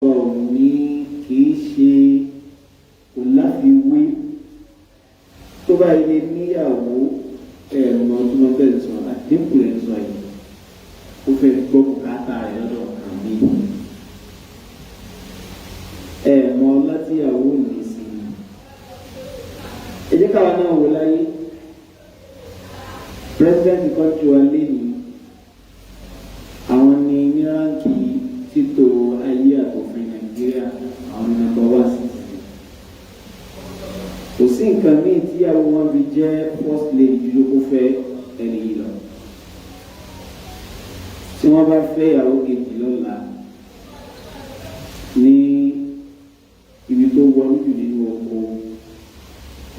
ní kì í ṣe kò láfiwé tó bá ilé níyàwó ẹ̀rọ tí wọ́n fẹ́ sọ àdínkù rẹ̀ sọ yìí ó fẹ́ gbọ́ bùkátà rẹ̀ lọ́dọ̀ kan bí ẹ̀rọ látíyàwó ní sí i. ẹ jẹ́ káwa náà wò láyé president kọ́ńtì wa lé ní àwọn ní ní ránkì títò ayé àtòfin Nàìjíríà àwọn nọ́mbà wá sí i. Kò sí nǹkan míì tíyàwó wọn fi jẹ́ first lady ju kó fẹ́ ẹni yìí lọ. Tí wọ́n bá fẹ́ ìyàwó kejì lọ́la ní ibi tó wọnú jù nínú oko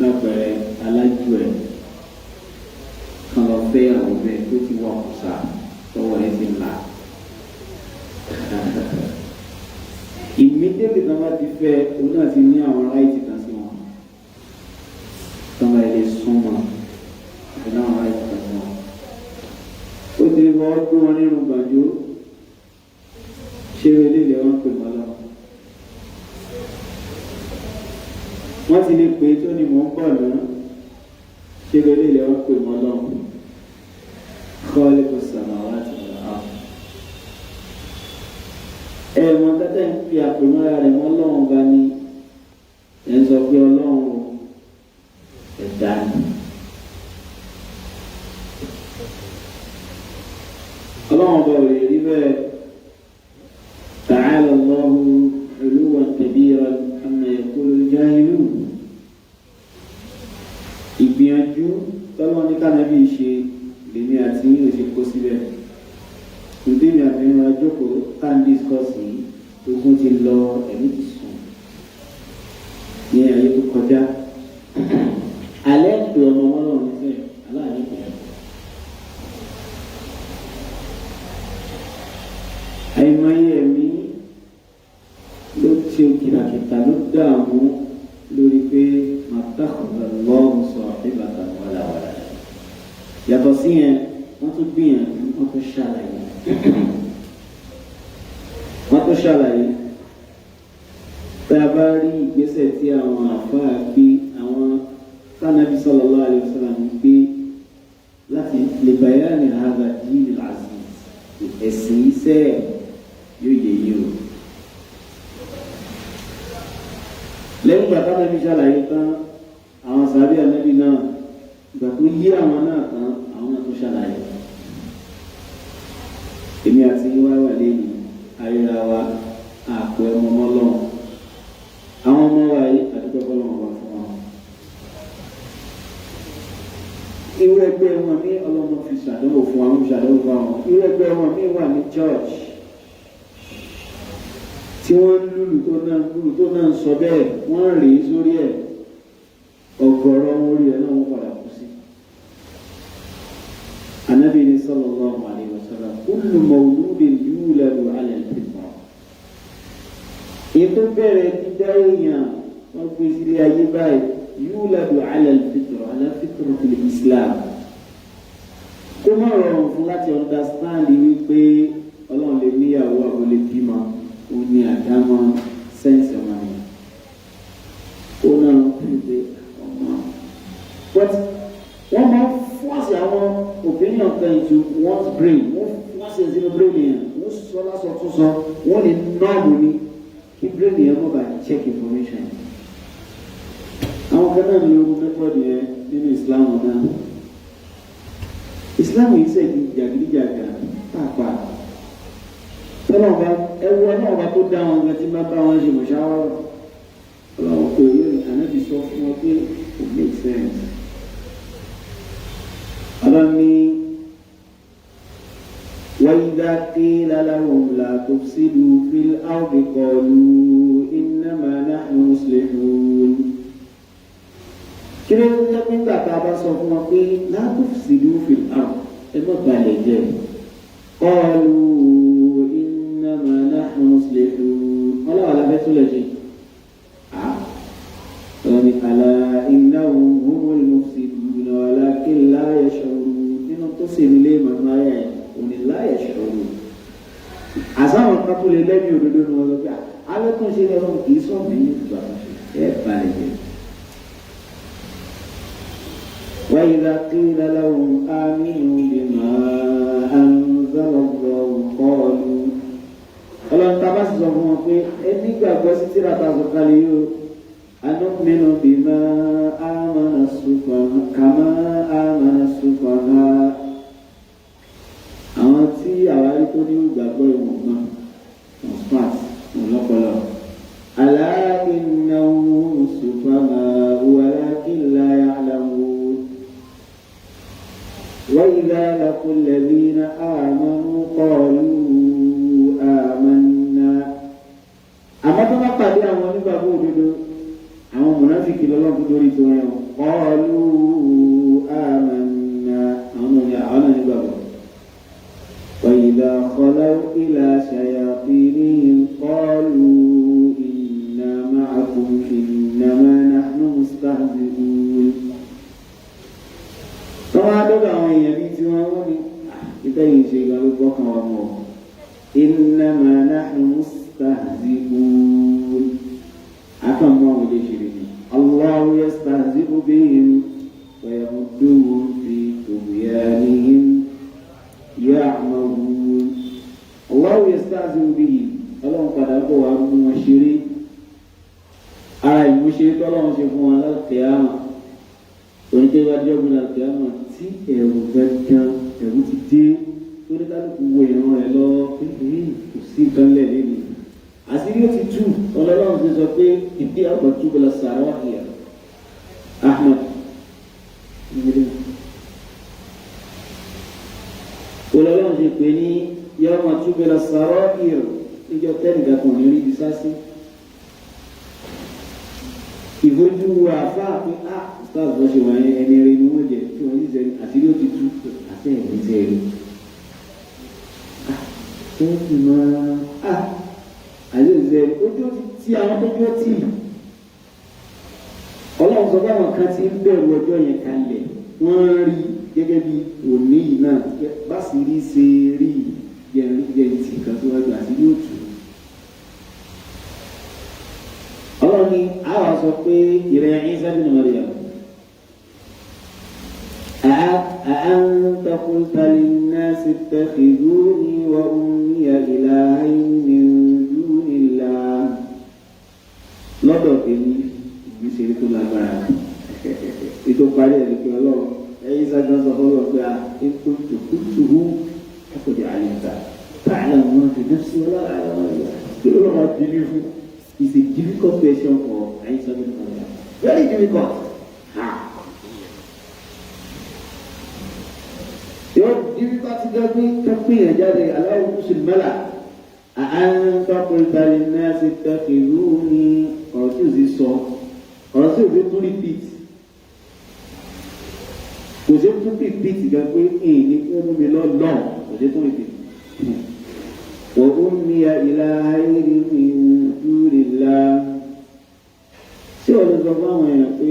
lápẹẹrẹ alájú ẹ̀ kan lọ fẹ́ ìyàwó bẹ́ẹ̀ tó ti wà kùsà tọwọ́ ẹ̀ ti là. Immediately tí wọ́n ti fẹ́ òun náà ti ní àwọn ráìtì kan sí wọn. Tọ́mọ ilé súnmọ́ ìdí náà ráìtì kan sí wọn. Ó ti rí wọ́n gbé wọn nínú gbàjó ṣé ilé ilẹ̀ wọn pè wọ́n lọ. Wọ́n ti lè pè é tó ní mò ń bọ̀ náà ṣé ilé ilẹ̀ wọn pè wọ́n lọ. Kọ́lé kò sàmà wá ti wọ́n á. Ẹ̀wọ̀n tẹ́tẹ́ ń fi àpèmọ́ra rẹ̀ mọ́ Ọlọ́run bá ní ẹ̀ ń sọ pé Ọlọ́run ẹ̀dá ni. Ọlọ́run bá òye rí bẹ́ẹ̀ ta'ala Allahu 'uluwan kabiran amma yaqulu al-jahilun. Ìgbìyànjú tọ́lọ́ ní kánẹ́bí ṣe lèmi àti yín ò ṣe kó síbẹ̀. Ìdíni àfihàn àjókòó tá ń discourse yìí ogun ti lọ ẹ̀mí ti sùn ní ayé tó kọjá. Alẹ́ ń pè ọmọ wọn lọ́rùn nífẹ̀ẹ́ aláàánú pè é. Àìmọye ẹ̀mí ló ti kìràkìtà ló dààmú lórí pé màtákùnrin lọ́rùn sọ ìbàdàn wàlàwàlà. Yàtọ̀ sí yẹn wọ́n tún gbìyànjú wọ́n tún ṣàlàyé. Wọ́n tún ṣàlàyé pé a bá rí ìgbésẹ̀ tí àwọn àfáà gbé àwọn Ànábì sallallahu alaihi wasallam gbé láti lè bayani hadha din al-aziz ẹ̀sìn iṣẹ́ yóò yẹ yìí o. Lẹ́yìn ìgbà tí Ànábì ṣàlàyé tán àwọn sàbí Ànábì náà ìgbà tó yí àwọn náà tán àwọn náà tó ṣàlàyé. Èmi àti wá wà lẹ́nu ayéra wa àpò ẹmọ mọ́lọ́run àwọn ọmọ wa yìí àdúgbò fọlọ́run wà fún wọn. Irú ẹgbẹ́ wọn ní ọlọ́mọ fi ṣàdánwò fún àwọn ṣàdánwò fún àwọn. Irú ẹgbẹ́ wọn ní wà ní church tí wọ́n ń lùlù tó náà ń sọ bẹ́ẹ̀ wọ́n ń rèé sórí ẹ̀ ọ̀gọ̀rọ̀ orí ẹ̀ náà wọ́n padà kú sí. Ànábì ní sallallahu alaihi wasallam kullu mawludin yuladu ala al-fitra. Ètò bẹ̀rẹ̀ dídá èèyàn wọ́n gbé sílé ayé báyìí yuladu ala al-fitra ala fitratil Islam. Kó má rọrùn fún láti understand wípé Ọlọ́run lè níyàwó àwọn lè bímọ ó ní àdámọ́ sẹ́ǹsì ọmọ yẹn. Ó náà ń pè ọmọ. But wọ́n máa ń force àwọn opinion kan into one's brain. Wọ́n force ẹ̀ sínú brain yẹn. Wọ́n sọ lásán tún sọ. Wọ́n lè nọ́ọ̀mù ni kí brain yẹn mọ̀ bá check information. Àwọn kan náà ní ogun method yẹn nínú Islam náà. Islam yìí sẹ́yìn jàgídíjàgà pàápàá. Tọ́lọ̀ bá ẹwú ọlọ́run bá tó dá wọn gan tí bá bá wọn ṣe mọ̀ṣáwọ́rọ̀. Ọlọ́run kò yẹ Ànábì sọ fún wọn pé it makes sense. Ọlọ́ni وَإِذَا قِيلَ لَهُمْ لَا تُفْسِدُوا فِي الْأَرْضِ قَالُوا إِنَّمَا نَحْنُ مُصْلِحُونَ. Kí ló ń jẹ́ nígbà tá a bá sọ fún wọn pé لَا تُفْسِدُوا فِي الْأَرْضِ ẹ má balẹ̀ jẹ́ قَالُوا إِنَّمَا نَحْنُ مُصْلِحُونَ. Ọlọ́wà la fẹ́ tún lè ṣe. Ọlọ́ni أَلَا إِنَّهُمْ هُمُ الْمُفْسِدُونَ وَلَكِنْ لَا يَشْعُرُونَ. Nínú tó sì nílé màmá yẹn òní لا يشعرون. Àsáwọn kan tó lè lẹ́yìn òdodo ni wọ́n lọ bí alẹ́kùnṣe lọ́rùn kì í sọ̀rọ̀ ní ìgbà ẹ̀ balẹ̀ jẹ́. وإذا قيل لهم آمنوا بما أنزل الله قالوا ọlọ́run tá a bá sì sọ fún wọn pé ẹni gbàgbọ́ sí tíra ta sọ kalẹ̀ yóò anúmínú bima amana sufaha kama amana sufaha àwọn tí àwárí tó ní ìgbàgbọ́ ìwọ̀n náà wọ́n smart wọ́n lọ́pọlọ. ala innahum sufaha walakin la ya'lamun. wa idha laqul ladhina amanu qalu amanna. àmọ́ tó bá pàdé àwọn onígbàgbọ́ òdodo àwọn mùnáfíkì lọ́lọ́kùn lórí tó yẹn qalu amanna àwọn onígbàgbọ́. وإذا خلوا إلى شياطينهم قالوا إنا معكم إنما نحن مستهزئون. tọ́wọ́ adọ́gba àwọn èèyàn bíi tí wọ́n ní ìtẹ́yìn ṣe ìgbà ló gbọ́kàn wa mọ́ إنما نحن مستهزئون. akọ̀mọ́ àwọn ilé ṣe rèé الله يستهزئ بهم ويمدهم في طغيانهم يعمهون. الله يستهزئ بهم ọlọ́run padà bọ̀ wá mú wọn ṣeré ara ìmúṣeré tọ́lọ́run ṣe fún wọn lálùkìyámà oníkẹ́wájú ọ̀gbìn lálùkìyámà tí ẹ̀rù gángan ẹ̀rù ti dé oníkálukú wo ìran rẹ̀ lọ pé kò sí nǹkan lẹ̀ lẹ́nu àṣírí ó ti tú ọlọ́run ti sọ pé ìdí àpọ̀tú bọ̀lá sàrọ̀ àyà Ahmad olọ́lọ́run ṣe pé ní yawma tubla sarair níjọ́ tẹ́nìkan kan ní orí bisásí ìfojú àfáà pé stars bọ́ ṣe wà ní ẹni rẹ ni wọ́n jẹ tí wọ́n yíṣẹ́ àṣírí ó ti tú àti ẹ̀mí tẹ́ rí tó fi máa àyè ìṣẹ́ ojú tí àwọn tó jó tì ọlọ́run sọ pé àwọn kan ti ń bẹ̀rù ọjọ́ yẹn kalẹ̀ wọ́n rí gẹ́gẹ́ bí òní yìí náà bá sì rí ṣe rí yẹntì kan tó wájú àti yóò tù. ọlọ́run ni àwọn sọ pé ìrẹ̀ Ìsá bin Maryam أأنت قلت للناس اتخذوني وأمي إلهين من دون الله lọ́dọ̀ tèmi ìgbésẹ̀ tó lágbára ètò parí ẹ̀ lókè ọlọ́run ẹ̀yin sáájú sọ fọlọ́ pé ètò tòkútùrú ẹ̀kọ́jà àyẹ̀dá tààlà wọn fi dé sí ọlọ́run àwọn ìyá tí ó lọ́wọ́ bíbí fún is a difficult question for ẹ̀yin sáájú sọ fọlọ́ very difficult yóò difficult gẹ́gẹ́ kẹ́kọ̀ọ́ yẹn jáde aláwọ̀ mùsùlùmẹ́là àáńtọ́kùnrin náà ti tẹ́kìrú ní ọ̀rọ̀ tí ò sí sọ ọ̀rọ̀ tí ò sí tún repeat kò sí tún repeat gan pé èyí ni kí wọ́n mú mi lọ́ọ̀ kò sí tún repeat. wọ́n ó ní ilá ayélujára ní ìdúrélá ṣé wọ́n lè sọ fún àwọn èèyàn pé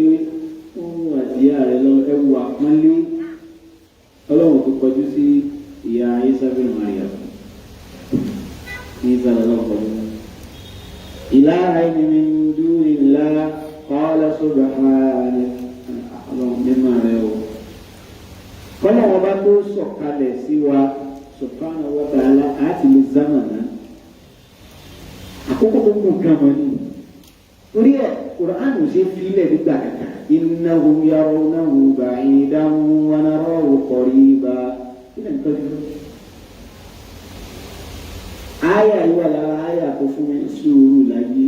wọ́n mú àdìyà rẹ̀ lọ ẹ̀wù àpọ́nlé ọlọ́run tó kọjú sí ìyá Ìsá bin Maryam ní ìsàlẹ̀ lọ́kọ̀ọ́ إلهين من دون الله قال سبحانه ọlọ́run mímọ́ rẹ o kọ́lá wọn bá tó sọ̀kalẹ̀ sí wa subhanahu wa ta'ala àti lè zámànà àkókò tó kún kan mọ́ ni torí ẹ̀ Qur'an ò ṣe fílẹ̀ nígbà kàkà innahum yarawnahu ba'idan wa narahu qariba ilẹ̀ nǹkan jùlọ. Aya ìwà lára aya kò fún mi sùúrù láyé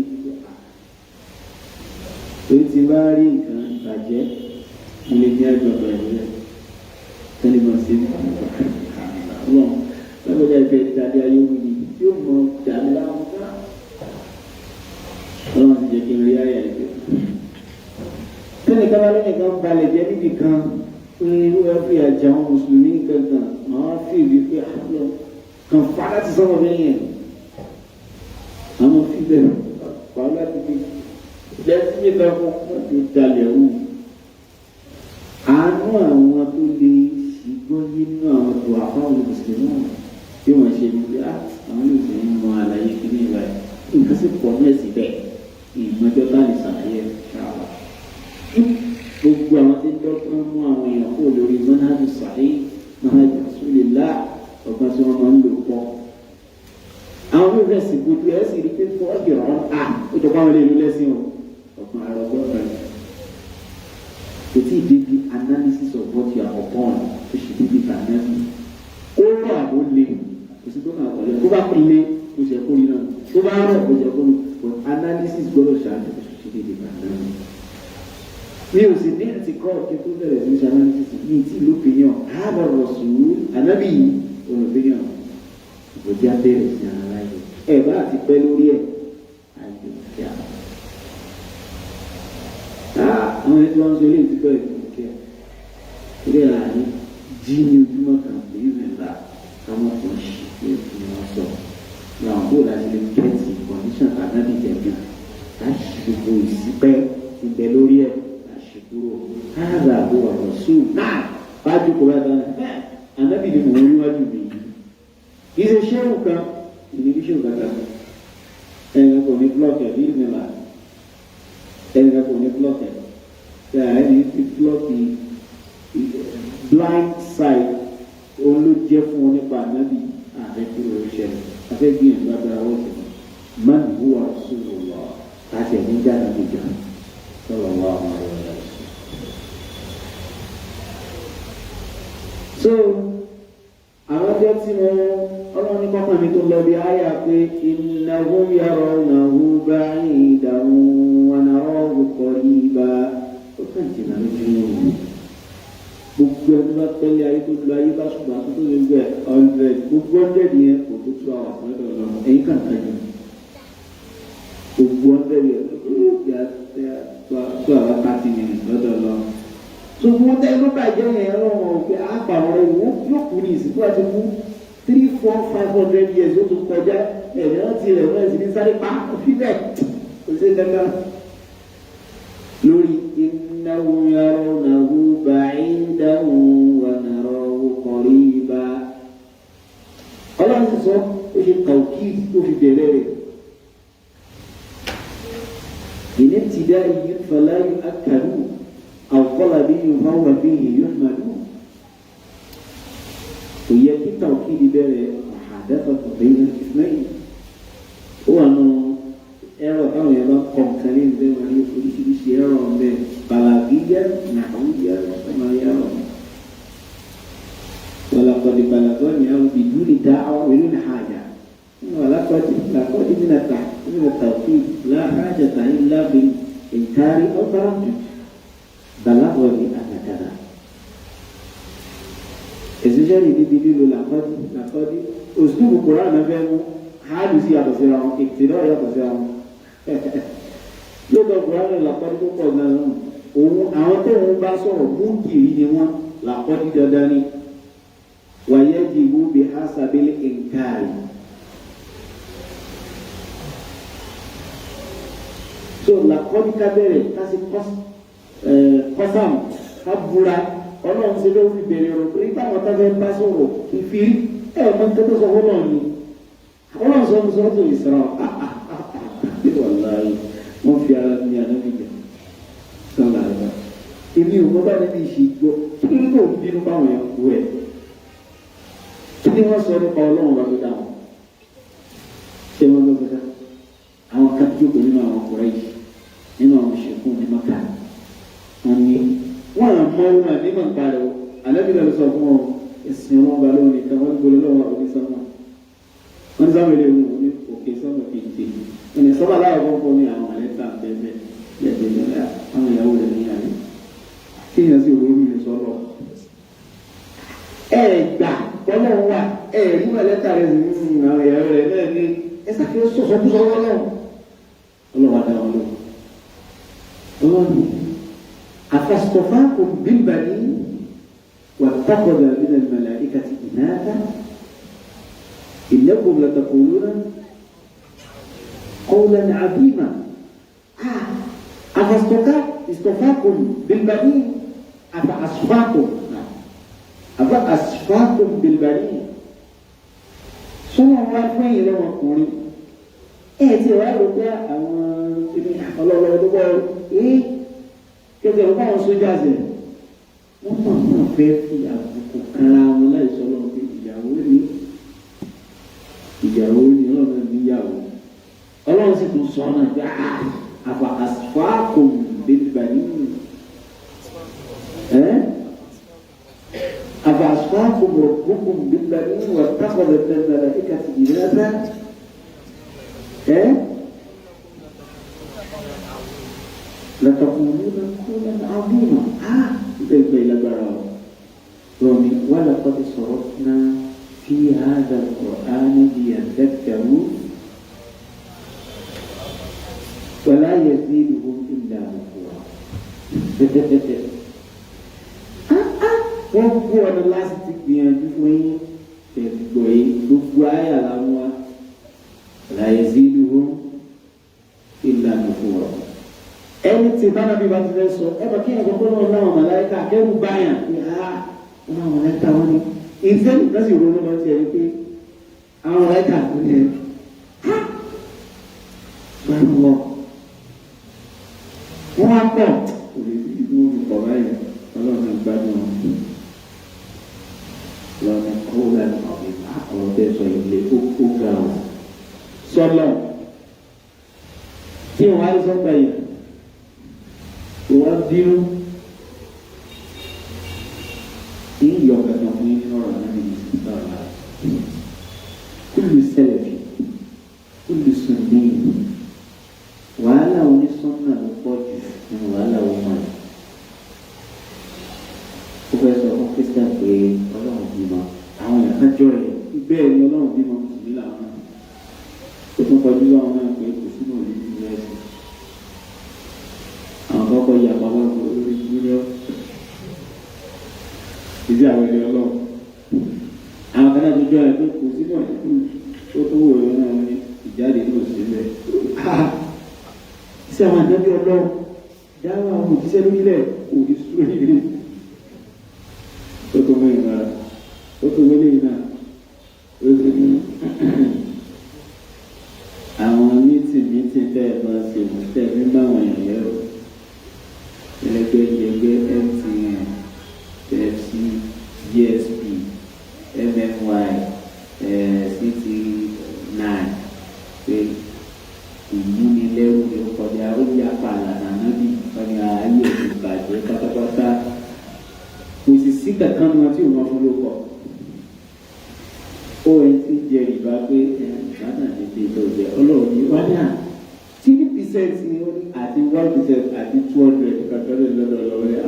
torí ti bá rí nǹkan ìbàjẹ́ ilé ní ẹgbẹ̀rún ẹ̀rẹ́ tẹ́lẹ̀ mọ̀ sí wọn lọ́gbọ̀dá ìfẹ́ ìtàdé ayé wù ní tí ó mọ jàmí láwọn ká ọlọ́run ti jẹ́ kí n rí aya ìfẹ́ tẹ́lẹ̀ ká bá lẹ́nìkan balẹ̀ jẹ́ níbi kan ní irú ẹ̀fẹ́ àjà àwọn mùsùlùmí kankan máa fi ìwé pé àlọ́ kan fa láti sọ́wọ́ lẹ́yìn àwọn fílẹ̀ fa láti fi lẹ́sí nígbà fún láti dalẹ̀ wù. àánú àwọn tó lè ṣùgbọ́n nínú àwọn tó àfáwọn mùsùlùmí náà tí wọ́n ṣe ní pé àwọn olùsìn ń mọ àlàyé kí ní ìbáyìí nǹkan sì pọ̀ ní ẹ̀sìn bẹ́ẹ̀ ìmọ̀jọ́ tá lè ṣàlàyé ṣáà gbogbo àwọn tí ń dọ́gbọ́n mú àwọn èèyàn kó lórí manhaj sahih manhaj rasulillah ọ̀gbọ́n tí wọ́n máa ń lò pọ̀ àwọn mí rẹ̀ sì gbójú ẹ̀ sì rí pé fọ́ ìrọ̀ ó jọ báwọn lè lò lẹ́sìn o ọ̀gbọ́n àrọ̀gbọ́n rẹ̀ kò tí ì débi analysis of what you are upon tó ṣe débi kànáàbì ó rọ̀ àbó le kò sí tó kàn wọlé tó bá le kò ṣe kó rí náà tó bá rọ̀ kò ṣe kó rí but analysis gbọ́dọ̀ ṣáájú kò ṣe débi kànáàbì mi ò sì ní àti kọ́ ọ̀kẹ́ tó bẹ̀rẹ̀ sí ṣe analysis ní ti ìlú opinion ààbọ̀ rọ̀ṣùn ànábì opinion ìbòjì abẹ́rẹ́ sí analyze ẹ̀ bá àti pẹ́ lórí ẹ̀ àyè kíá. Àwọn ẹni tí wọ́n ń sọ ilé ìtúkọ̀ ìfúnkẹ́ orí àárín jí ní ojúmọ́ kan lèyí rìnlá káwọn kan ṣì pé kí wọ́n sọ làwọn bó láti lè kẹ́ẹ̀tì kọ̀ǹdíṣàn ànábì jẹ̀gàn láti gbogbo ìsípẹ́ ìbẹ̀ lórí ẹ̀ láti kúrò káàdà àbò ọ̀rọ̀ sùn náà bájú kò bá dáná ànábì ni mò ń ríwájú mi kì í ṣe ṣéwù kan ìdílé ṣéwù kankan ẹ̀yìn kò ní blọọkì ẹ̀ ní ìrìnlá ẹnìkan kò ní blọọkì ẹ ẹni tí blọọkì blind side òun ló jẹ fún wọn nípa ànábì àfẹkúrò ìṣẹ̀lẹ̀ àfẹgbìyànjú agbára wọn ti man huwa rasulullah láti ẹni jáde níjà sallallahu alaihi wasallam. So àwọn ọjọ́ tí mo ọlọ́run ní kọ́kàn mi tó lọ bí àyà pé innahum yarawnahu ba'idan wa narahu qariba ó kàn jìnnà lójú wọn gbogbo ẹni bá pẹ́lẹ́ ayé tó lu ayé bá ṣùgbọ́n àti tó lè gbẹ 100 gbogbo 100 yẹn kò tó 2 hours lọ́dọ̀ lọ́nà ẹ̀yìn kàn kàn yẹn gbogbo 100 yẹn tó àwọn 30 minutes lọ́dọ̀ lọ́nà ṣùgbọ́n tẹ́ ló bàjẹ́ yẹn lọ́wọ́ òkè àpàrọ̀ rẹ̀ yóò kú ní ìsìnkú àti kú 3, 4, 500 years ó tún kọjá ẹ̀rẹ́ rántí rẹ̀ wọ́n ẹ̀sìn ní sáré pa fífẹ́ kò sí dandan lórí innahu yarawnahu ba'idan wa narahu qariba ọlọ́run ti sọ ó ṣe kàwkí ó fi bẹ̀rẹ̀ rẹ̀ inibtida'i fala yu'akkadu أو طلب فهو فيه يحمد وهي التوكيد محادثة بين الاثنين هو أنه ẹ̀rọ táwọn yẹn bá kọ nǹkan ní ìgbẹ́ wọn ní oríṣiríṣi ẹ̀rọ ọ̀bẹ balagiya nàìjíríà ọmọ ẹ̀rọ wàlàkọ̀dì balàgọ́ ni àwọn ìdúró dá àwọn ìlú ní hajà wàlàkọ̀dì nínú tàwùkì láàájà tàyí lábẹ́ ìkárí ọ̀bàrà jù. Balagoni anakara. Especially di dulu lakodi. Uslubu Quran nafemu hali si yàtọ̀ síra wọn, ìtìlọ́ yàtọ̀ síra wọn. Lóòótọ́ Quran lakodi tó pọ̀ gan-an. Òun àwọn tó ń bá sọ̀rọ̀ múkìrì ni wọ́n lakodi dandan ni. Wayajibu bi hasabil inkari. So lakodi kabere kasi kọsàm kabura ọlọ́run ṣe ló fi bẹ̀rẹ̀ ọ̀rọ̀ pé táwọn tábẹ́ bá sọ̀rọ̀ ìfìrí ọmọ tó sọ fún náà ni ọlọ́run sọ fún sọ́tò ìsirà wàláyé wọ́n fi ara ní anábìjà sọ́lá rẹ̀ èmi ò mọ́ bá níbi ìṣègbọ́ kí ló ń bínú báwọn yẹn kú ẹ̀ kí ni wọ́n sọ nípa ọlọ́run bá tó dáhùn ṣé wọ́n lọ́ gbọ́dá àwọn kan jókòó nínú àwọn ọkùnrin yìí nínú àwọn ìṣẹ̀kùn ní mọ́kà ani wọn àmọ́ wọn àdéhùn parẹ́ o àlẹ́bí lọ́ọ́ sọ fún ọ ẹ̀sìn wọn bá lónìí nìkan wọn gbọ́dọ̀ lọ́wọ́ òní sọ́mọ́ wọn ní sáwọn eléyìí wọn ní òkè sọ́mọ́ kejì wọn ní sọ́mọ́ aláwọ̀ fọ́fọ́ ní àwọn àlẹ́ta bẹ́ẹ̀ lẹ́gbẹ̀ẹ́ àwọn ìyàwó rẹ̀ ní àyè kéèyàn sì wọ́n mi sọ́lọ́ gbà tọ́lọ́ wà rí wọn lẹ́ta rẹ̀ sí àwọn ìyàwó rẹ̀ náà ní ẹ sáfẹ́ sọ̀sọ́ kú sọ́wọ́ náà ọlọ́wà dá wọn lọ ọlọ́run أفاصطفاكم بالبنين واتخذ من الملائكة إناثا إنكم لتقولون قولا عظيما أفاصطفاكم بالبنين أفأصفاكم بالبنين sọ́nà wá fún ẹ̀yìn lọ́wọ́ ọkùnrin tí wàá rò pé àwọn ibi ọlọ́lọ́ tó bọ́ kẹsẹ̀ ọ̀pá àwọn sójà sẹ̀ wọ́n mọ̀ náà fẹ́ fi àbùkù kanra wọn láìsọ lọ́wọ́ pé ìyàwó ni ọlọ́run níyàwó ọlọ́run sì tún sọ náà pé àfà àsìfáàkò bèbà nínú àfà àsìfáàkò rọ̀gbọ̀kùn bèbà nínú wà tákọ̀dọ̀ tẹ̀lé ìkàtì ìrẹ́sẹ̀ لتقولون قولا عظيما إلى براء رمي ولقد صرفنا في هذا القرآن ليذكروا ولا يزيدهم إلا نفورا wọ́n kú ọ̀nà láti ti gbìyànjú fún yín tẹ̀sígbọ̀ yìí gbogbo ayà làwọn wa la yaziduhum illa nufura. ẹni tí bára bí bá ti fẹ́ sọ ẹ bá kí ẹ̀kọ́ kọ́ lọ́wọ́ láwọn màláíkà akẹ́rù báyà pé wọ́n máa màláíkà wọn ni ìfẹ́ nìkan sì ronú lọ sí ẹni pé àwọn màláíkà kò ní ẹ̀ báyìí wọ́n wá pọ̀ kò lè rí ìlú olùkọ́ báyìí ọlọ́run gbádùn lọ́nà kó lẹ́nu ọ̀rọ̀ tẹ́ sọ ilé ó ga ọ̀ sọ́lọ̀ tí wọ́n á sọ́gbà yìí wọ́n bínú ìyọ̀ kankan fún yín lọ́rọ̀ náà ní ìsìnkú kúlù sẹ́lẹ̀fì kúlù sùnmí wàhálà onísọ́nà ló pọ̀ jù nínú wàhálà ọmọ rẹ̀ ó fẹ́ sọ fún kristian pé ọlọ́run bímọ àwọn èèyàn kan jọ rẹ̀ bẹ́ẹ̀ ni ọlọ́run bímọ mùsùlùmí làwọn náà ó tún kọjú àwọn náà pé kò sínú òní nínú ẹ̀sìn àwọn kọ́kọ́ yà bàbá ọkọ̀ lórí ìdúró ìdí àwọn ènìyàn ọlọ́run àwọn kan náà tó jọ ẹ̀ pé kò sínú òní ó tó wò ó náà ní ìjáde ní òṣèlú iṣẹ́ àwọn àjọbí ọlọ́run dáwọ́ àwọn òjíṣẹ́ lórílẹ̀ òdì sórí ìrìn ó tó mú ìrara ó tó wọlé náà ó tó ní àwọn mítìn tẹ́ ẹ̀ máa ṣe mú tẹ́ ẹ̀ nígbà wọn èèyàn yẹ̀rọ ẹlẹgbẹ́ MTN Pepsi GSP MMY CT9 pé ìmúnilẹ́rù ni ó kọjá ó yá pààlà nàbí ọ̀nì ààyè ìbàjẹ́ pátápátá kò sì sí kankan ní wọn tí òun fún ló kọ ont jẹ ìbá pé ìbátan ní bí tó jẹ ọlọ́run ní wọn ní à 3% ni ó ní àti 1% àti 200 kankan lè lọ́dọ̀ lọ́wọ́ rẹ̀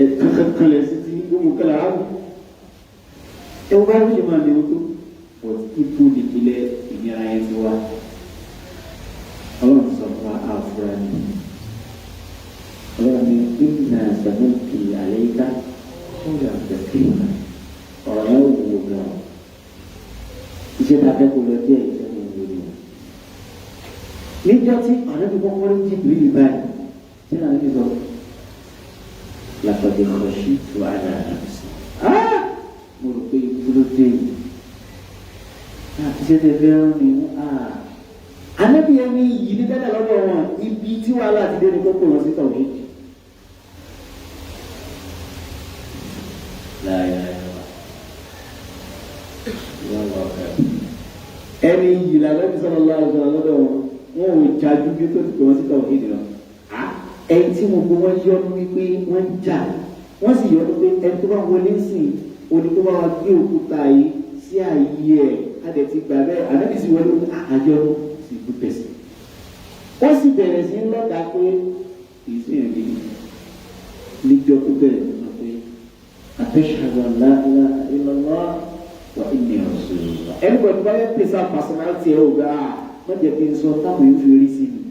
ẹ̀ kankan lẹ̀ sí ti gbogbo kala áwù ẹ̀ wọ́n bá ń ṣe máa ní o tó but ipò nìkílẹ̀ ìnira yẹn ti wá ọlọ́run sọ fún wa àfúrá ni ọlọ́run ní ìnà sàmúlùkì àlẹ́yíká fún ìyàgbẹ́ kéèmà ọ̀rọ̀ yẹn wò wò gan iṣẹ́ tá a fẹ́ kó lọ díẹ̀ iṣẹ́ tó ń wò ni níjọ́ tí ọ̀rẹ́ mi kọ́kọ́ rí Jibril báyìí tí náà ní sọ làpàdé ọ̀ṣì tó àná mo rò pé ìdúró dé yìí iṣẹ́ tẹ fẹ́ rán mi anabi yẹn ní yìí ní dáadáa lọ́dọ̀ wọn ibi tí wàhálà ti dé ní kókó wọn sí tàwọn yìí. ẹni yìí làwọn ẹbí sọ̀rọ̀ lọ́dọ̀ wọn ò jájú bí tó ti pè wọn sí tàwọn yìí lọ. ẹni tí mo gbọ́ wọn yọnu wípé wọ́n jà wọ́n sì yọnu pé ẹni tó bá wọlé sí òní tó bá wà gbé òkúta yìí sí ààyè ẹ̀ adẹ̀ ti gbà bẹ́ẹ̀ anabi sì wọlé àjọyọ̀ ìlú pẹ̀sì. wọ́n sì bẹ̀rẹ̀ sí lọ́ta pé kì í sí ẹ̀rí níjọ́ tó bẹ̀rẹ̀ sọ pé ashhadu an la ilaha illallah wa inni rasulullah. ẹnìkan tó bá yẹ pèsè personality ẹ̀ ọ̀gá wọ́n jẹ́ kí n sọ táwọn yóò fi rí sí mi.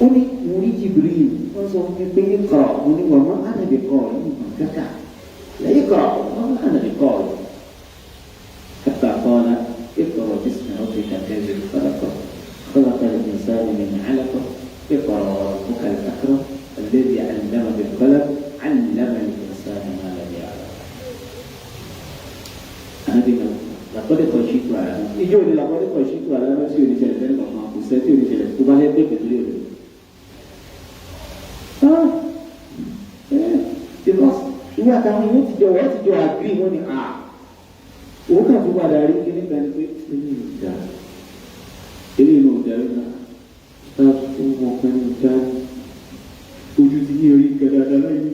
ó ní mo rí Jibril wọ́n sọ fún mi pé ní kọ̀ mo ní wọ́n mọ́ ànàbì kọ̀ ní ìmọ̀ kẹ́kà lẹ́yìn kọ̀ wọ́n mọ́ ànàbì kọ̀ حتى قال اقرأ باسم ربك الذي خلق خلق الإنسان من علق اقرأ ربك الأكرم الذي علم بالقلم علم الإنسان ما لم يعلم. أنا بنا لقد خشيت على نفسي لقد خشيت على نفسي ولسان kò sẹ́tí oníṣẹ̀lẹ̀ tó bá lẹ́gbẹ̀ẹ́ pẹ̀lú èrè. Because ìwé àtàwọn ìwé ti jọ àgbì wọn ni òun kàn fún padà rí kíní kan ní pé eléyìí ò darí náà tá fún ọkàn ní ìjà ojú ti ní orí gàdàdà lẹ́yìn.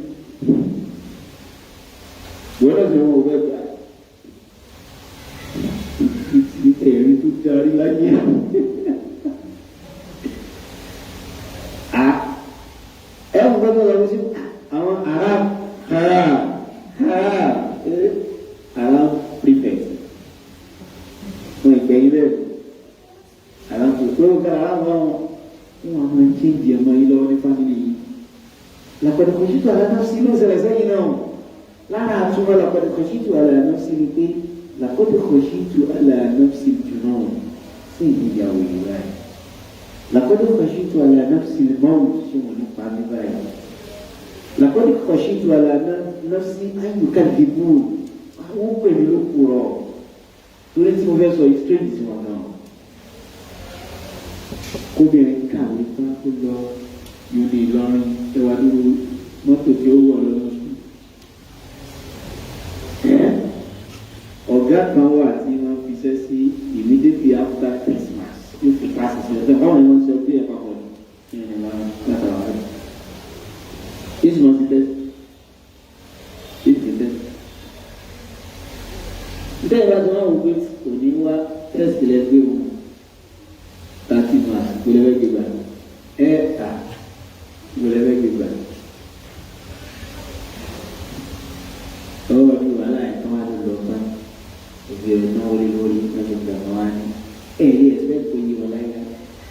Wọ́n náà fi wọn ò bẹ́ẹ̀ gbà ẹ̀rí tó darí láyé. Ẹ̀wọ̀n gbọ́dọ̀ lọ sí àwọn Arab prefect. Wọ́n ìgbẹ́yìn bẹ́ẹ̀ Arab tó ká Arab wọn máa ń change ẹ̀mọ́ yìí lọ́wọ́ ní family yìí. Làpẹ̀lẹ̀ kò ṣètò àlànà sí ló ṣẹlẹ̀ sẹ́yìn náà. Lára àtúmọ̀ làpẹ̀lẹ̀ kò ṣètò àlànà sí ni pé làkọ́dé khashitu ala nafsi al-junun sí ìyàwó yìí báyìí. Làkọ́dé khashitu ala nafsi al-maut ṣé wọ́n ní pa mí báyìí. Làkọ́dé khashitu ala nafsi an yukadhibun àwọn pèmí ló kúrọ̀ torí tí mo fẹ́ sọ ìstrẹ́ǹtì sí wọn náà. Kóbìnrin kàwé tán tó lọ yóní Ìlọrin ẹwà lóru mọ́tò tí ó wọ̀ lọ́nà sùn. Ọ̀gá kan wà tí wọ́n fi ṣẹ́ sí immediately after Christmas yóò fi pàṣẹ sí ọ̀sẹ̀ báwọn ni wọ́n ṣe ọdún ẹ̀pà pọ̀ ní ẹ̀rọ látara rẹ̀. This was the test. This is the test. Bẹ́ẹ̀ bá ti wọ́n wò pé òní wá test lẹ́gbẹ̀ẹ́ wọn 30 marks gbọ́dọ̀ gbégbá gbọ́dọ̀ gbégbá. Ọwọ́ ni wàhálà ẹ̀ kán wá lọ bá ìgbèrò náà wọlé lórí lọ́jọ́ ìgbà wọn á ní ẹ̀rí ẹ̀sẹ̀ tó yí wọn láyé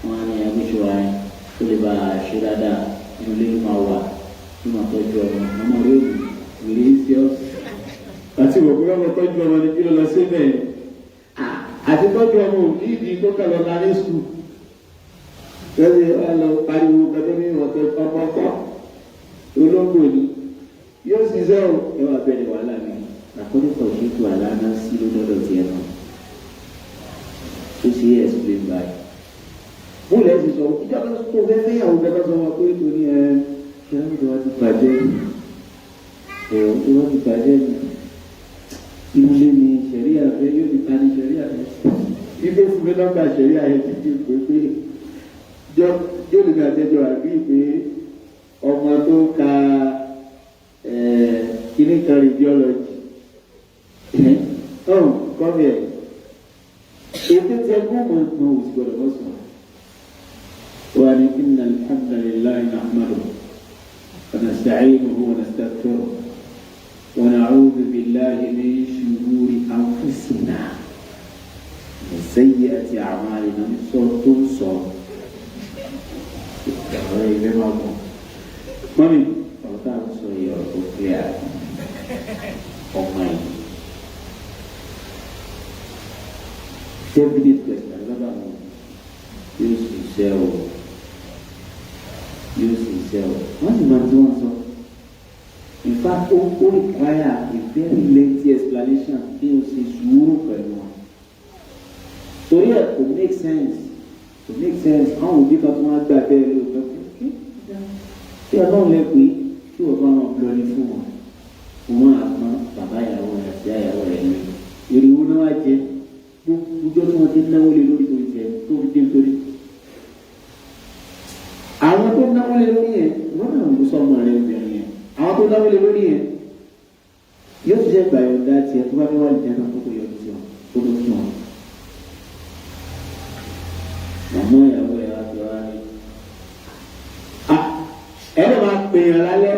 wọn á ní agbésọ̀ ara ẹ̀ tó lè bá a ṣe dáadáa inú ilé máa wà tó máa tọ́jú ọmọ rẹ̀ òwúrẹ́ sí ọ́sì. Àti ìwọ̀n pé ọmọ tọ́jú ọmọ ní kí ló lọ sí bẹ́ẹ̀ àti tọ́jú ọmọ òní ìdí tó kà lọ lárí sùn. Lọ́sẹ̀ wà lọ pariwo kẹtọ́ ní ìwọ̀tẹ́ pápákọ̀ olóńgbò ni yóò ṣiṣẹ́ o ẹ wà bẹ́ẹ̀ ni wàhálà mi. Àkọ́dẹ́kọ̀ ṣètò àlànà sí lọ́dọ̀ tiẹ̀ náà tó ṣe é explain báyìí. Bóòlù ẹ̀ ti sọ ìjọba tó fẹ́ yàwó bẹ́ẹ̀ sọ wọn pé torí ṣé ìjọba ti bàjẹ́ ìjọba ti bàjẹ́ inú ilé ni ṣẹ̀ríà fẹ́ yóò ti ta ní ṣẹ̀ríà fẹ́. Ibo fún mi nọ́mbà ṣẹ̀ríà yẹn ti di pé yóò lè gbà tẹ́jọ́ àbí pé ọmọ tó ka kíní kan radiology. Come here. Ètò tí ẹ gbọ́n mọ̀ òsì gbọ́dọ̀ bọ́ sùn. Wà ní inna alhamdulillahi nahmaduhu wa nasta'inuhu wa nastaghfiruh wa na'udhu billahi min shururi anfusina wa sayyiati a'malina ní sọ́tò sọ. Ọ̀rọ̀ ìwé máa bọ̀. Mọ́mí, ọ̀rọ̀ tá a sọ yìí ọ̀rọ̀ tó clear ọmọ yìí. Definite question lọ́ba wọn yóò sì ṣe o wọ́n sì máa tí wọ́n sọ. In fact ó require a very lengthy explanation bí o ṣe sùúrù pẹ̀lú wọn. Torí ẹ̀ kò make sense àwọn òbí kan tó máa gbà bẹ́ẹ̀ lóòótọ́ pé tí ọlọ́run lẹ pé tí wọ́n bá wọn lọ ní fún wọn òun àpọn bàbá ìyàwó rẹ̀ àti ìyàwó rẹ̀ ní ìrìwò náà wá jẹ gbogbo tí wọ́n ti náwó lé lórí tó jẹ tó fi dé nítorí. Àwọn tó náwó lé lórí yẹn wọ́n náà ń sọ ọmọ rẹ̀ obìnrin yẹn àwọn tó náwó lé lórí yẹn yóò ti jẹ́ gbà yọ̀ǹda tiẹ̀ tó bá fẹ́ wà lìjẹ́ náà tó kò yọ̀ǹda sí wọn tó tó kí wọn. Màmá ìyàwó rẹ̀ wá ti wá rí ẹ̀rọ máa pè é lálẹ́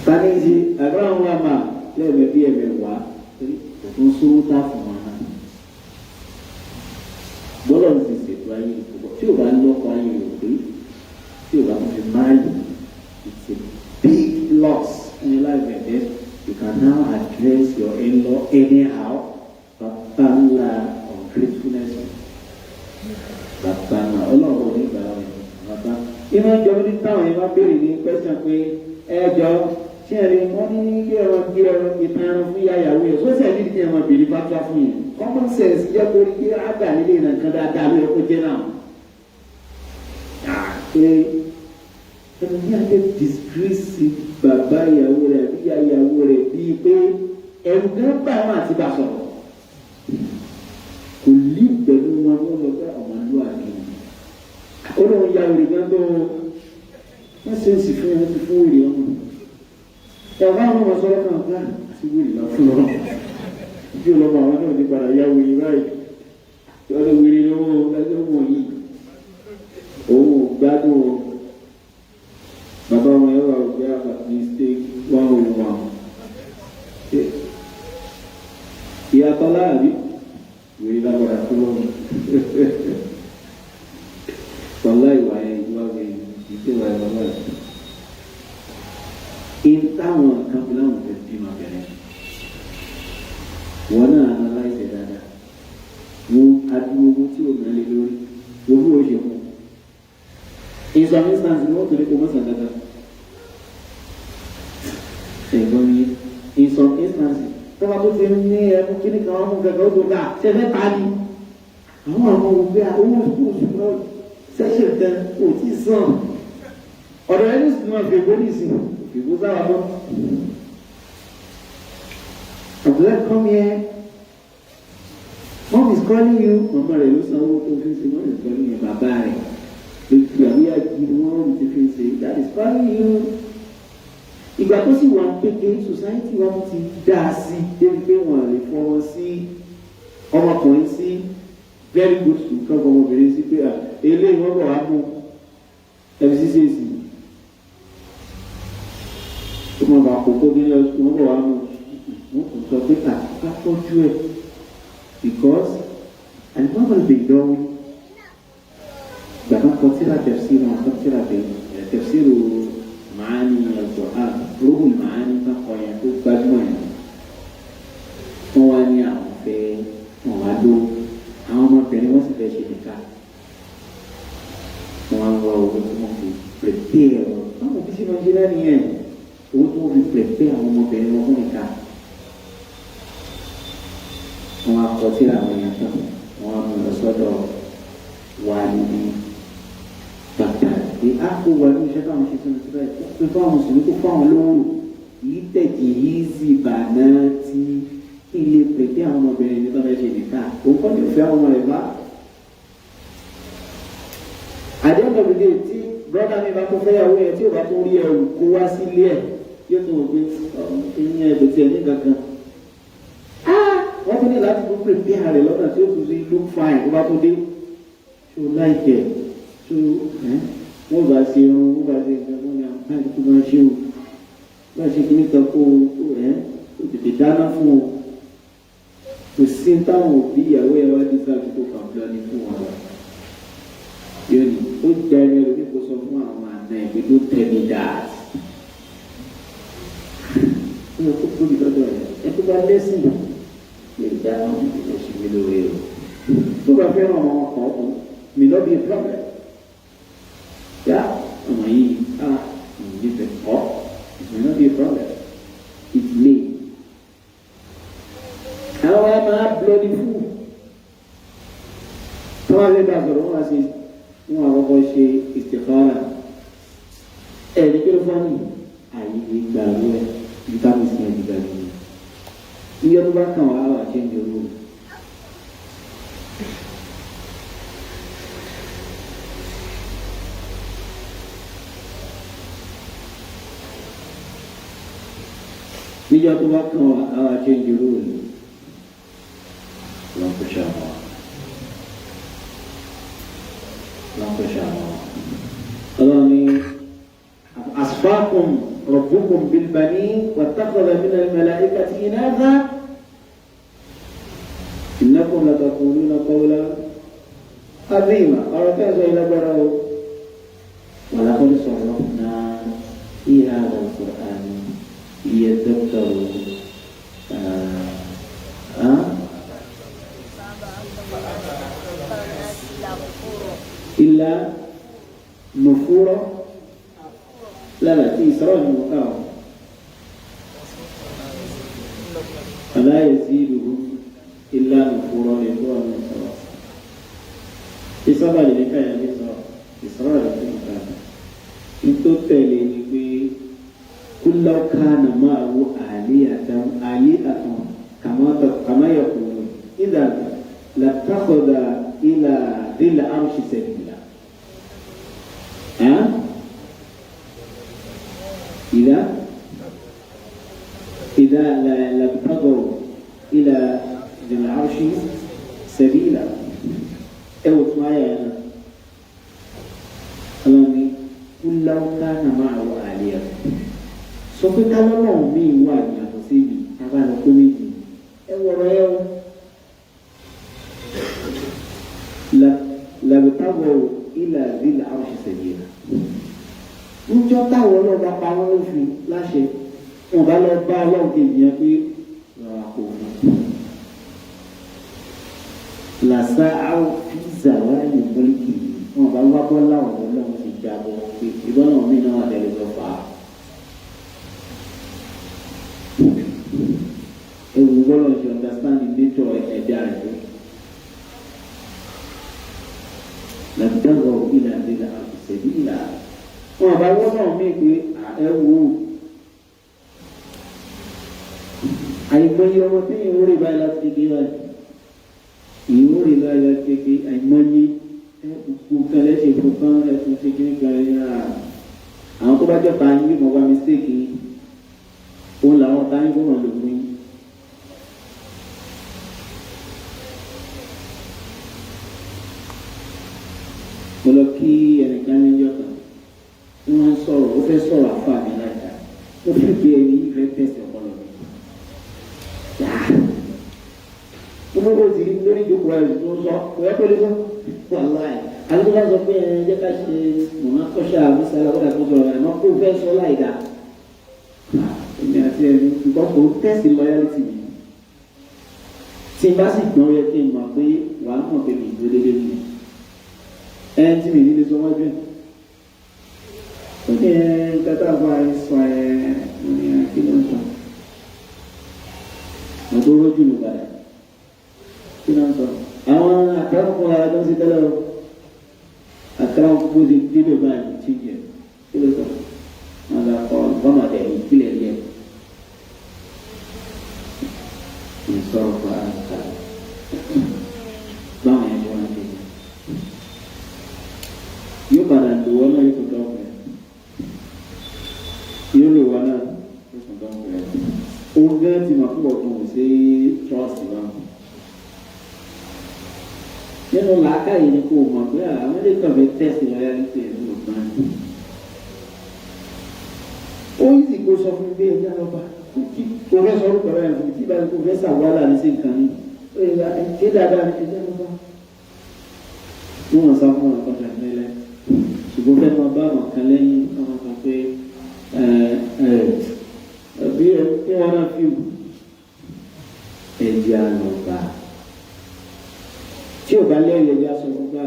tani ṣe àgbà wọn wà máa lẹ́ẹ̀mẹ́ bí ẹ̀mẹ́ wá òtún sówó tá fún wọn náà gbọ́dọ̀ ní ti ṣètò ayé ìfowópamọ́ tí o bá lọ́kọ̀ ayé rẹ̀ pé tí o bá fi máa yìí it's a big loss in your life and then you can now address your in-law anyhow bàbá ńlá ungratefulness bàbá ńlá ọlọ́run ní ìgbà wọn bàbá ìmọ̀ ìjọba ní táwọn yẹn bá béèrè ní question pé ẹjọ́ ṣé ẹ lè wọ́n ní ilé ẹ̀rọ gbé ẹ̀rọ ìtàn fún yàyàwó yẹn sọ́sẹ̀ ní ìdí ẹ̀rọ bèrè bá tó fún yẹn common sense jẹ́ kó rí àgbà nílé nǹkan dáadáa ló yẹ kó jẹ́ náà. pé ẹni ní àgbẹ̀ disgrace bàbá ìyàwó rẹ̀ àbí ìyàwó rẹ̀ bíi pé ẹ̀rù gan bá wọn àti bá sọ̀rọ̀ kò lí pẹ̀lú wọn ló lọ bá ọmọlúwàbí ó lóun ya òrì gan tó wọ́n ṣe ń sì fún wọn ti fún òrì ọmọ ẹ̀fọ́ àwọn ọmọ sọ́rọ́ kan gbá àti wíìlì lọ fún ọ bí ọlọ́mọ àwọn náà ti padà ya wíìlì báyìí tí wọ́n lè wíìlì lọ́wọ́ ẹgbẹ́ wọn yìí òun ò gbádùn bàbá wọn yóò wà ògbé mistake 101 ìyàtọ̀ láàbí wíìlì lágbára fún wọn wàlá ìwà yẹn ìwà yẹn ìṣèwà ẹ̀ bàbá yẹn táwọn kan fi láwọn fẹ́ bímọ bẹ̀rẹ̀ wọn náà analyze dáadáa wọn adúró owó tí o nàlẹ́ lórí owó o ṣe fún in some instances ni wọ́n tó lè kó mọ́sán dáadáa ṣègbọ́n mi in some instances tọ́ba tó ti ní ẹnu kíní kan wọ́n mú gẹ́gẹ́ ó tó ká ṣẹfẹ́ ta ni àwọn àwọn òbí owó sùkúrù náà ṣẹ̀ṣẹ̀ tẹ kò tí ì sàn ọ̀dọ̀ ẹni sì máa fi ègbó nìsín. People say, Abdullah, come here. Mom is calling you. Mama, I lose all to feel. Mom is calling you. Baba, look, we are giving mom to feel. That is calling you. Ìgbà tó sì wà kékeré society wa ti dá sí débi pé wọ́n lè fọwọ́ sí ọmọkùnrin sí very good to kọ́ ọmọbìnrin sí pé eléyìí wọ́n bọ̀ wá mú FCCC. Ọmọ bá kókó bí wọ́n bọ̀ wá mú wọ́n kò sọ pé ká tọ́jú ẹ̀ because àìmọ́mọ́ lè dánwó gbàgbọ́ kọtíra tẹ̀síìrì wọn kọtíra tẹ̀síìrì màání ẹ̀kọ́ lóhùn màání bá kọ yẹn tó gbajúmọ̀ yẹn wọ́n wá ní àwọn fẹ́ wọ́n wá ló àwọn ọmọbìnrin wọ́n sì fẹ́ ṣe nìka wọ́n wá wọ owó tí wọ́n fi prepare ọ̀ báwo bí sí máa ṣe lẹ́nu yẹn owó tí wọ́n fi prepare àwọn ọmọbìnrin wọn fún nìka wọ́n á kọ sí àwọn èèyàn tán wọ́n á mú lọ sọ́dọ̀ wà níbi bàtà pé á kó wà ní iṣẹ́ táwọn ṣe sínú síbẹ̀ pé fáwọn mùsùlùmí kó fáwọn lówó yìí tẹ̀jì yìí sì bàná tí ilé prepare àwọn ọmọbìnrin ní tọ́lá ṣe nìka òun kọ́ ní òfin àwọn ọmọ rẹ̀ bá. àdéhùn ọ̀gbìn tí brọ́dá mi bá tó fẹ́yàwó yẹn tí ò bá tó rí ẹrù kó wá sílé ẹ̀ yóò tó wọ́n pé ẹ̀yìn ẹ̀ bẹ̀tẹ̀ ní kankan. wọ́n tún ní láti tó prepare rẹ̀ lọ́nà tí ó tún sí look fine tó bá tó dé tó láìpẹ́ tó wọ́n bá ṣe irun wọ́n bá ṣe ìjọba ní àwọn tó bá ṣe o bá ṣe kí níta kó o tètè dáná fún o kò sí táwọn òbí ìyàwó ẹ̀ wá dé sáà tó kàn ní fún wọn lọ. yóò ní ó jẹ́ ẹni ẹlòmíì kó sọ fún àwọn àna ẹ̀ pé tó tẹ̀ mí dáa. ó yẹ kó tóbi lọ́dọ̀ ẹ̀ tó bá lẹ́sìn lè dá oṣù mi lóore o. tó bá fẹ́ràn ọmọ ọkọ̀ mi lọ́ bí problem. yá ọmọ yìí nífẹ̀ẹ́ kọ́ it may not be a problem it may. àwọn ẹ̀ máa bloody fool. tó wá lé bá sọ̀rọ̀ wọ́n wá sí wọn àkọ́kọ́ ṣe istikhara ẹni kí ló fọ́ ní àyè ìgbà rẹ̀ vitamin c ẹni gbà ní iye tó bá kàn wá wà ṣe ń yọrọ. níjọ́ tó bá kàn wá wà ṣe ń yọrọ ni lọ́n kó ṣàmọ́. أصفاكم ربكم بالبنين واتخذ من الملائكة إناثا إنكم لتقولون قولا عظيما أركز إلى برو ولقد صرفنا في هذا القرآن ليذكروا إلا نفورا لا في إسراء المقام فلا يزيدهم إلا نفورا لدوا من الصلاة ìsábà lè ní káyà ní sọ ìsọ́rọ̀ rẹ̀ fún ìta tó tẹ̀lé ni pé kúlọ̀ kánà máa wo àlíyàtàn kàmáyà kùnú ìdá látàkọ̀dà ìlà ìlà àrùsì sẹ̀dìlà إذا لابتغوا إلى ذي العرش سبيلا أو معايا أنا قل لو كان معه آلهة سوف كلامه مي واني أتصيبي أبغى نقومي أو رأيو لابتغوا إلى ذي العرش سبيلا níjọ́ táwọn ọlọ́ba pa wọ́n lófin láṣẹ wọn bá lọ bá ọlọ́run kejì yẹn pé rọra kò fún làṣà àwọn pizza wà ní mọ́lìkì wọn bá wá bọ́ láwọn ọlọ́run ti já bọ́ pé ìbọn náà mí náà wà tẹ́lẹ̀ lọ fà á. ewu gbọ́dọ̀ ṣe understand the nature ẹ̀dá rẹ̀ làbídàgbọ̀ ìlànà ìlànà ìṣẹ̀lẹ̀ ìlànà wọn àbá wọ́n náà mí pé ẹ wò ó àìmọye ọmọ tí ìwúrí báyìí láti kékeré báyìí ìwúrí báyìí láti kékeré àìmọye gbogbo kan lẹ́sẹ̀ fún kan ẹ̀sùn ṣe kí ní kan ẹ̀ àwọn tó bá jẹ́ pa yín mọ̀ wá mistake yín òun làwọn táyé kó mọ̀ lò fún yín. mo lọ kí ẹnìkan ní ọjọ́ kan wọ́n sọ̀rọ̀ ó fẹ́ sọ̀rọ̀ àfa mi láìda ó fi bí ẹni ìfẹ́ tẹ̀sí ọpọlọ mi. gbogbo ti lórí ìjókòó rẹ̀ tó sọ ọ̀yẹ́ pẹ̀lú sọ wàhálà ẹ̀ àti tó bá sọ pé ẹ jẹ́ ká ṣe mọ̀nà kọ́ṣà àmúṣe alábọ́dà tó sọ̀rọ̀ ẹ̀ mọ́ kó fẹ́ sọ láìda. èmi àti ẹni nǹkan kò tẹ̀sí lọ́yálítì mi. tí n bá sì gbọ́n yẹ kí n mọ̀ pé wàá mọ̀ pé mi ìdúró dédé mi. ẹ tí mi nílé sọ wájú ẹ̀. ó ní kátà fún àìsàn mo ní kí ló ń sọ. mo tó rójú lù padà kí ló ń sọ. àwọn àkàrà fún ara tó ń ṣe tẹ́lẹ̀ o àkàrà kó ti débè báyìí tí yẹ kí ló sọ. wọn lọ kọ bọ́mọdé ìpìlẹ̀ yẹ ìsọ̀rọ̀ fún àkàrà báwọn yẹn wọ́n ti yóò padà lò wọ́n náà yóò tó tọ́ ọ̀pẹ yóò lò wọ́n náà yóò tó tọ́ ọ̀pẹ òun gán ti máa fún ọ̀tún ò sí trọ́ọ̀sì wa nínú làákàyè ni kò mọ̀ pé àwọn ilé kan fẹ́ tẹ̀sí lọ́yálítì ẹ̀ ló gbọ́n ó yìí sì kó sọ fún mi bí ẹja lọ́ba kò fẹ́ sọ orúkọ rẹ̀ fún mi tí báyìí kò fẹ́ sàwálà ní sí nǹkan ní ó yẹ ṣé dáadáa ní ẹja lọ́ba wọ́n sá fún ọ̀kan tó ẹ̀mí lẹ́ ṣùgbọ́n fẹ́ máa bá àwọn kan lẹ́yìn ọmọ kan pé bí kí wọ́n náà fi ẹja lọ́ba tí ò bá lẹ́yìn ẹja sọ fún gbà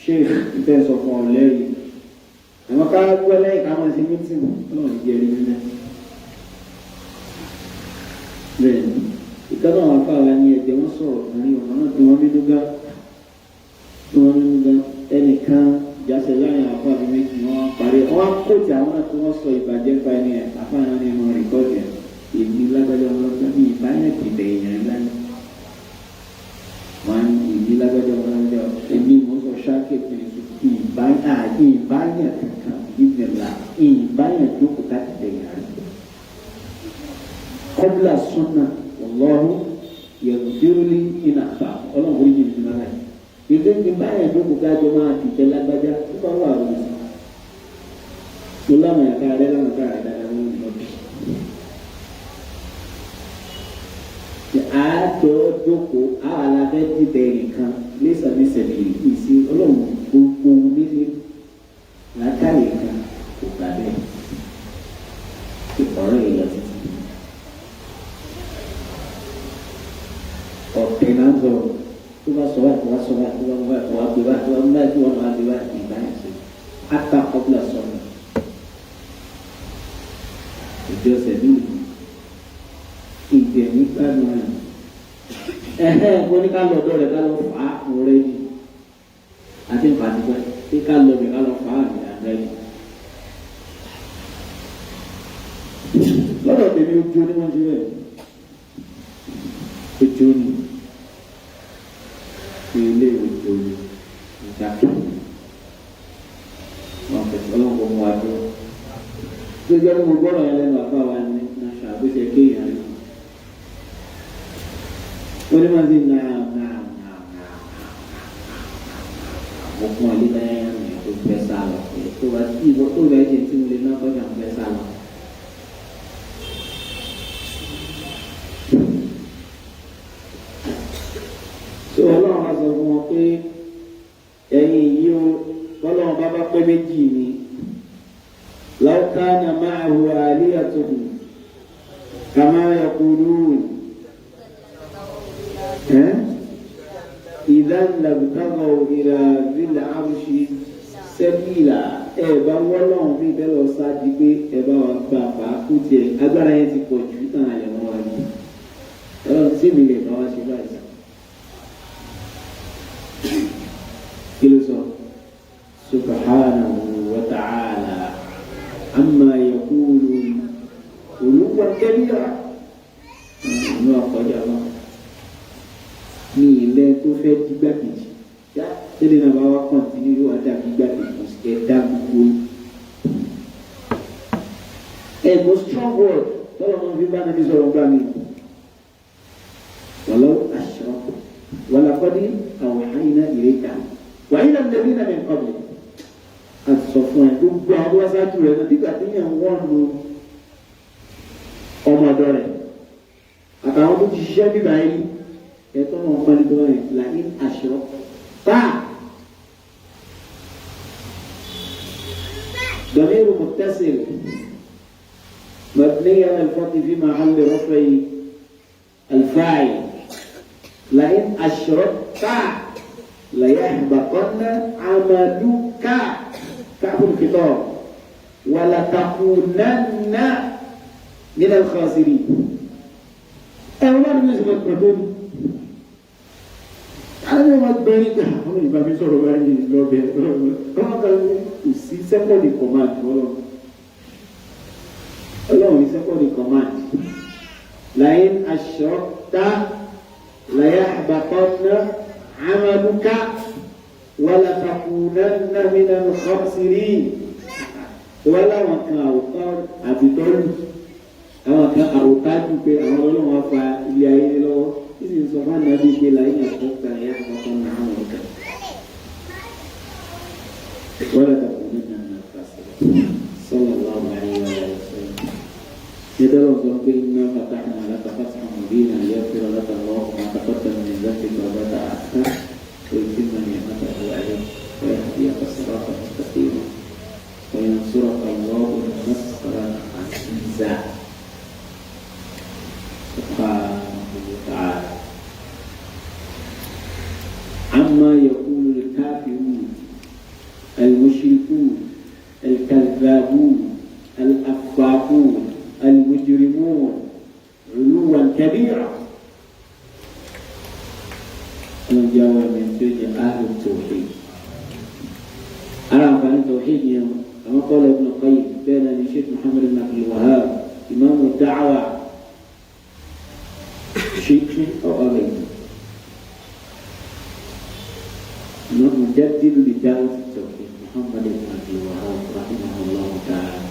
ṣé ìfẹ́ sọ fún ọ lẹ́yìn àwọn ká gbọ́ lẹ́yìn káwọn ṣe mítìmù náà ń jẹ́ nínú náà bẹ́ẹ̀ ni ìkànnì àwọn afáwa ní ẹ̀jẹ̀ wọ́n sọ̀rọ̀ kan ní ọ̀nà náà tí wọ́n nínú gá ẹnìkan jáṣẹ láàrin àwọn afáwa méjì wọ́n parí wọ́n kóòtù àwọn náà tí wọ́n sọ ìbàjẹ́ pa ẹni ẹ̀ afáwa ní ẹ̀mọ rìkọ́dì ẹ̀ èmi lágbájá wọn lọ́sọ́ ní ìbáyẹ̀ kìtẹ̀ èèyàn láyé wọn èmi lágbájá wọn lọ́sọ́ èmi mo sọ ṣáàkì ìbáyẹ̀ kankan ìbẹ̀là ìbáyẹ̀ jókòó káti tẹ̀yà rẹ̀ kọ́bílà súnà ọlọ́run yẹ̀rùdírúlì ìnàfà ọlọ́run orí yìí nìyẹn láyé ìgbé ìbáyẹ̀ jókòó kájọ máa tìtẹ̀ lágbájá tó bá wà lórí tó láwọn ẹ̀ka rẹ̀ láwọn ẹ̀ka rẹ̀ dáadáa wọn lọ bí. àjọ jókòó àwọn alábẹ́ tìtẹ̀ nìkan lẹ́sàmẹ́sẹ̀lẹ̀ ìsìn ọlọ́run gbogbo nílé látàrí kan kò gbà bẹ́ẹ̀ ọ̀rọ̀ èèyàn títí ọ̀tẹ̀ náà sọ̀rọ̀ tó bá sọ wáyé tó bá sọ wáyé tó bá wáyé tó wá gbé wáyé tó bá wáyé tó wá gbé wáyé ìbáyìí sí ata ọ̀bùlà sọ̀rọ̀ ìjọsẹ̀ ní ìgbẹ̀mí gbádùn rẹ̀ Mo ní ká lọ ọ̀dọ̀ rẹ̀ ká lọ fà á mo rẹ́ ni àti nǹkan àti pé ká lọ bẹ̀ ká lọ fà á mi àgbẹ̀ ni. Lọ́dọ̀ tèmi ojú ni wọ́n ti rẹ̀ ojú ni ilé ojú ni ìdájọ́ wọn fẹsẹ̀ ọlọ́run kò mú wa dúró. Gbogbo ẹni mo gbọ́dọ̀ yẹn lẹ́nu àbá wa ní nàṣà bó ṣe kéèyàn rí. Wọ́n ní máa ń dín náà mo fún ọ nígbà yẹn ní tó fẹ́ sá lọ tó bá tí ìwọ tó bá ṣe tí mo lè náà kọjá mo fẹ́ sá lọ. Sọ ọlọ́run á sọ fún wọn pé ẹ̀yin yìí o ọlọ́run bá pẹ́ méjì ni law kana ma'ahu aliyatun kama yaqulun إذا لابتغوا إلى ذي العرش سبيلا bá wọ́lọ́run bí bẹ́ẹ̀ lọ sáájú pé bá wà gba àpáàkú tiẹ̀ agbára yẹn ti pọ̀ jù tán àyẹ̀ wọn wá ní ọlọ́run tí mi lè bá wá ṣe báyìí. Kí ló sọ? Subhanahu wa ta'ala amma yaqulun uluwan kabira inú àkọjá náà ní ilẹ̀ tó fẹ́ dígbà kejì yá tẹ́lẹ̀ náà bá wá kọ́ntínú yóò wá dàbí gbà kejì ẹ̀dá gbogbo ẹ̀gbọ́n strong word tọ́lọ́ máa fi bá nàbí sọ̀rọ̀ gbà mí walau ashraku walaqad awhayna ilayka wa ila alladhina min qablik àti sọ fún ẹ gbogbo àwọn aṣáájú rẹ náà nígbà tí yẹn wọ́n lu ọmọ ọ̀dọ́ rẹ̀ àtàwọn tó ti ṣiṣẹ́ bíbá yìí ẹ̀tọ́ wọn pẹ̀lú tó wáyé la'in ashrakta ضمير متصل مبني على الفتح في محل رفع الفاعل لئن أشركت ليحبطن عملك كعب الخطاب ولتكونن من الخاسرين أولا نسبة مدن àwọn ọmọ gbẹ̀rin gbà àwọn ìbá mi sọ̀rọ̀ báyìí lọ́bẹ̀ ọmọ kan kò sí second in command ọlọ́run ní second in command la'in ashrakta layahbatanna 'amaluka wa latakunanna minal khasirin wọ́n láwọn kan àwòkọ́ àbítọ́lù àwọn kan àwòkájú pé àwọn ọlọ́run wá fa ilé ayé lọ́wọ́ ìsì ń sọ fún ànábì pé la'in ashrakta layahbatanna 'amaluka wa latakunanna minal khasirin sallallahu alayhi wa sallam. يدعو ربك إنا فتحنا لك فتحا مبينا ليغفر لك الله ما تقدم من ذنبك وما تأخر ويتم نعمته عليك ويهديك صراطا مستقيما وينصرك الله نصرا عزيزا سبحانه وتعالى. عما يقول الكافرون المشركون الكذابون الأفاقون المجرمون علوا كبيرا من جاء من سجن أهل التوحيد. أعرف عن التوحيد كما قال ابن القيم بين الشيخ محمد بن عبد الوهاب إمام الدعوة شيخ أو أغير مجدد لدعوة التوحيد محمد بن عبد الوهاب رحمه الله تعالى.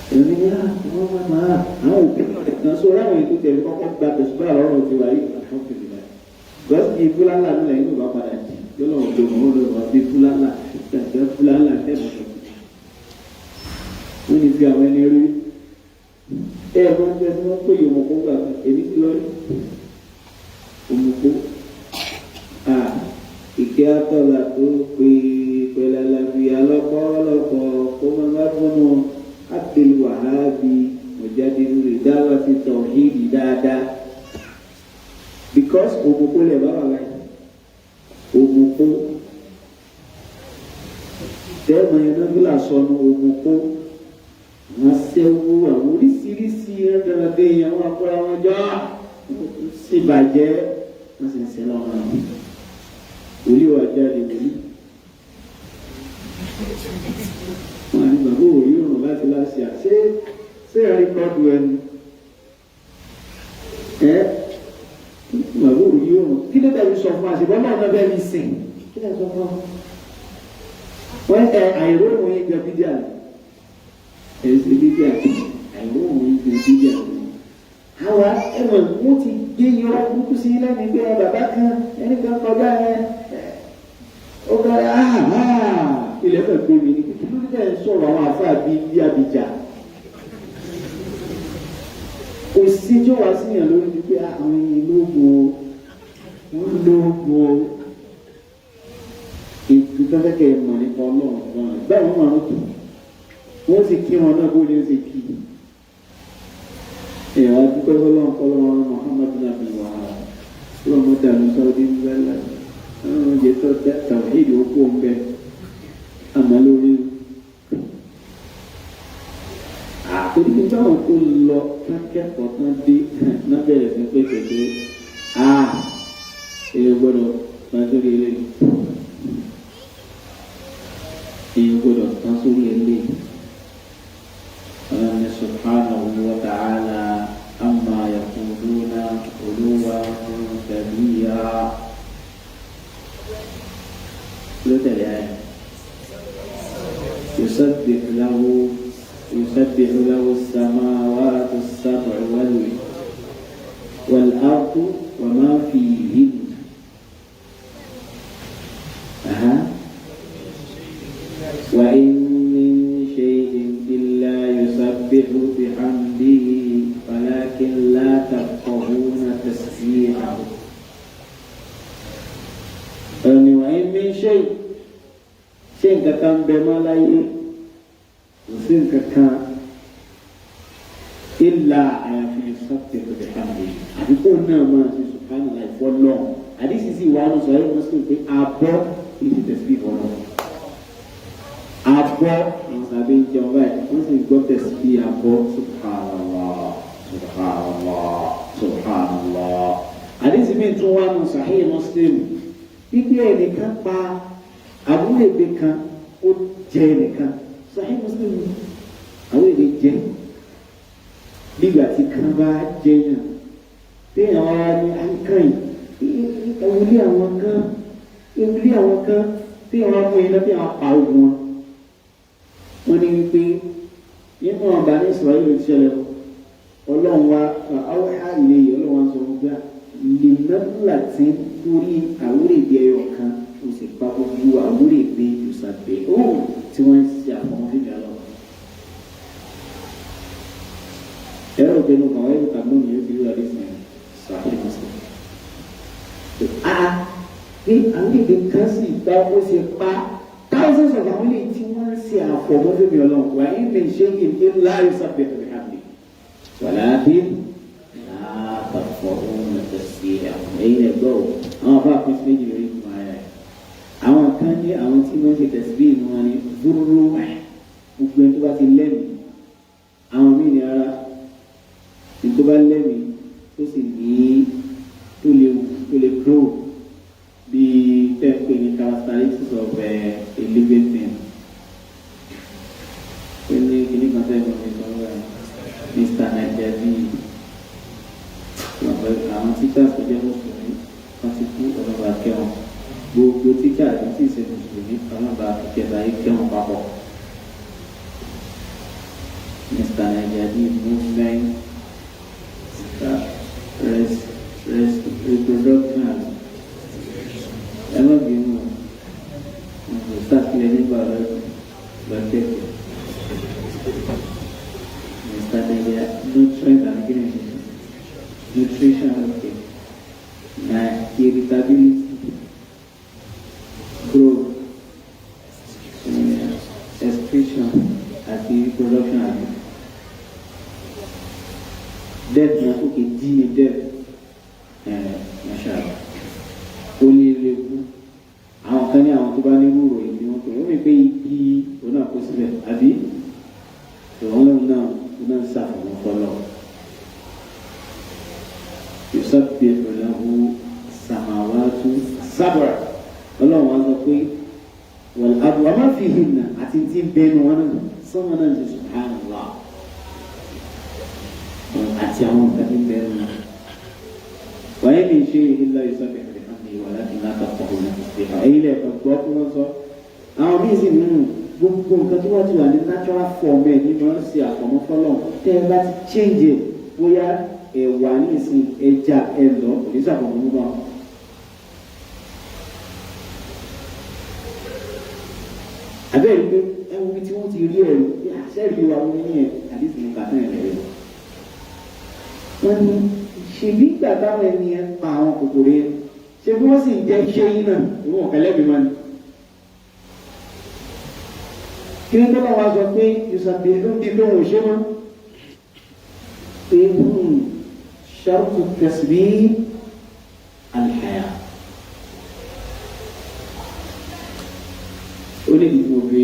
Intinya, mau nasulah itu jadi pokok batas baru orang Jawa itu alhamdulillah. Bos di bulan lalu itu bapak haji. Kalau mau di bulan lalu, dan bulan lalu ini siapa ini? Orang semua tu yang mau buat ini silori, umuku. Ikia tu lah tu pelala biala ko mangat mono. Abdul Wahabi mujadidu dawati tauhid dada because umuko le baba lai umuko te mayana bila sonu umuko nasewu oríṣiríṣi ẹ̀dá be yan wa pora wọn jọ sì bàjẹ́ wọ́n sì ń sin lọ́wọ́ náà wòlíì wà jáde wòlíì wọ́n á ní bàbá òòrùn yóò rùn láti láṣẹ àṣẹ ṣé ẹ̀rí kọ́ọ̀dù ẹni bàbá òòrùn yóò rùn kí ló tẹ̀lé sọ fún àṣìbọ́n náà náà bẹ́ẹ̀ ní sìn kí ló sọ fún ọ wọ́n àìróhùn yín jẹ bídíà ẹ̀sìn bídíà àìróhùn yín jẹ bídíà àwa ẹ̀wọ̀n wọ́n ti gbé yọrọ burúkú sí lẹ́nu pé bàbá kan ẹni kan kọjá ó kọjá ilẹ̀ fẹ́ gbé mi ní kí ló dé sọ̀rọ̀ àwọn àfáà bíi bí Abidjà kò sí tí ó wá síyàn lórí ni pé àwọn èèyàn lóògùn ètò tọ́fẹ́kẹ́ mọ̀ nípa ọlọ́run gan báyìí wọ́n máa ń tù wọ́n sì kí wọn náà bó ni ó sì kí ẹ̀wọ̀n adúpẹ́ fọlọ́run kọ́lọ́run Muhammadu nabi wa lọ́mọdé àmì sọ́ọ́dí ńlá àwọn oúnjẹ tó tàwọn èdè okó ń bẹ àmọ́ lórí àkórí táwọn kó lọ kẹ́kọ̀ọ́ tán dé náà bẹ̀rẹ̀ sí pé pẹ̀lú èèyàn gbọ́dọ̀ tán sórí eléyìí èèyàn gbọ́dọ̀ tán sórí eléyìí ọlọ́run subhanahu wa ta'ala amma yaquluna uluwan kabira ló tẹ̀lé ayé يسبح له السماوات السبع والأرض وما فيهن وإن من شيء إلا يسبح بحمده ولكن لا تفقهون تسبيحه وإن من شيء كان بملايين وسين كان إلا في يسبح بحمده أبيكون ما سبحان الله فلان حديث سي وانو صحيح مسلم في أبو إلى تسبيح فلان أبو إن سبين جواب مسلم قد تسبيح أبو سبحان الله سبحان الله سبحان الله حديث من توانو صحيح مسلم بيقول لك أبو يبكى ó jẹ nìkan Sahih Muslim àwọn èdè jẹ nígbà tí kan bá jẹ yàn téèyàn wá ní àìkàn yìí ewúlé àwọn kan téèyàn wá mú iná téèyàn pa ogun wọn ní wípé nínú ọba ní Israel ló ti ṣẹlẹ̀ Ọlọ́run wa awọ́há ilé yìí Ọlọ́run wa sọ wọn gbà lè mẹ́fúlà tí lórí àwúrèdè ẹyọ kan ó sì pa gbogbo àwúrèdè ìsàgbé tí wọ́n ń ṣe àfọwọ́n fífi àlọ́. ẹ̀rọ ìpinnu kan wáyé kàmú ni yóò fi wúlò àdé fún ẹ̀ Sahih Muslim. bí àwọn èdè kan sì bá ó ṣe pa thousands of àwọn ilé tí wọ́n ń ṣe àfọwọ́n fífi àlọ́ wà ní ilé iṣẹ́ yìí ńlá ìsàgbé tó fi hàn mí. wàlábí àtàfọ̀hún ẹ̀sìn ẹ̀yìn ẹ̀gbọ́ àwọn afọ àpẹẹsẹ méjì lórí ìgbìmọ̀ ayé àwọn kan ní àwọn tí wọ́n ṣe tẹ̀síbí wọn ni dúró gbogbo ẹni tó bá ti lẹ́mìí àwọn míì ní ara ní tó bá lẹ́mìí tó sì ní tó lè grow bíi tẹ́ẹ̀pẹ́ ní characteristics of a living thing ó ní kíní kan tẹ́ẹ̀pẹ́ ní sọ́wọ́ Mr. Nigeria bíi àwọn teachers tó jẹ́ mùsùlùmí wọ́n ti kú ọlọ́ba kẹwọn gbogbo tíjà àti tí ìṣe mùsùlùmí ọlọ́ba ìkẹta yìí kẹwọn papọ̀ Mr. Nigeria bíi movement reproduction ẹ má bínú ìsàkílẹ̀ nígbà rẹ̀ lọ́tẹ̀kẹ̀ Mr. Nigeria nutrient and green nutrition okay na irritability growth excretion àti reproduction àti death na okay di death mashallah ó lè léwu àwọn kan ní àwọn tó bá ní rúurú ìdí wọn pé ó lè pé igi òun náà kó síbẹ̀ àbí òun náà ń ṣàfihàn fọlọ́ tusabbihu lahu samawatu sab'a ọlọ́run wá sọ pé wal ardu wa ma fihinna àti tí ń bẹnu wọn náà sọ́mọ náà ti subhanallah àti àwọn nǹkan tí ń bẹnu náà wa in min shay'in illa yusabbihu bihamdihi walakin la tafqahuna tasbihahu èyí lè kọ́ gbọ́ kí wọ́n sọ àwọn míì sì nínú gbogbo nǹkan tó wá ti wà ní natural form ẹ̀ ní wọ́n ṣe àfọ̀mọ́ fọ́lọ́ tẹ́ ẹ bá ti change ẹ̀ bóyá ẹ̀wà ní ìsìn ẹja ẹ̀lọ́ kò ní sàfọ̀mọ́ mú náà. àbẹ́rẹ́ pé ẹ̀wọ̀n bí tí wọ́n ti rí ẹ̀rù bí àṣẹ́rì wa wọ́n ní ẹ̀ àdìsí ní kàtà ẹ̀ lẹ́rẹ̀. wọ́n ní ṣèbí ìgbà táwọn ẹni ẹ̀ pa àwọn kòkòrò yẹn ṣé bí wọ́n sì ń jẹ́ iṣẹ́ yín náà ìwọ̀n ọ̀kẹ́lẹ́bí máa ní. kí ni tọ́lá wa sọ pé yusabi ló ń bí pé wọ́n ṣe mọ́ pé ṣàrùtù tẹ̀síbí alhaya ó lè dìbò fi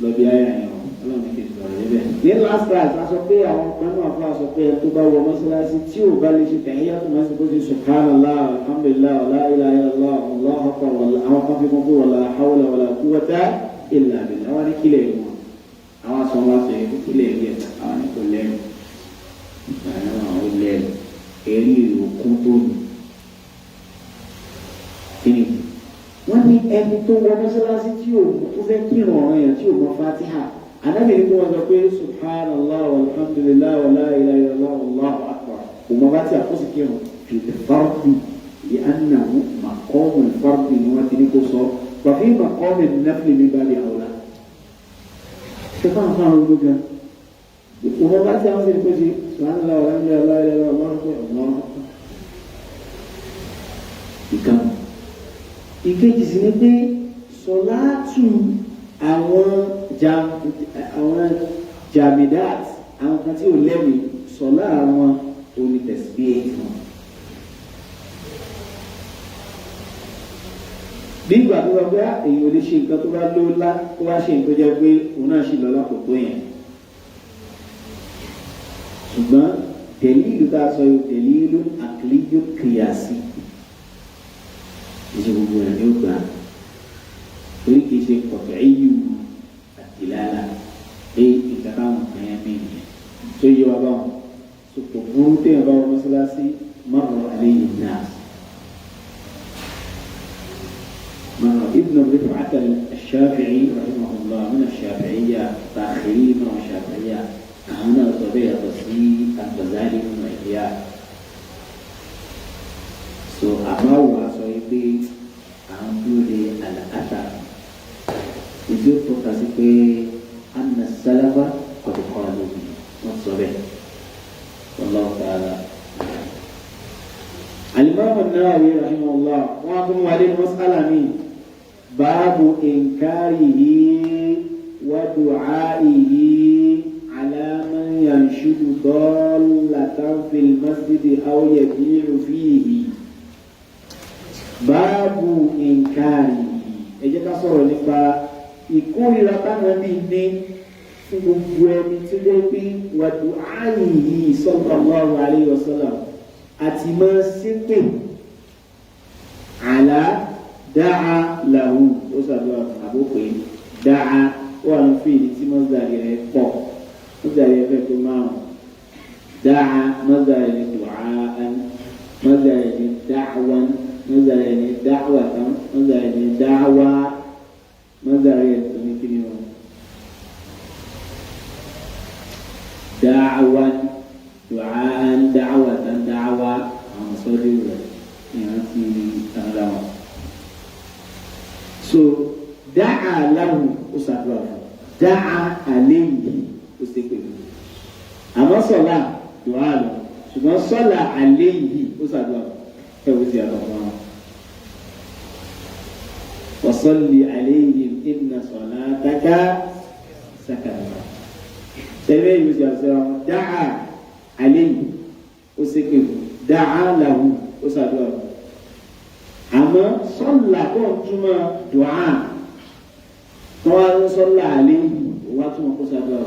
lọ bí ayé àyàn ọlọ́run kì í sọ̀rọ̀ níbẹ̀. ní last class a sọ pé àwọn kan náà fún àṣọ pé tó bá wọ mọ́ṣáláṣí tí ò bá lè ṣe tẹ̀yẹ́ tó máa ń sọ pé subhanallah alhamdulillah la ilaha illallah allahu akbar àwọn kan fi kún pé wala hawla wala quwwata illa billah àwọn ní kílẹ̀ ìlú àwọn aṣọ wa sọ èyí kílẹ̀ ìlú ẹ̀ àwọn ní kò lẹ́rù àwọn lẹ́rù èrí òkun tó nù kíni wọ́n ní ẹni tó wọ mọ́ṣáláṣí tí ò tó fẹ́ kírun ọ̀ràn yẹn tí ò mọ fatiha anábìrin tó wọ́n sọ pé subhanallah walhamdulillah wala ilaha illallah allahu akbar kò mọ fatiha kó sì kírun fi fardi li annahu maqamu fardi ni wọ́n ti ní kó sọ wàfí maqamu nafli mi bá di àwòrán ṣe fún àwọn àwọn ológun gan ìwọ fatiha wọ́n sì ní kó ṣe subhanallah walhamdulillah wala ilaha illallah allahu akbar ìkànnì ìkejì sí ni pé sọláàtù àwọn jamidat àwọn kan tí ò lẹ́mìí sọlá àwọn onítẹ̀síbí wọn. bí ìgbà tó wá pé èyí ò lè ṣe nǹkan tó bá lówó tó wá ṣe nǹkan jẹ́ pé òun náà ṣì lọ lákòókò yẹn. ṣùgbọ́n tẹ̀líìlú tá a sọ yóò tẹ̀líìlú àkìlíyó kìyàsí ìṣe gbogbo rẹ̀ ní ògbà torí kìí ṣe kọ̀tọ̀ ẹ̀yù àtìlára pé ìjọba àwọn kan yẹn mìíràn tó yẹ wá báwọn sọ̀tọ̀ burú téèyàn bá wọn mọ́ṣáláṣí márùn àléyìn náà márùn ibn Rif'at al-Shafi'i rahimahullah min ash-Shafi'iyya ta'khirin wa Shafi'iyya àwọn náà sọ bẹ́ẹ̀ yàtọ̀ sí al-Ghazali nínú Ihya. So àbáwò aṣọ pé à ń dúró àlàkàtà ìdí ó tọ́ka sí pé anna salafa kọ̀dùkọ́ lóbi wọ́n sọ bẹ́ẹ̀ wallahu ta'ala. Al-Imam an-Nawawi rahimahullah wọ́n á tún wà nínú mas'ala mi báàbù inkarihi wa du'aihi ala man yanshudu dallatan fil masjidi aw yabi'u fihi. Báàbù nǹkaari ẹ jẹ́ ká sọ̀rọ̀ nípa ìkórìíra táwọn bí ní fún gbogbo ẹni tó jẹ́ pé wàdù áyì yìí sallallahu alaihi wasallam àti máa ṣépè àlá dáa làwù ó ṣàdúrà àbókè dáa wà ní fíìlì tí mọ́sàárì rẹ̀ pọ̀ mọ́sàárì rẹ̀ fẹ́ tó márùn dáa mọ́sàárì rẹ̀ du'aan mọ́sàárì rẹ̀ da'wan ماذا يعني دعوة ماذا يعني دعوة ماذا يعني كلمة دعوة دعاء دعوة دعوة صدق يعني أنا so دعا له أسرع دعا عليه أسرع أما صلاة دعاء له ثم صلى عليه أسرع وصل عليهم إن صلاتك سكن سبيل يسير دعا عليه وسكن دعا له وسادوا أما صلى كما دعاء طوال صلى عليه واتم وسادوا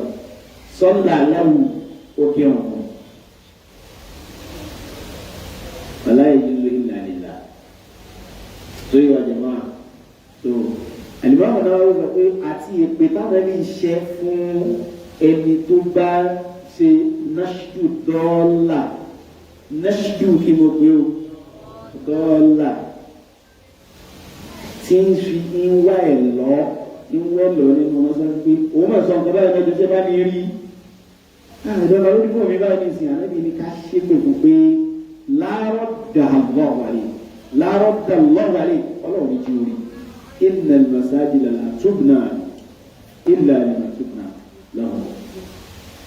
صلى له وكيوم àti èpè táwọn ẹni ṣe fún ẹni tó bá ṣe náṣídù dọ́là náṣídù kí mo pè ó dọ́là tí ń fi ń wá ẹ̀ lọ nínú wọn sọ pé òun máa sọ nǹkan báyìí lọ́jọ́ tí ẹ bá ní rí ìjọba lórí fún mi báyìí ní ìsìn ànábì ní ká ṣépè fún pé láàárọ̀ dà lọ́wọ́lẹ̀ ọlọ́run ní ti orí inna al-masajida la tubna illa liman tubna lahu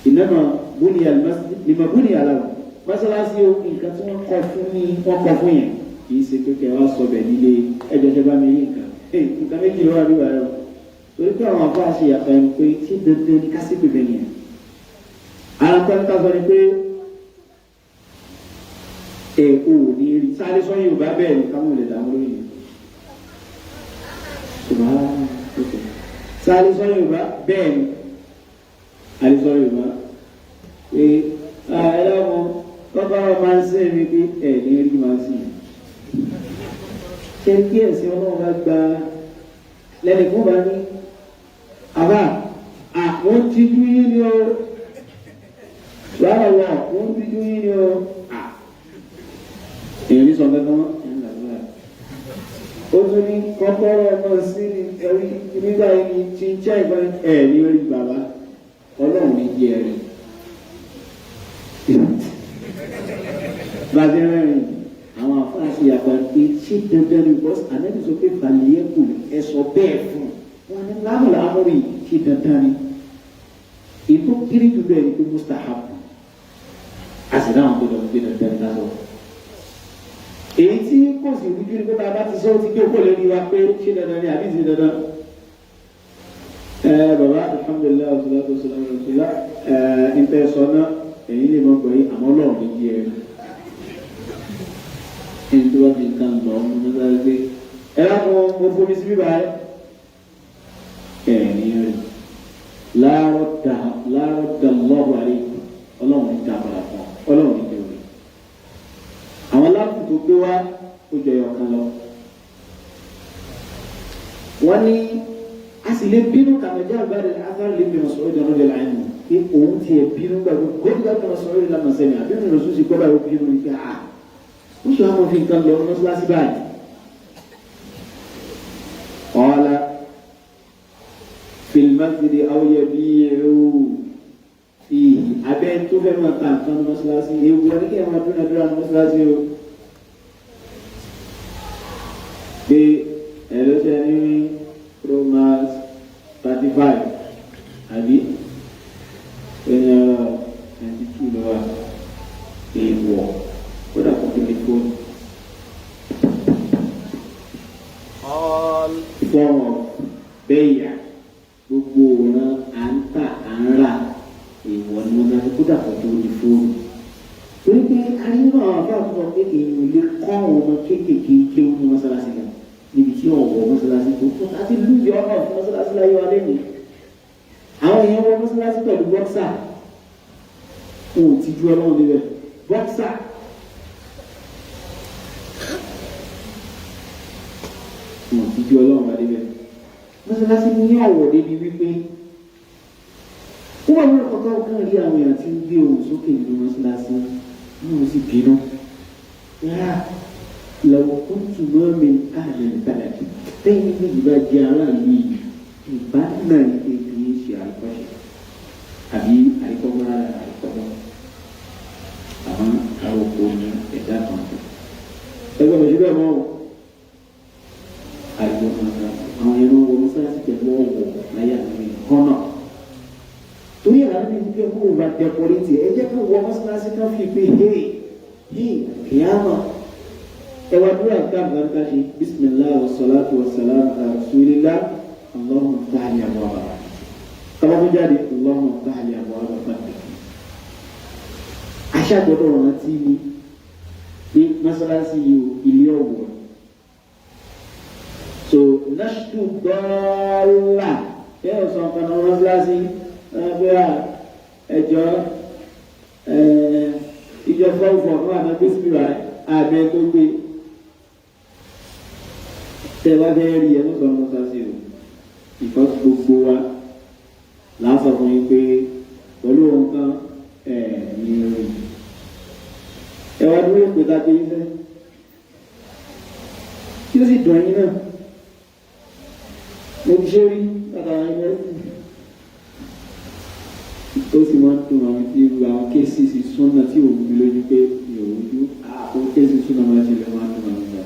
innama buniya al-masjid lima buniya lahu mọ́sálásí o nǹkan tí wọ́n kọ́ fún yẹn kì í ṣe pé kẹ́ wá sọ bẹ̀ nílé ẹjọ́ ṣe bá mi rí nǹkan méjì ló wà bí wàá rẹ̀ torí pé àwọn afọ àṣeyà kan pé tí dandan ní ká sí pèpè nìyẹn ara kan ká sọ ni pé ò ní rí sáré sọ Yorùbá bẹ́ẹ̀ ni káwọn lè dààmú lórí yẹn sáré sọ Yorùbá bẹ́ẹ̀ ni àlè sọ Yorùbá pé ẹlẹ́wọ̀n bàbá wa máa ń sẹ́ mi pé ẹ̀ ní rí máa sí ṣe kí ẹ̀sìn ọlọ́run bá gba lẹ́nìkan bá ní àbá àwọn tijú yín ni ó lára wà wọ́n tijú yín ni ó èyí ní sọ gẹ́gẹ́ wọn ó tún ní kọ́kọ́rọ́ náà sí ní ẹ̀rí nígbà yìí tí ń jẹ́ ìbọn ẹ̀ ní orí bàbá ọlọ́run ní jẹ́ ẹ̀rí bàbá rẹ̀ àwọn afáàṣì àgbà pé ṣé dandan ni bọ́sì ànábì sọ pé fàlẹ́kù ẹ sọ bẹ́ẹ̀ fún wọn ní lámùlà amúrì ṣé dandan ni ètò kiri jù bẹ́ẹ̀ ni pé mustahab a sì dáhùn pé lọ́wọ́ gbé dandan ní lásán èyí tí kò sì rújú ní pé tá a bá ti sọ ti gbé òkú lórí wa pé ṣé dandan ni àbí ṣe dandan bàbá alhamdulilayi wasalaatu wasalaamu rasulillah ntẹ sọ náà èyí lè mọ pé àmọ́ Ọlọ́run ní jí ẹ ẹni tó bá fi nǹkan lọ ọmọ náà sáré pé ẹ láwọn mo fomi sí bíbá ẹ ẹ̀yìn rẹ̀ láàárọ̀ dà lọ́wọ́ àlẹ́ Ọlọ́run ní dá padà fún Ọlọ́run ní jẹun àwọn láàpù tó gbé wá ó jẹ ọ̀kan lọ wọ́n ní a sì lè bínú kàmẹ́jà àgbàdo àtàrí lè bínú sọ̀rọ̀ ìdáná jẹ láàyè mọ̀ pé òun ti ẹ̀ bínú gbàgbé gómìnà kan sọ̀rọ̀ ìlànà sẹ́mi àbínú rẹ̀ sùn sí gbọ́dọ̀ ó bínú ní pé ó ṣe àwọn fi nǹkan lọ ní kíláàsì báyìí ọ̀la fìlmáṣídì àwòyẹ bí ẹ̀rọ ìhì abẹ́ tó fẹ́ máa ta nǹkan ní mọ́ṣáláṣí ewu ẹni kí ẹ máa dúnadúrà ní mọ́ṣáláṣí o pé ẹ̀rọ ṣe ní Promax 35 àbí ẹ̀yà 92 lọ́wọ́ èèwọ̀ kódà kò fi lè fóònù. all form of bẹ́yà gbogbo ọ̀ràn à ń tà à ń rà èèwọ̀ ni wọ́n máa ń kódà kò tó lè fóònù. torí pé arínú àwọn àbá àtúntò pé èèyàn lè kọ́ àwọn ọmọ kéékèèké kí wọ́n mú mọ́sálásí kan níbi tí ọ̀wọ́ mọ́sálásí tó kọ́ àti lùjọ́ ọ̀nà fún mọ́sálásí láyé wa lẹ́yìn. àwọn èèyàn wọ mọ́sálásí pẹ̀lú bọ́ksà wọn ò ti ju ọlọ́run níbẹ̀ bọ́ksà. wọn ò ti ju ọlọ́run wá níbẹ̀. mọ́sálásí ní ọ̀wọ́ débi wípé wọ́n wọ́n kọ́kọ́ kàn rí àwọn èèyàn tí ń gbé ohùn sókè nínú mọ́sálásí wọn ò sì bínú. lọ́wọ́ kó tù mọ́ mi àlẹ́ ìbàdàn tẹ́yìn ní ìgbà jẹ́ aráàlú yìí ìbá náà èdè yìí ṣe àìkọ́ṣe àbí àìkọ́gbọ́n àìkọ́gbọ́n àwọn àròkọ ní ẹ̀dá kan tó. ẹgbẹ́ mi síbẹ̀ mọ́ àìkọ́gbọ́n àwọn ẹ̀rọ wọn mọ́sálásí pẹ̀lú ọ̀wọ̀ láyé àgbẹ̀ kọ́nà. torí àrà ní ìdíkẹ́ kó o bá dẹkọrẹ́tì ẹ jẹ́ ká wọ mọ́sálásí ká fi pé kìámà ẹwà dúró àgbàgbà ṣe bisimilah wa salatu wa salam ala rasulillah allahumma ftahli abwaaba tọ́wọ́ jáde allahumma ftahli abwaaba fadlik. aṣáàgbọ́dọ̀ rántí ni pé mọ́sálásí yìí ilé ọ̀wọ̀ so nashtu dọ́ọ́là bẹ́ẹ̀ sọ nǹkan náà mọ́sálásí ẹgbẹ́ ẹjọ́ ìjọ fọ́ọ̀fọ́ fún àná bisimilah àmì tó gbé tẹ wá fẹ́ rí ẹ lọ́sọ̀rọ̀ mọ́sálásí o ìfọ́ gbogbo wa lásán fún yín pé pẹ̀lú ohun kan ní orí ẹ wá dúró pé dájú yín fẹ́ kí ó sì dùn ẹ̀yin náà mo ti ṣe rí látara ẹgbẹ́ ó sì máa ń dùn àwọn tí àwọn kéésì sí súnà tí òun mi lójú pé ìròjú àpò kéésì súnà máa ṣe lè máa ń dùn àwọn ìgbà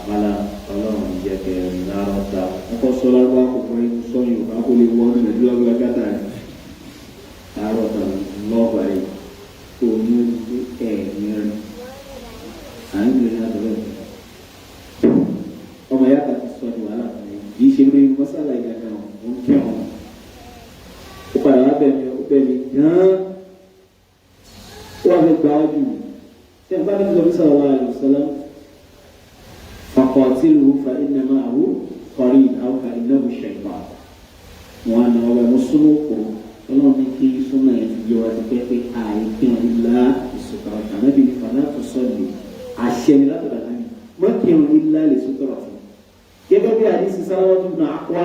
mala ọlọ́run jẹ́ kẹrin lára ọ̀tá wọ́n kọ́ sọ lárúbá kòkòrò inú sọ́yìn òkà kó lè wọ́n nínú ìlú ọgbà gátà rẹ̀ lára ọ̀tá lọ́ọ̀bà rẹ̀ kó ní ojú ẹ̀ẹ̀mí rẹ̀ à ń gbé ní àdúrà ọmọ yàtà ti sọ ní wàhálà fún mi kì í ṣe lórí mọ́sálà ìgbàgbọ́ ó ń kẹ́ wọn ó padà wá bẹ̀ mí ó bẹ̀ mí gan-an ó wà fẹ́ gbà ọ́ jù ṣé n bá ní sọ́bí sallallahu alaihi wasallam faqatiluhu fa inna ma'ahu qarin aw fa innahu shaytan wọn àna ọ̀rẹ́ mùsùlùmí kò ọlọ́run ní kí súnmọ́ yẹn ti yọ wá ti pẹ́ pé àìpín ilá ìsùkàrà tàbí ní fanáàtò sọ́ọ̀lì àṣẹ ni látọ̀dà náà mọ́kìrún ilá lè sùkàrà fún gẹ́gẹ́ bí àdísì sáláwọ́ tó nà ákwá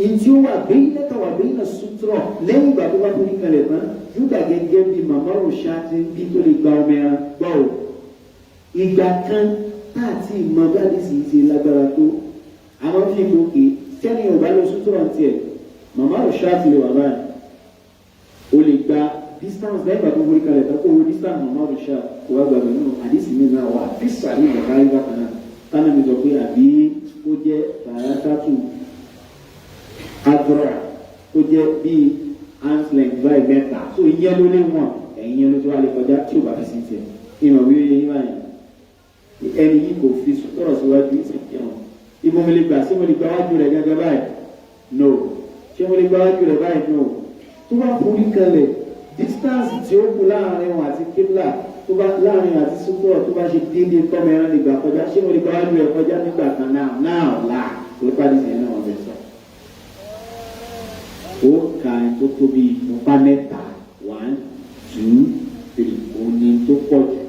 ìdí ó wà bẹ́yìn lẹ́tà wà bẹ́yìn náà sùtúrọ̀ lẹ́yìn ìgbà tó bá tó ní kalẹ̀ tán yúgà gẹ́gẹ́ bí màmá òṣà ti bí tó lè gba ọmọ ẹran gbọ́ ò ìgbà kan táàtì ìmọ̀ bá àdísì ti lágbára tó àwọn fi gòkè tẹ́ni ò bá lọ sùtúrọ̀ tiẹ̀ màmá òṣà ti lè wà báyìí o lè gba distance lẹ́yìn ìgbà tó forí kalẹ̀ tán kó o distance màmá òṣà kó wá gbàgbé nínú àdísì mi náà wà fíṣà ní ìgbà kárí bákan náà tánà mi sọ pé àbí ó jẹ́ tààtàtù adúrà ó jẹ́ bíi arms length by mẹ́ta so ìyẹn ló lé wọn ẹ̀yìn yẹn ló tó wà lè kọjá tí ò bá fi sí tiẹ̀ ìmọ̀ wí yẹn báyìí ẹni yìí kò fi sọ̀rọ̀ síwájú ìsìnkú wọn ibo mi lè gbà sí mo lè gba wájú rẹ̀ gẹ́gẹ́ báyìí no ṣé mo lè gba wájú rẹ̀ báyìí no tó bá forí kalẹ̀ distance tí ó kù láàrin wọn àti kíbla tó bá láàrin àti súpọ̀ tó bá ṣe déédéé tọ́mọ ẹran lè gbà kọjá ṣé mo lè gba wájú rẹ̀ kọjá nígbà kan náà là tó pàdé sí ẹ̀ náà wọ́n fẹ́ sọ. ó ka ẹ̀ tó tóbi ọ̀pá mẹ́ta 1 2 3 òní tó pọ̀ jù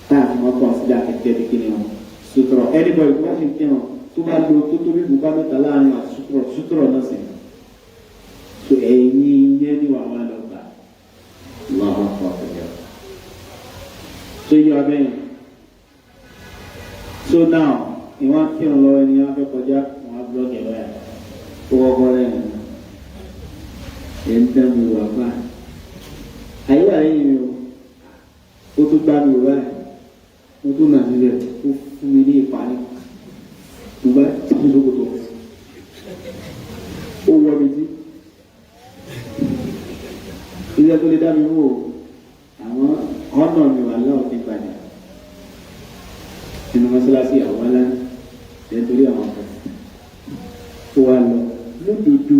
táàbí wọn kọ́ sí dákẹ́kẹ́ bí kí ni wọn sùtọ̀rọ̀ anybody tó bá ṣe kí wọn tó bá lo tó tóbi ọ̀pá mẹ́ta láàrin àti sùtọ̀rọ̀ náà sì so ẹ̀yin yẹn ni wàá wà lọ́gbà lọ́wọ́ kọ́ ọ̀fẹ́ so you are being so now ìwọ́n kí wọn lọ ẹni wọn fẹ́ kọjá wọn á blọọkì ẹ̀rọ ẹ̀ kó wọ́pọ̀ rẹ̀ ẹ̀ ń tẹ́ mi wà fà àyíwá yìí mi o ó tún gbá mi wá ẹ̀ mo tún nà nílẹ̀ ó fún mi ní ìparí mo bá tìbí lókòtò ó wọ mi jí ilé tó lè dá mi wò àwọn ọ̀nà mi wà láwọn ti padà nínú mọ́sálásí àwọn alá nítorí àwọn ọ̀pọ̀ tó wà lọ lódodo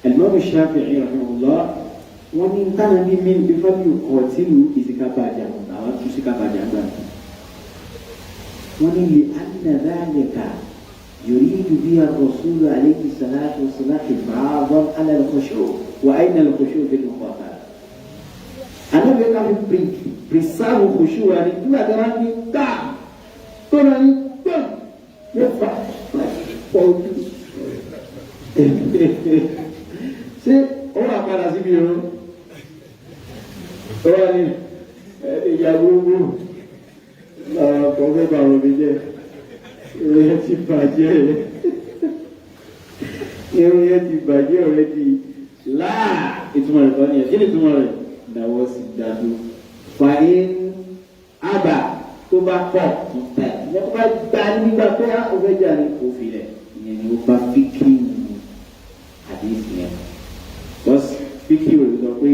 Al-Imam Shafi'i rahimahullah wọ́n ní tánà ní mímu bí fábíù kọ̀ tìlú ìsìkábàjà àwọn tún síkábàjà gbà wọ́n ní lè ánàdáyẹ̀ká yuridu biha ar-rasul alayhi salatu wa salam ìfàáwọ́n ala al-khushu' wa ayna al-khushu' fil muqatala anabi ka fi preserve khushu wa ni nígbà tí wọ́n ní ká tó náà ní tó yẹ fà pọ̀jù ṣé ó wà padà síbi irun ó wà ní ìyàwó owó ọkọ̀ bá wọn bí jẹ́ irun yẹn ti bàjẹ́ irun yẹn ti bàjẹ́ ọ̀rẹ́ ti láà ìtumọ̀ rẹ̀ kọ́ ni ẹ̀ kí ni ìtumọ̀ rẹ̀ dáwọ́ sí dájú fàyín àbà tó bá pọ̀ tó tẹ̀ ìyẹn tó bá gbà nígbà pé ó fẹ́ jà ní òfin rẹ̀ ìyẹn ni ó bá fíkì àdéhùn yẹn bọ́sì fíkì rẹ̀ sọ pé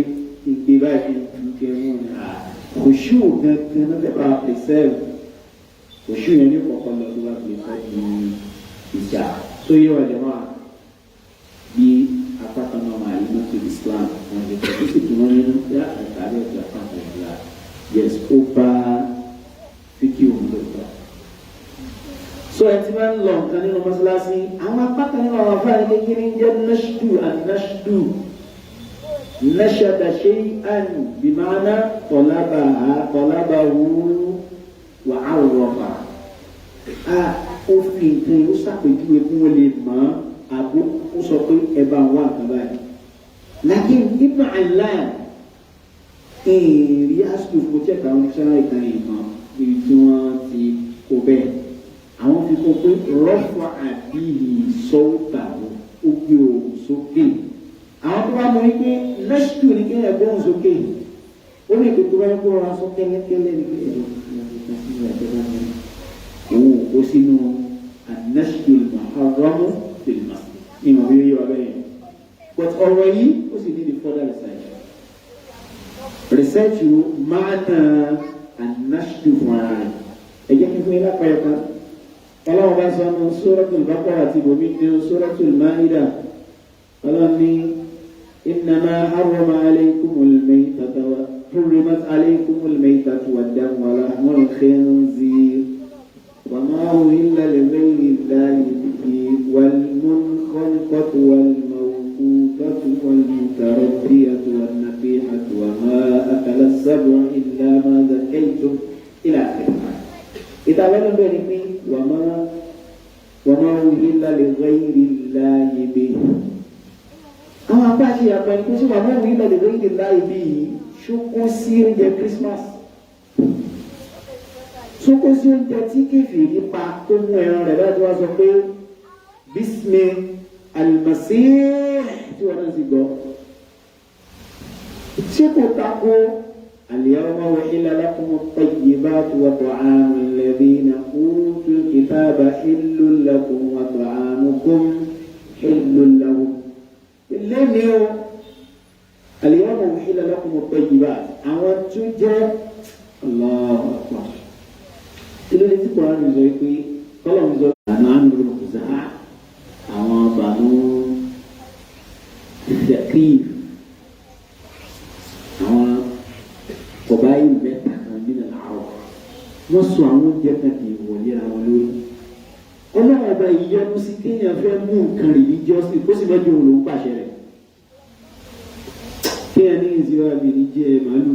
ìgbé báyìí fi ń kẹ́ mú ní kòṣù gangan náà fẹ́ bá pèsèlú kòṣù yẹn ní kọ̀ọ̀kan lọ tó bá pèsè ní ìjà tó yẹ wọlé wọn bí apákan náà máa yí mọ́tò Islam wọn lè tẹ̀ tó sì tún wọn nínú bí àtàrí ọ̀dọ̀ àpapọ̀ ìlà yes ó bá fíkì òun ló tọ́. so ẹ ti máa ń lọ nǹkan nínú mọ́ṣáláṣí àwọn apákan nínú àwọn afáàní kékeré ń jẹ́ nashdu àti nashdu nashada shay'an bima'na talabahu wa 'arrafa ó fi nǹkan ó ṣàpèjúwe fún wọn lè mọ̀ àbó ó sọ pé ẹ bá wà àgbà yìí lakin Ibn Allan èrè àsìkò fún chẹ́ka àwọn oníṣẹ́ ìkan ìmọ̀ ibi tí wọ́n ti kó bẹ́ẹ̀ àwọn fi kó pé rọ́fà àbíyì sọ́wọ́tà ó gbé òun sókè àwọn tó bá mọ̀ wípé lẹ́sìtò ní kí ẹ̀gbọ́n òun sókè ó ní ìpètè wáyé kó rọra sọ kẹ́lẹ́kẹ́lẹ́ ní pé ẹ̀rọ òun kó sínú ànẹ́sìtò ìmọ̀ fìlmà ìmọ̀ bí yóò wá bẹ́ẹ̀ but ọ̀rọ̀ yìí ó sì ní the further research yìí máa na ànẹ́sìtò fún ara rẹ̀ ẹ̀jẹ̀ kí fún yín lápá ẹ̀ka ọlọ́run bá sọ ọ́nà Suratul Baqara àti ibòmí nínú Suratul Ma'idah ọlọ́run ní innama harrama alaykumul maytata wa hurrimat alaykumul maytatu wad-damu wa lahmul khinzir wa ma uhilla li ghayri llahi bihi wal munkhaniqatu wal mawqudatu wal mutaraddiyatu wan natihatu wa ma akala as-sab'u illa ma zakaytum ila akhirih. Ìtàlẹ́nu bẹ́ẹ̀ ni pé wàmá uhilla li ghayri llahi bihi. Àwọn apá ṣe àpá ẹni pé ṣé wàmá uhilla li ghayri llahi bihi ṣókó sí oúnjẹ Christmas. Ṣókó sí oúnjẹ tí kèfèrí pa tó mú ẹran rẹ̀ láti wá sọ pé bísmì al-Masih tí wọ́n náà sì gbọ́. Ṣé kò tako? اليوم أحل لكم الطيبات وطعام الذين أوتوا الكتاب حل لكم وطعامكم حل لهم اليوم أحل لكم الطيبات àwọn tó jẹ́ Allahu Akbar ilé ní tí Kùránì ní sọ pé kọ́lọ̀ ní sọ àná àmì ìrùkùsà àwọn Banu Zakir àwọn ọba yìí mẹ́ta kan nínú àárọ̀ wọ́n sọ àwọn oúnjẹ kan kì í wọlé àwọn lórí ọlọ́run ọba ìyọnu sí kéèyàn fẹ́ mú nǹkan rìlíjọ́sì kó sì mọ́jú òun ló ń pàṣẹ rẹ̀ kéèyàn ní ìsirà bìrì jẹ màálù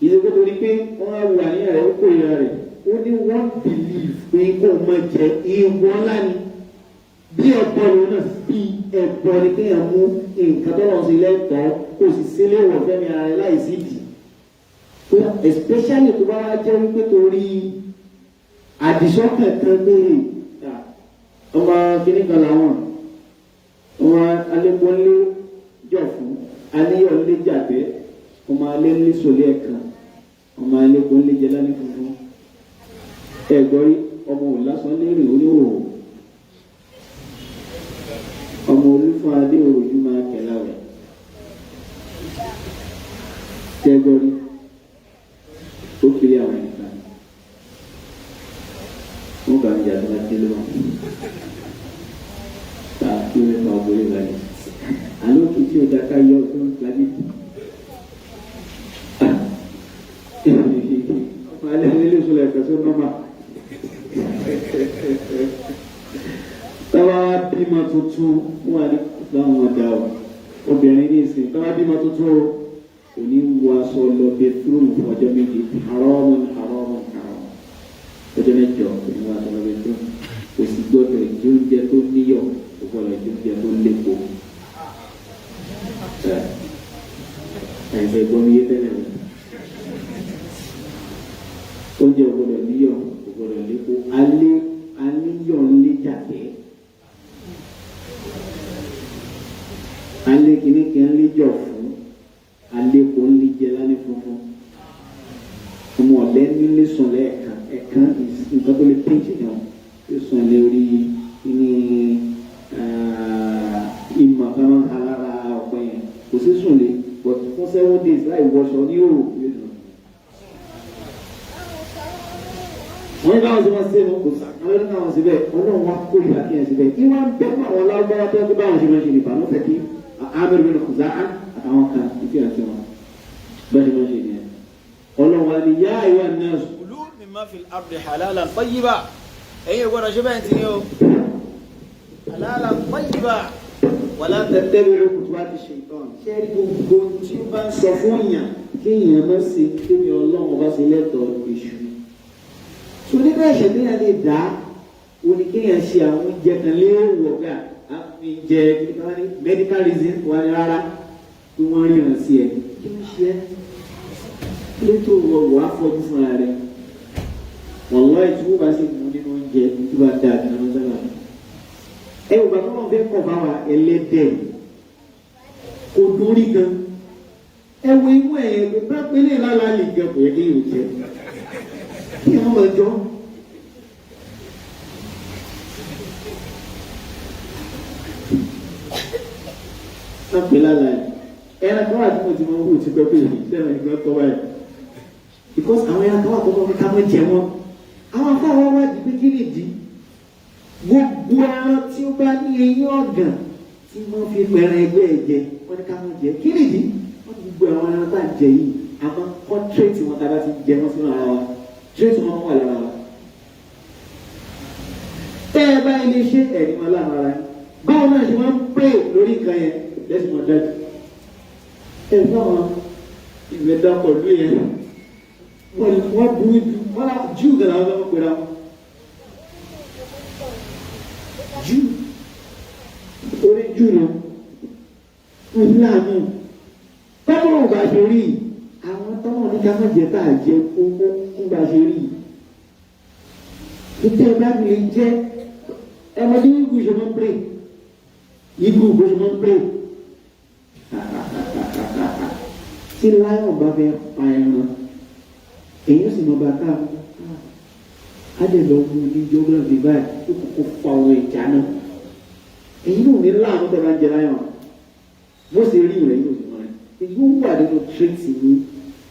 ìdíkó torí pé wọ́n á wà ní ẹ̀rẹ́ ó kó ìra rẹ̀ ó ní wọ́n bìlíf pé kó máa jẹ ìwọ ńlá ni bí ẹ̀bọ ló náà bí ẹ̀bọ ni kéèyàn mú nǹkan tó lọ́n sí lẹ́tọ̀ọ́ kó sì sílé wọ̀ fẹ́mi ara rẹ̀ láì sí ìdí especially tó bá wá jẹ́ wípé torí àdìsọ́kàn kan pé ọmọ kìnnì kan làwọn ọmọ alẹ́kùnlé jọ̀ fún aléyọ̀lé jàbẹ́ ọmọ alẹ́lé sọlẹ̀ ẹ̀kan ọmọ alẹ́kùnlé jẹ́lá ní funfun ẹ̀gbọ́n ọmọ òlásán lérè oníhòòhò ọmọ olúfún adé òròjú máa kẹ̀lá rẹ̀ tẹ́gbọ́rí ó kiri àwọn ẹ̀ka wọ́n bá ń jà lọ́wọ́ délé wọn ta kí wọ́n bá wọlé wáyé àlọ́ kí tí o da ká yọ tó ń tàbí alẹ́ nílé sọlẹ̀ ẹ̀ka tó nọ́mà táwa bímọ tuntun wọ́n wà ní láwọn ọ̀dà obìnrin ní ìsìn táwa bímọ tuntun o òní wọ aṣọ lọ bẹ fúrú fún ọjọ́ méje haramu ọjọ́ mẹ́jọ òní wọ aṣọ lọ bẹ fúrú kò sì gbọ́dọ̀ ìjọ oúnjẹ tó níyọ̀ kò gbọ́dọ̀ ìjọ oúnjẹ tó lépo ẹ̀fẹ̀ gbọ́n mi yé tẹ́lẹ̀ mi oúnjẹ ò gbọ́dọ̀ níyọ̀ kò gbọ́dọ̀ lépo aníyọ̀ ńlé jàpẹ́ alẹ́ kìnnìkan ńlé jọ̀ fún aleko ńlẹ jẹ lánàá funfun ọmọ ọlẹ nílé sọlẹ ẹ̀kan nǹkan tó lè péjì náà yóò sọ lórí ní ìmọ̀ kan alára ọ̀pẹ yẹn kò sí sùn lé but fún 7 days láì wọṣọ ní òòrùn yóò dùn. wọ́n ní káwọn sì máa ṣe wọn kò sá àwọn ẹni káwọn sì bẹ́ẹ̀ ọlọ́run wá kó ìlà kí ẹ̀ sí bẹ́ẹ̀ kí wọ́n ń bẹ́ẹ̀ fún àwọn alágbára tó ń gbé báwọn ṣe máa ṣe nìkan lọ́fẹ̀ẹ́ kí Amir bin Khuzaa àtàwọn kan ìfẹ́ àti wọn bẹ́ẹ̀ ni wọ́n ṣe nìyẹn. ọlọ́run wa ni yá àyíwá náà. kulu mimma fil ardi halalan tayyiba ẹ̀yin ò gbọ́dọ̀ ṣe bẹ́ẹ̀ tí ní o halalan tayyiba wala tattabi'u khutuwati shaytan. ṣé gbogbo tí ó bá ń sọ fún yàn kí èèyàn má ṣe kémi ọlọ́run bá ṣe lẹ́tọ̀ọ́ èṣù. so nígbà ẹ̀ṣẹ̀ tí yẹn lè dá òní kéèyàn ṣe àwọn oúnjẹ kan léèwọ̀ gbà àwọn ìjẹ medical reason wà ní rárá tí wọ́n ríran sí ẹ kí ló ṣe ẹ́ kí ló tó wọ̀ á fọ́jú fúnra rẹ̀ wọ̀lọ́ ìtúwò bá sì mú nínú oúnjẹ tí wàá dáa ní ọmọ sábà ẹ ò bá tọ́lọ́ fẹ́ kọ̀ báwa ẹlẹ́dẹ̀ kò dórí gan ẹ wo imú ẹ̀yẹ pé bá pélé lálàálì gan kò yẹ kí yóò jẹ kí wọ́n máa jọ. Wọ́n pè lálàálì ẹran kan wà tí mo ti mọ owó ti pẹ́ pé ìṣẹ́wọ̀n ìgbà tó wáyé because àwọn ẹran kan wà tó kọ́ ká mọ́ jẹ wọn àwọn afáwọn wá di pé kí nìdí gbogbo ẹran tí ó bá ní eyín ọ̀gàn tí wọ́n fi pẹ̀rẹ̀ ẹgbẹ́ ẹ̀jẹ̀ wọ́n ní ká mọ́ jẹ kí nìdí wọ́n ti gbogbo àwọn ẹran tá à ń jẹ yìí àmọ́ kọ́ tírètì wọn tàbí ti jẹ wọ́n sínú ara wa tírètì wọn wà lára wa tẹ́ ẹ bá ilé ṣe ẹ̀rí wọn lára ara yín báwo náà ṣe máa ń pè lórí nǹkan yẹn lẹ́sìn mọ́ dájú ẹ̀ náà ìwé dákọ̀ lóye yẹn wọ́n burú ju wọ́n á jù gan àwọn ọmọ pẹ̀lú àwọn jù orí jù lọ wọ́n ní láàánú tọ́mọ̀ ò bá ṣe rí àwọn tọ́mọ̀ ní ká má jẹ́ tá à jẹ owó ń bá ṣe rí nítorí bá mi lè jẹ́ ẹmọdé igbó ṣe máa ń pè igbó bó ṣe máa ń pè tí láyọ̀ bá fẹ́ pa ẹran èyí sì mọ bàtà adèlọ́wọ́ ní geography báyìí tó kókó fa ọ̀rọ̀ ìjà náà èyí ló ní láàánú tó bá ń jẹ láyọ̀ bó ṣe rí rẹ̀ yóò sì mọ̀ rẹ̀ èyí ó wà nínú tírètì ní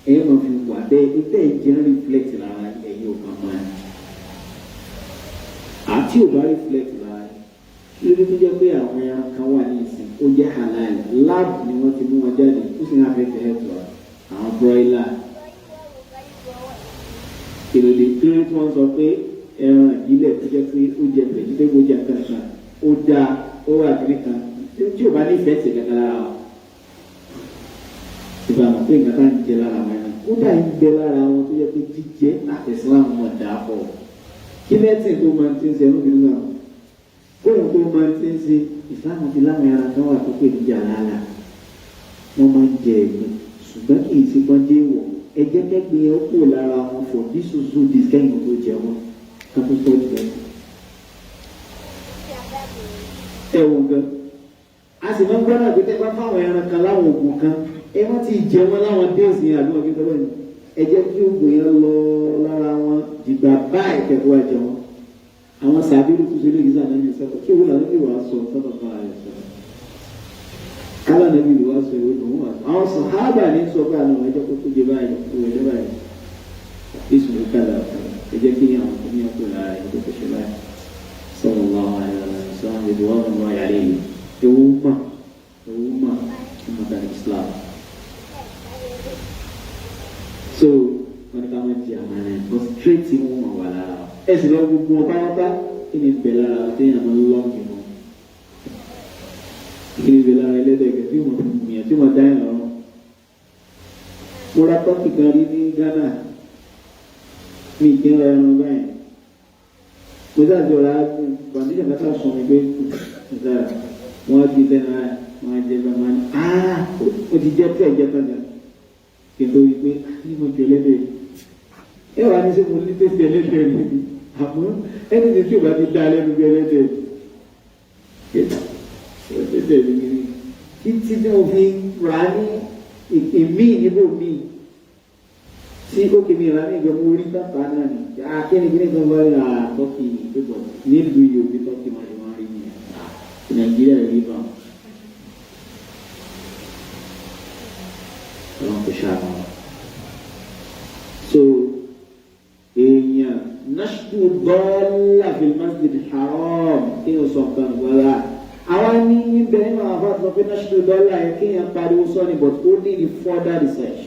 ẹ̀yìn náà fi wà bẹ́ẹ̀ ẹgbẹ́ ìjẹ́ reflect lára ẹ̀yìn ọ̀kan mọ́ ẹ̀ àti ò bá reflect lára ẹ̀ kí ló dé tó jẹ́ pé àwọn ẹran kan wà ní ìsìn ó jẹ́ halal lab ni wọ́n ti mú wọn jáde ó sì ń affect health wa àwọn broiler kìlòlè tí wọ́n sọ pé ẹran ìbílẹ̀ tó jẹ́ pé ó jẹ vegetable jẹ kankan ó dáa ó wà kiri kan tí ò bá nífẹ̀ẹ́ tì kankan lára wa ìgbà àmọ́ pé nǹkan tá à ń jẹ lára wọn náà ó dà ń gbẹ lára wọn tó jẹ́ pé jíjẹ àti Islam wọn dà pọ̀ kí lẹ́tìn tó máa ti ń ṣe ẹnu kìíní náà kóyọ̀ tó máa ti ń ṣe Islam ti láwọn ẹran kan wà tó pè níjà lára wọ́n máa ń jẹ ẹ̀gbìn ṣùgbọ́n kì í ti pọ́n dé wọ̀ ẹjẹ kẹgbẹ yẹn kó lára wọn for this oṣù discount tó jẹ wọn kátó tó jẹ ẹ wò gan a sì máa ń gbọ́dọ̀ pé tẹ́gbà fáwọn ẹran kan láwọn oògùn kan ẹ wọ́n ti jẹ wọn láwọn déèsì yẹn àbí wọn kí tọ́lọ́ ni ẹ jẹ́ kí oògùn yẹn lọ lára wọn dìgbà báyìí kẹ́kọ̀ọ́ ẹ jẹ wọn àwọn sàbílù tó ṣe léyìí sáà lẹ́yìn sọ́kọ̀ kí wọ́n làwọn ìwà sọ sọ́kọ̀ fún ààrẹ sọ́kọ̀ kálá nàbí ìlú wa sọ ìwé tó wọ́n wà àwọn sàhábà ní sọ pé àwọn ẹjọ́ kó tó jẹ báyìí owó ẹjọ́ báyìí èsù ló kálá ẹ jẹ́ kí àwọn tó ní ọkọ̀ lára ẹ̀ tó ṣe báyìí sọ̀rọ̀ wà wà sọ̀rọ̀ ìlú wa wọn wà yàrá yìí ewu mà ọmọ dàrí Islam so wọn ní ká má di àwọn ẹ̀ bọ́ straight tí wọ́n wà lára ẹ̀ sì lọ gbogbo wọn pátápátá kí ni bẹ̀ lára téèyàn máa ń lọ́ọ̀gì wọn kí ni bẹ̀ lára ẹlẹ́dẹ̀ẹ́gẹ́ tí wọ́n mìíràn tí wọ́n dá ẹ̀ lọ́rùn mo ra tọ́kì kan rí ní Ghana mi kí n ra ẹran báyìí mo dájọ́ ra kọ̀ǹdíṣàn kátà sùn mi pé wọ́n á di lẹ́nu ara wọ́n á jẹ́ bá máa ní ó ti jẹ́ pẹ́ jẹ́ tán jà kí n tó rí pé ní mo jẹ ẹlẹ́dẹ̀ ẹ wà ní sẹ́kùn ní tẹ́sí ẹlẹ́dẹ̀ rẹ̀ níbi àmọ́ ẹni tí ò bá ti dá lẹ́nu bí ẹlẹ́dẹ̀ ẹlẹ́dẹ̀ mi ní títí tí mo fi rà ní ìmí níbò míì tí ó kì í mi rà ní ìgbà mo rí tàpá náà ní kíni kan bá rí tọ́kì ìgbébọ̀ nílùú yìí òbí tọ́kì máa ń rí ní Nàìjíríà rí bá wọn kò ṣàmà so èèyàn nashdu dọ́là fi masjid haram kí o sọ nǹkan gbọ́dá àwa ní ibẹ̀ nínú àwọn afáàtì sọ pé nashdu dọ́là yẹn kí èèyàn pariwo sọ ni but ó ní ní further research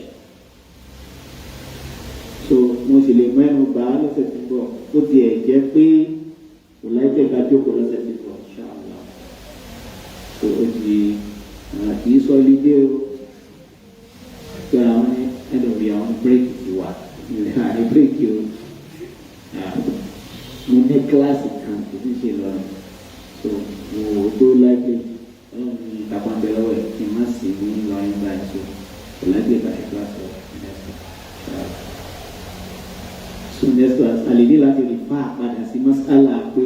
so mo sì lè mẹ́nu bá lọ́sẹ̀ tó bọ̀ ó ti ẹ̀ jẹ́ pé kò láìpẹ́ ká jókòó lọ́sẹ̀ tó bọ̀ ṣáàlá so ó ti kì í sọ ilé o pé àwọn ẹlòmí àwọn bírèkì ti wà àní bírèkì o mo ní kíláàsì kan tí ń ṣe lọ́rùn so mo tó láìpẹ́ ìtàkùn abẹ́lẹ́wẹ̀ kí n má sì ní lọ́rin báyìí so kò láìpẹ́ ìbáṣe kíláàsì ọ̀ so next class àlèdè láti rí fáà padà sí mas'ala pé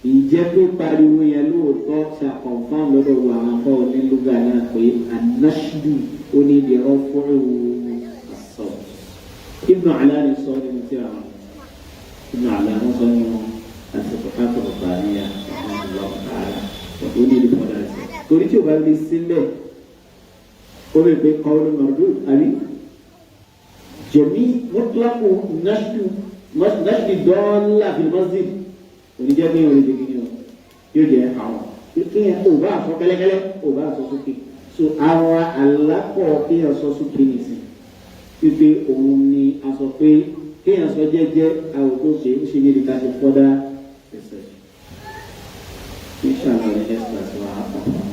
ìjẹ́ pé pariwo yẹn lóòótọ́ ṣàkọ̀ǹfàm lọ́dọ̀ wo àwọn afọ́ onílùgà náà pé anáṣídù ó ní ìdíwọ́ fúnrú àṣọ. Ibn Alani sọ nínú tí àwọn Ibn Alani sọ nínú àtìkọ́kọ́ ọ̀bàníyà ọ̀hún ọ̀hún ó ní ìdí fọ́dà sí. torí tí o bá lè sílẹ̀ ó lè pe qawlu mardud àbí jẹ̀mí mutlaqu náṣídù dọ́ọ́lá fil masjid oníjẹ́ pé orí dèkì ni o yóò jẹ́ àwọn kéèyàn ò bá sọ kẹ́lẹ́kẹ́lẹ́ ò bá sọ sókè so àwọn alákọ̀ kéèyàn sọ sókè nìsín pípé òun ni a sọ pé kéèyàn sọ jẹ́jẹ́ àwọn tó ṣe é ṣe ní ìdíkà ṣe fọ́dá ẹsẹ̀ inshallah ní next class wa á kàn fún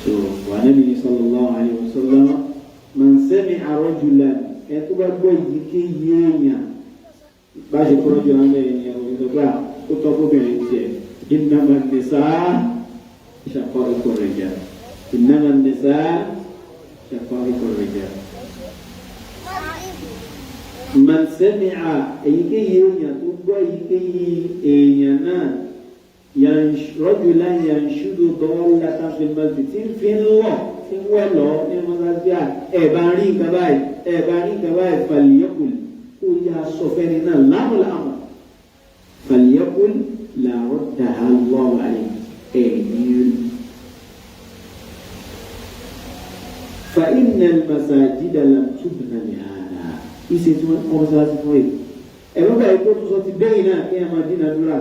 so wà Nabi sallallahu alaihi wasallam man sami'a rajulan ẹ̀ tó bá gbọ́ yìí kéyìí èèyàn bá ṣe kúrò jù láńbẹ̀ ènìyàn òyìnbá ó tọ́ fóbìnrin tiẹ̀ innama an-nisaa shaqa'iqu ar-rijal innama an-nisaa shaqa'iqu ar-rijal. man sami'a èyíkéyìí èèyàn tó gbọ́ èyíkéyìí èèyàn náà rajulan yanshudu dallatan fil masjid tí ń fi ń lọ tí ń wẹ̀ lọ ní mọ́sáàsì ẹ̀ bá rí nǹkan báyìí falyaqul ó yà sọ fẹ́ni náà lámùlámù falyaqul la raddaha Allahu alayhi ẹ̀yìn fa inna al-masajida lam tubna li hada ìṣe tí wọ́n kọ́ sáà sí fún ẹ̀ ẹ̀rọ báyìí tó tún sọ ti bẹ́yìn náà kí ẹ máa dín àdúrà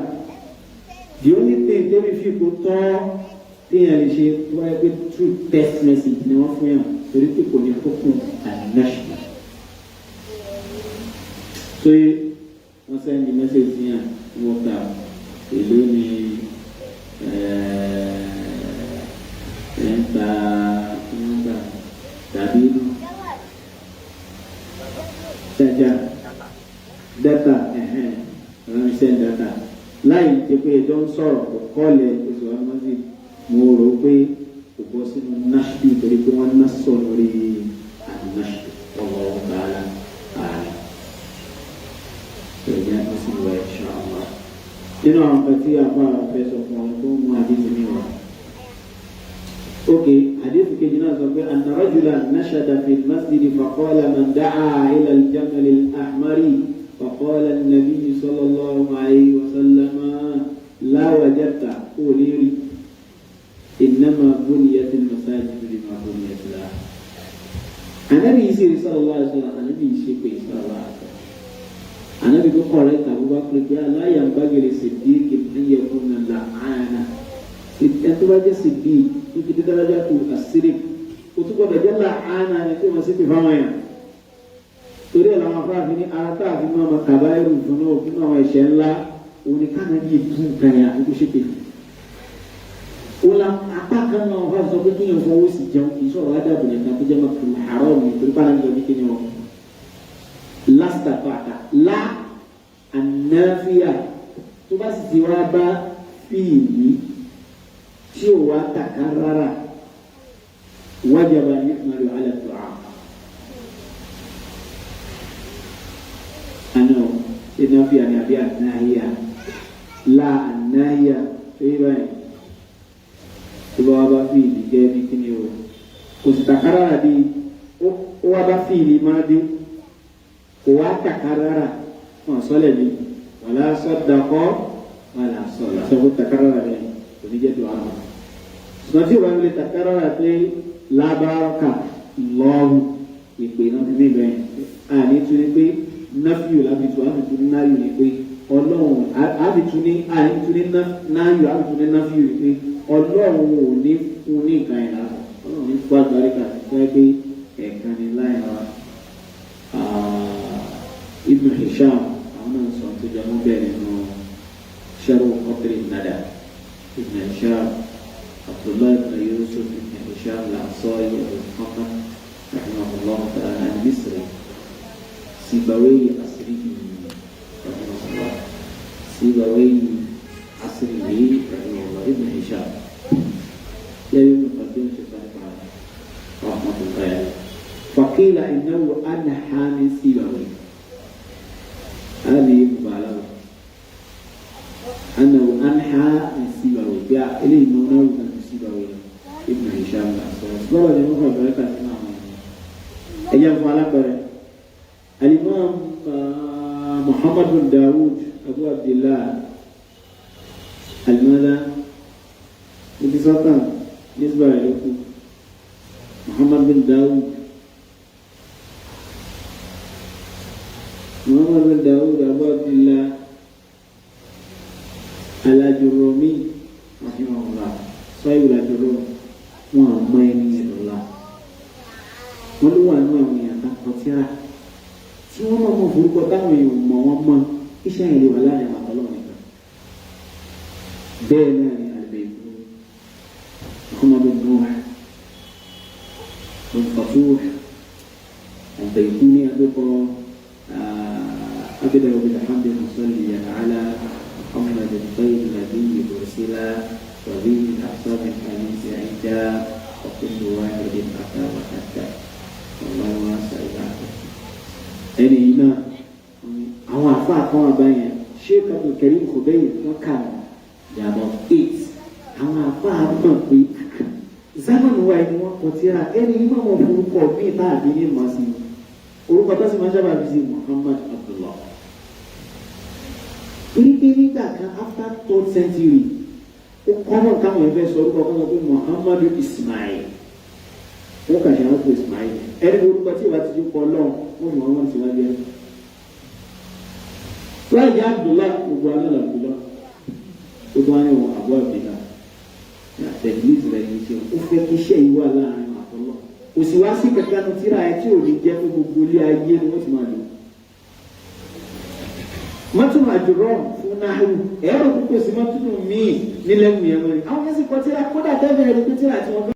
the only thing tẹ́mi fi kó tán téèyàn lè ṣe wáyé pé true text message ni wọ́n fún yàn torí pé kò ní kókùn ànáṣì so wọ́n sẹ́ni mẹ́sẹ̀jì yàn wọ́n ta èlò ní ẹ̀ńtà nígbà tàbí ṣájà data ránṣẹ́ data láì jẹ́ pé ẹjọ́ ń sọ̀rọ̀ kò kọ́lẹ̀ oṣù àmọ́sí mo rò pé kò bọ́ sínú náṣídì torí pé wọ́n ná sọ lórí ànáṣídì ọ̀rọ̀ ọ̀gá ààrẹ ìrìn àti ìwà ẹ̀ṣọ́ àwọn nínú àwọn kan tí àpá fẹ́ sọ fún ọ tó mú àdéhùn ní wa. ok àdéhùn kejì náà sọ pé anna rajulan nashada fil masjid faqala man da'a ila al-jamal al-ahmari faqala an-nabiy sallallahu alayhi wa sallam la wajadta uliri innama buniyat al-masajid lima buniyat laha. Ànábì sallallahu alayhi wa sallam ànábì ṣe pé sallallahu alayhi wa sallam anabi ko kọrẹ ta Abubakar pé aláyàn bagere Siddiq ẹyẹ fún na làánà ẹtọ́ bá jẹ́ Siddiq tó ti di dáradá tó àṣírí o tó gbọdọ̀ jẹ́ làánà ẹni tó wọ́n sì fi fáwọn yàn torí ẹ̀ làwọn afáàfin ní ara tá a fi máa ma kàbá ẹrù fún náà fún àwọn ẹ̀ṣẹ̀ ńlá òun ni káná yìí tún kàyà ní kó ṣe pé o la apá kan náà wọ́n fà sọ pé kíyàn fọwọ́ sí jẹun kì í sọ̀rọ̀ ádàbò nìkan tó jẹ́ máa fi àárọ̀ mi torí pàrọ̀ nígbà bí kíni wọn. Lastafata la anafiya tó bá sì ti wá bá fíìlì tí ó wá takarara wajaba yuhmalu ala du'a ana anafiya ni àbí anahiya la anahiya tó yẹ báyìí tó bá wá bá fíìlì jẹ́ ní kíni o kò sì takarara bí ó wá bá fíìlì máa dé wa takarara wọn sọlẹ bi wàlá sọdakọ wàlá sọlá sọfọ takarara bẹ oníjẹ tó àwọn sọtí wà wílé takarara pé labaraka lọrù ìpè náà fi mí bẹ́ẹ̀ àní tún ní pé náfíù lábìtú àbìtú ní náyù ní pé ọlọ́run àbìtú ní àní tún ní náyù àbìtú ní náfíù ní pé ọlọ́run ò ní fún ní nǹkan ìlà ọlọ́run ní fún àgbáríkà tó yẹ pé ẹ̀ka ní láì wá. Ibn Hisham àwọn náà sọ tó jẹ́ mọ́ bẹ́ẹ̀ nínú Sharh Qatr an-Nada Ibn Hisham Abdullah ibn Yusuf ibn Hisham al-Ansari al-Muhammad rahimahullah ta'ala al-Misri Sibawayh al-Asri rahimahullah سيبويه عصره رحمه الله ابن هشام يلي مقدم شيخ رحمة الله عليه فقيل إنه أنحى من سيبويه هذه مبالغة أنه أنحى من سيبويه جاء إليه منوع من سيبويه ابن هشام سبحانه لمخرج بركة أيام فعلا الإمام محمد بن داود أبو عبد الله الماذا بسلطان نسبة إليكم محمد بن داود أبو عبد الله الأجرومي رحمه الله صحيح الأجرومي وأمين الله ولو أنه يتقطع tí wọ́n máa mọ forúkọ táwọn èèyàn mọ̀ wọ́n mọ́ iṣẹ́ ìlú wà láàrin àwọn ọlọ́run nìkan bẹ́ẹ̀ náà ni àlẹ́ ìlú ọmọdé nùhà ọ̀fàfúhù ọ̀bẹ̀ ìkú ní adókọ abẹ́dẹ̀ ọ̀bẹ̀ alhamdu musalli ala muhammad al-khayr nabiy bursila wa bi asab al-hadith aida wa kullu wahidin ata wa hatta wallahu wasi'un ẹni yìí náà àwọn àfáà kan àbáyẹn Sheikh Abdul Karim Khudair wọn kà ní about 8 àwọn àfáà mọ̀ pé zamani wa ẹni wọn kọ tíra ẹni yìí máa mọ orúkọ bíi náà bí ní màá sí orúkọ tó sì máa sábà fi sí Muhammad Abdullah pírípírí nígbà kan after 3rd century ó kọ́mọ̀ káwọn ẹ̀fẹ́ sọ orúkọ kan sọ pé Muhammad Ismail wọ́n kà ṣe àwọn fún Ismail ẹni orúkọ tí ìwà ti di pọ̀ lọ́wọ́ wọ́n mọ̀ wọ́n ti wá jẹ́ láì jẹ́ Abdullah gbogbo alẹ́ Abdullah ó tó wá ní wọn àbọ̀ àbílà àtẹ̀lé ìtura ẹni tí ó fẹ́ kí iṣẹ́ yìí wà láàrin àtọ́lọ́ kò sì wá sí kankan nu tíra ẹ tí ò ní jẹ́ pé gbogbo ilé ayé ni wọ́n ti máa lò mọ́tún àjùrọ̀ fún náírà ẹ̀rọ púpọ̀ sí mọ́tún míì nílẹ̀ wù yẹn mọ́ni àwọn yẹn sì kọ́ tíra kódà tẹ́lẹ̀ ẹ̀rọ pé tíra tí wọ́n fẹ́.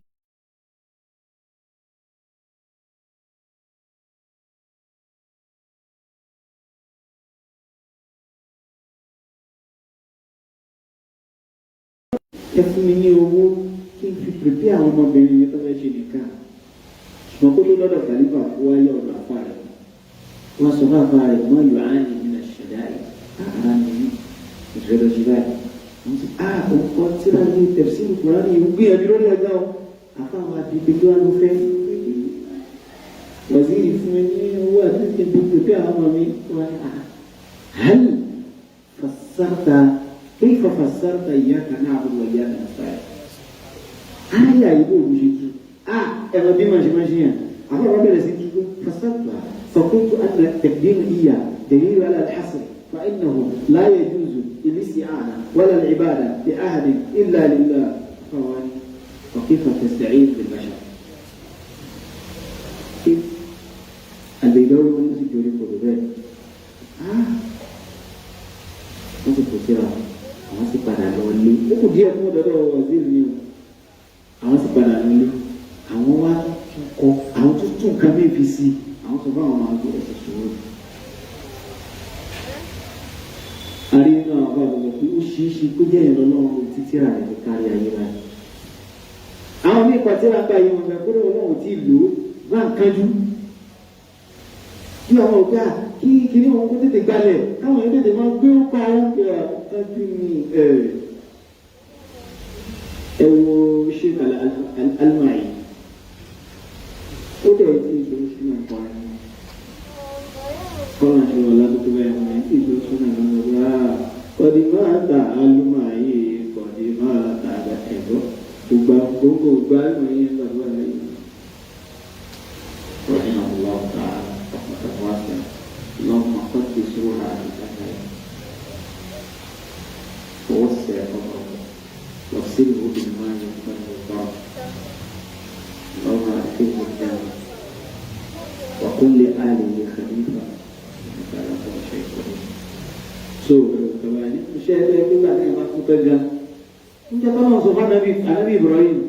ẹ fún mi ní owó kí n fi pèpè àwọn ọmọbìnrin yẹn tó fẹ́ ṣe nìkan ṣùgbọ́n kó tó lọ́dọ̀ kàlífà kó wáyé ọ̀dọ̀ àfa rẹ̀ wọ́n sọ fún àfa rẹ̀ wọ́n yọ àánì nínú ṣẹ̀dá rẹ̀ àárá mi ìfẹ́lẹ́ ṣe báyìí wọ́n sọ ọkọ̀ tíra ní tẹ̀síìlì kùránì ìwú gbìyànjú lórí ẹgbẹ́ o àfa àwọn àdìgbò tó wà ló fẹ́ wọ́n sì fún mi ní owó àti pèpè àwọn ọmọ mi wọ́n hàn fasarta كيف فسرت إياك نعبد وإياك نستعين؟ آية يقول مشيتي أنا بما ماشيين أنا ربنا لسيتي فسرتها فقلت أن تقديم إياه دليل على الحصر فإنه لا يجوز الاستعانة ولا العبادة لأحد إلا لله وكيف تستعين بالبشر؟ كيف البيداوي ونسي جوري قلوبين نسي قلوبين àwọn sì padà lọ lé ó kù díẹ̀ fún ọ̀dọ́dọ̀ waziri ni o àwọn sì padà lọ lé àwọn wá kọ àwọn tó tún nǹkan bí fi sí àwọn sọ fún àwọn ọmọ àgbẹ̀ ẹ̀sẹ̀ ṣòro. a rí nínú àwọn àbá àgbẹ̀ pé ó ṣeé ṣe kó jẹ́ ìrànlọ́wọ́ títí rà rẹ̀ kárí ayé báyìí. àwọn míì pàtẹ́rà gba yìí wọn gbà pé Ọlọ́run ti lò ó bá ń kájú kí àwọn ọ̀gá kí kiri wọn kó tètè gbalẹ̀ káwọn yẹn tètè máa gbé ó pa wọn pé àtàkì ní ẹ wo ṣe alimai ó dẹ̀ tí ìṣòro sínú ẹ̀kọ́ rẹ̀ kọ́nà ṣe wọ́n lásìkò bẹ́ẹ̀ wọ́n yẹn tí ìṣòro sínú ẹ̀kọ́ rẹ̀ kọ́dí máa ta alimai kọ́dí máa ta ẹ̀gbọ́ gbogbo gbà ìwọ̀n yẹn gbàgbọ́ rẹ̀ yìí rọ̀hìn àwọn ọ̀gá اللهم قدس روحها بالأهل ووسع قبره واغسله بالماء والبرد اللهم أدخله الجنة وقل لآله خليفة إنك على كل شيء قدير. كمان الشيء اللي بعد ما تتجه أنت طبعا سبحان النبي إبراهيم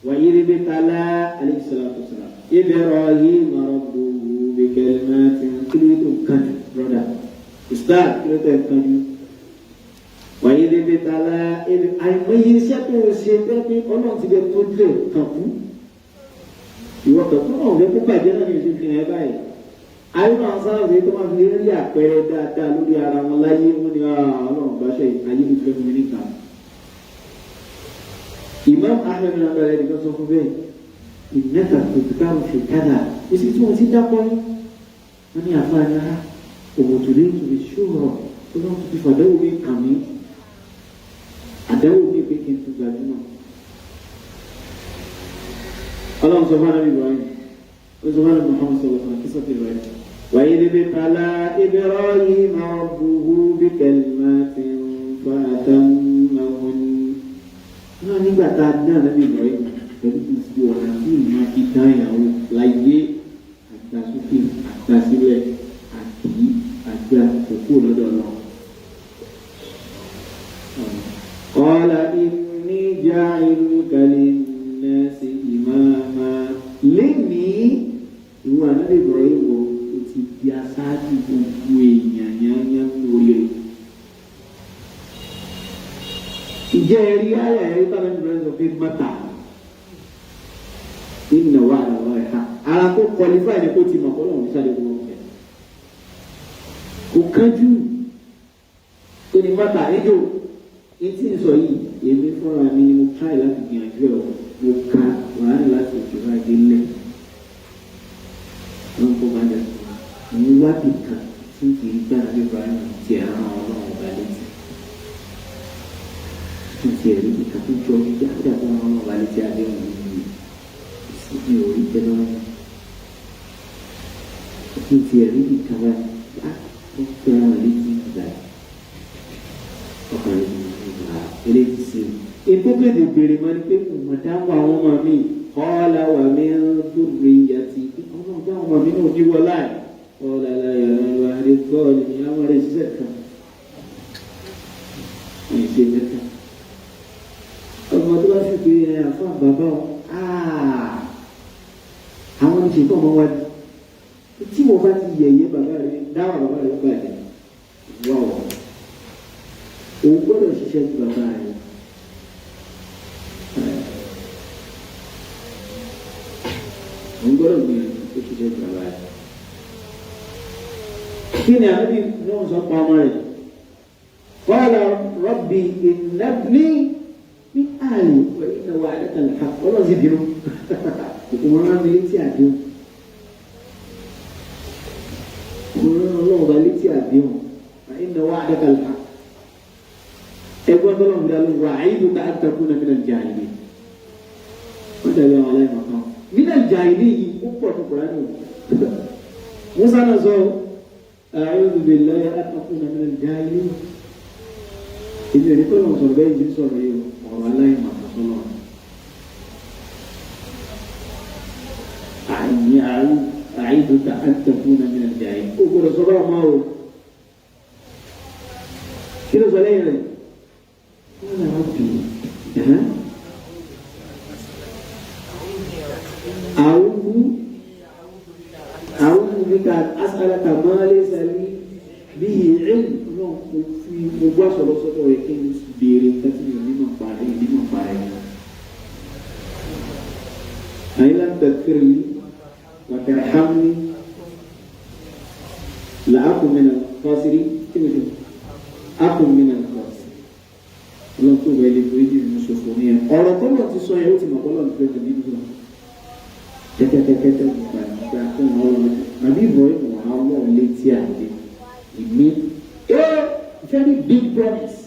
وإذ ابتلى عليه الصلاة والسلام إبراهيم ربه بكلمات كلمة كان brother Ustaz kita tengok wàyí débi tala àìmọye iṣẹ́ tó o ṣe fẹ́ pé ọlọ́run ti lè tó lè kàn fún ìwọ kẹ̀kọ́ náà lè kó bàjẹ́ náà ní oṣù fi hàn báyìí ayé máa ń sáábì tó máa fi lè rí àpẹẹrẹ dáadáa lórí ara wọn láyé wọn ni ọlọ́run bá ṣe ayé mi fẹ́ fún mi níta. Imam Ahmed bin Hanbal nìkan sọ fún bẹ́ẹ̀ ìnẹ́ta kò tó ká òfin kádà èsì tí wọ́n ti dápọ́ ní wọ́n ní àfáàní ara òwòtò lè tó lè ṣòro tó lọ́n tó ti fàdáwò mi kàn mí àdáwò mi pé kí n tó gbajúmọ̀. ọlọ́run sọ fún anábì Ibrahim ó sọ fún anábì Muhammad sọ̀rọ̀ fún akísọ̀ tó Ibrahim wàyí débi tala Ibrahim rabbuhu bi kalimatin fatammahun. náà nígbà tá a dá anábì Ibrahim pẹ̀lú gbogbo ọ̀nà tí ìmọ̀ ìdán ìyàwó láyé àgbàsókè àgbàsílẹ̀ àti àgbà òkú lọ́dọ̀ náà. Qala inni ja'iluka linnasi imama lénìí ìwọ anábì Ibrahim o ti di aṣáájú gbogbo èèyàn yányá lórí rẹ̀. ìjẹ́ ẹ̀rí ayà ẹ̀rí tàbí Ibrahim sọ pé mọ́ta inna wa'da Allahi haqq ara kó qualify ni kó ti mọ̀ kọ́lọ́ òun sáré wọn fẹ́ kò kánjú tó ní mọ́ta ẹjọ́ etí ń sọ yìí èmi fúnra mi ni mo try láti gbìyànjú ẹ̀ mo ka wàhálà láti òjòrò àdélẹ̀ ló ń kó bá dẹ̀ fún mi wádìí kan tí kì í gbà ní Ibrahim ti ẹ̀ràn ọlọ́run ọba létí tí ti ẹ̀rí nìkan tó jọ ní jáde àti ọlọ́run ọba létí àdéhùn yìí ní orí tẹ́lọ́rùn tí ti ẹ̀rí nìkan bá ó fẹ́ wọn létí ìgbà ọkàn rẹ̀ ní ìgbà eléyìí sí i. ètò kéde bèrè máa ń pé mọ̀dá wà àwọn ọmọ mi kọ́lá wà mí dúró ìyàtì ọlọ́run bá àwọn ọmọ mi náà níwọ̀ láì kọ́lá láyà lọ́wọ́ àdékọ́ọ̀lì ní àwọn ọ̀rẹ́ ṣiṣẹ́ kan ní ṣe mẹ́ta. ọmọ tó bá sì pé àfáà bàbá wọn àwọn ní ṣètò ọmọ wájú tí mo bá ti yẹ̀yẹ́ bàbá rẹ̀ dáwà bàbá rẹ̀ bàjẹ́ wà wọ̀ òun gbọ́dọ̀ ṣiṣẹ́ ju bàbá rẹ̀ òun gbọ́dọ̀ gbìyànjú tó ṣiṣẹ́ ju bàbá rẹ̀. kí ni àbí náà sọ pa ọmọ rẹ̀ qala rabbi innabni min ahli wa inna wa'daka al-haqq ọlọ́run sì bínú ìwọ̀n rán mi létí àdéhùn ìwọ̀n ọlọ́run bá létí àdéhùn inna wa'daka al-haqq ẹgbọ́n tó lọ́run dá lóhùn wa'iduka an takuna min al-jahilin wọ́n dàbí àwọn aláìmọ̀ kan min al-jahilin yìí ó pọ̀ tó kọ̀ọ̀rọ̀ nù Musa náà sọ a'udhu billahi an takuna min al-jahilin èmi ò ní tó lọ́run sọ̀rọ̀ bẹ́ẹ̀ yìí sọ̀rọ̀ yìí ọ̀rọ̀ aláìmọ̀ kan sọ́nà أعيدك أن تكون من الجاهلين أقول صباح ما هو كده صلينا قال ربي أعوذ بك أن أسألك ما ليس لي به علم في مباشرة صدق يكين بيرين كثير لما فارغ أي لم تذكر لي وترحمني لأكن من الخاسرين أكن من الخاسرين Ọlọ́run tó wẹ̀ lè fún ìdí ìmúṣòfò ní ẹ̀ ọ̀rọ̀ tó lọ ti sọ ẹ̀ ó ti mọ̀ Ọlọ́run tó fẹ́ nínú lọ tẹ́tẹ́tẹ́tẹ́ nípa ìgbà tó ń Ọlọ́run àbí ìbọn ìwọ̀n Ọlọ́run létí àdé ìmí very big promise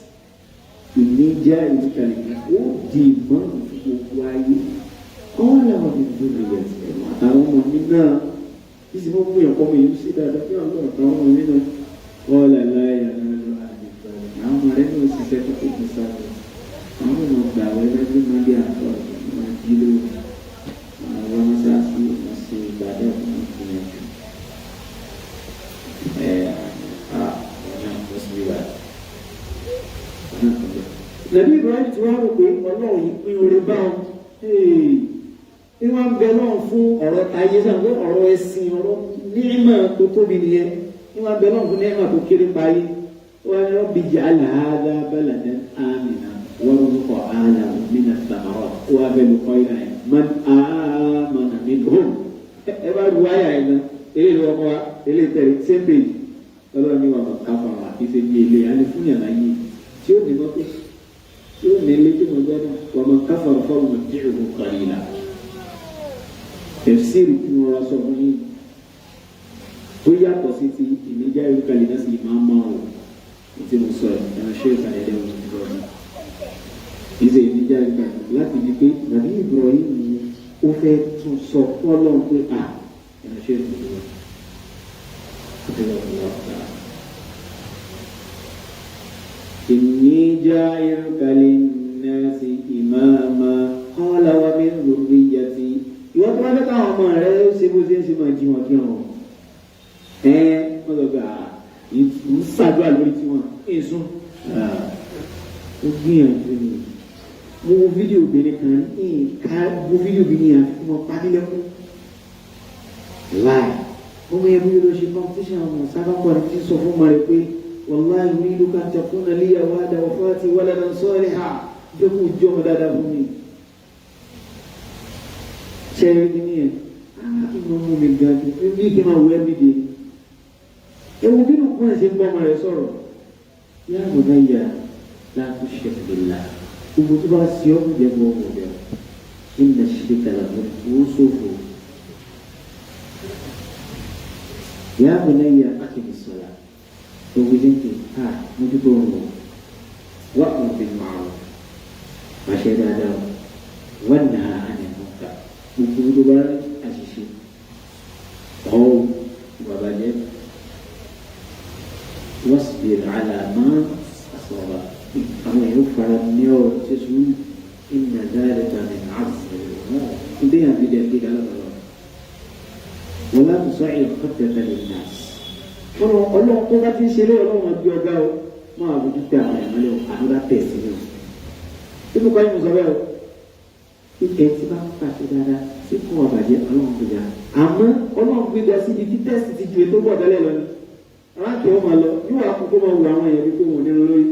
ìmí jẹ́ ìdíkàlẹ̀ ó di ìmọ̀ gbogbo ayé kọ́ńtà làwọn ti dúró lè yẹ ẹ̀rọ àtàwọn ọmọ mi náà bí sì wọ́n mú ẹ̀kọ́ mi yìí sí dáadáa bí àwọn àtàwọn ọmọ mi náà wọ́n là láyà lọ́wọ́ àdìgbà àwọn ọmọ rẹ̀ náà ṣiṣẹ́ tó kó sáré àwọn ọmọ gbà wẹ́rẹ́ bí wọ́n dé àtọ̀ wọn jí lórí àwọn ọmọ sáàsì wọn sì gbàdẹ́ wọn gbìyànjú nàbí Ibrahim tí wọ́n rò pé Ọlọ́run yìí pín orí báwọn ní wọ́n bẹ náà fún ọ̀rọ̀ ayé sáà fún ọ̀rọ̀ ẹ̀sìn ọ̀rọ̀ níìmọ̀ tó tóbi nìyẹn ní wọ́n bẹ náà fún níìmọ̀ tó kéré parí ورب اجعل هذا بلدا آمنا وارزق أهله من الثمرات وأبل خيرا من آمن منهم. Eba ruwaya ina ele lo wa ele tẹ̀lé sẹ́ńpé ọlọ́run ní wà máa káfà wà ìfẹ́ ní ilé alẹ́ fún yàrá yìí tí ó ní mọ́tò tí ó ní ilé tí mo gbọ́dọ̀ wà máa káfà rọ̀ fọ́ọ̀mù tí ó kọ́ kárí la. Tafsiri tí mo rà sọ fún yín tó yàtọ̀ sí ti ìmẹ́jà ìlú kalẹ̀ náà sì máa máa wò tí mo sọ ẹ̀ ẹ̀rọ ṣé ìkàlẹ̀ ẹ̀dẹ̀ wọn ti rọ̀ ní. Ìṣe ìmẹ́jà ìlú kalẹ̀ láti di pé nàbí Ibrahim ni ó fẹ́ tún sọ fọ́lọ́n pé à ẹ̀rọ ṣé ìkàlẹ̀ wọn. إني جاعلك للناس إماما قال ومن ذريتي ìwọ́n tó bá fẹ́ káwọn ọmọ rẹ̀ ṣe bó ṣe ń ṣe máa jí wọn kí wọn wọ́n lọ gbà ń ṣàdúrà lórí tí wọ́n ń sún ó gbìyànjú ni mo wo fídíò obìnrin kan ká wo fídíò obìnrin yẹn àfi wọn parí lẹ́kún láì ọmọ yẹn bí ló ṣe competition ọmọ sábà pọ̀ ní ti sọ fún ọmọ rẹ̀ pé wàláì ní ìlú kan tẹ̀kún náà léyàwó àdáwọ̀ fún àti wọlé náà sọ́ọ̀rì ha jẹ́ kó jọ́ ọmọ dáadáa fún mi. Cewek ini ya, ngomong minggat, ini kena WM di. Mungkin aku masih mau meresor. Ya budaya, la tusyrik billah. Ubu tu bahas siapa dia bohong dia. Inna syirka la musufu. Ya budaya, aqimis salat. Ubu jinti, mutu bohong. Wa'mur bil ma'ruf. Masih ada wanha anil munkar. Buku baru asisi. Oh, babanya wasbir ala ma asaba. Kamu yang faradnya sesuatu inna dzalika min azmi al-umur. Itu yang tidak dalam Allah. Wala tusa'ir khaddaka lin-nas. Kalau Allah tu kata sini Allah maju agak, mah begitu tak ada ada tes ini. Itu bukan musabah. Ìkẹ́ tí bá ń pàṣẹ dáadáa tí kò wà bàjẹ́ ọlọ́run tó yá àmọ́ ọlọ́run gbé dá sí ibi tí tẹ́sì ti ju ètò bọ̀ dálẹ̀ lọ ni aláàkè wọn máa lọ yóò wá kókó máa wù àwọn èèyàn wípé wọn ò nínú lórí.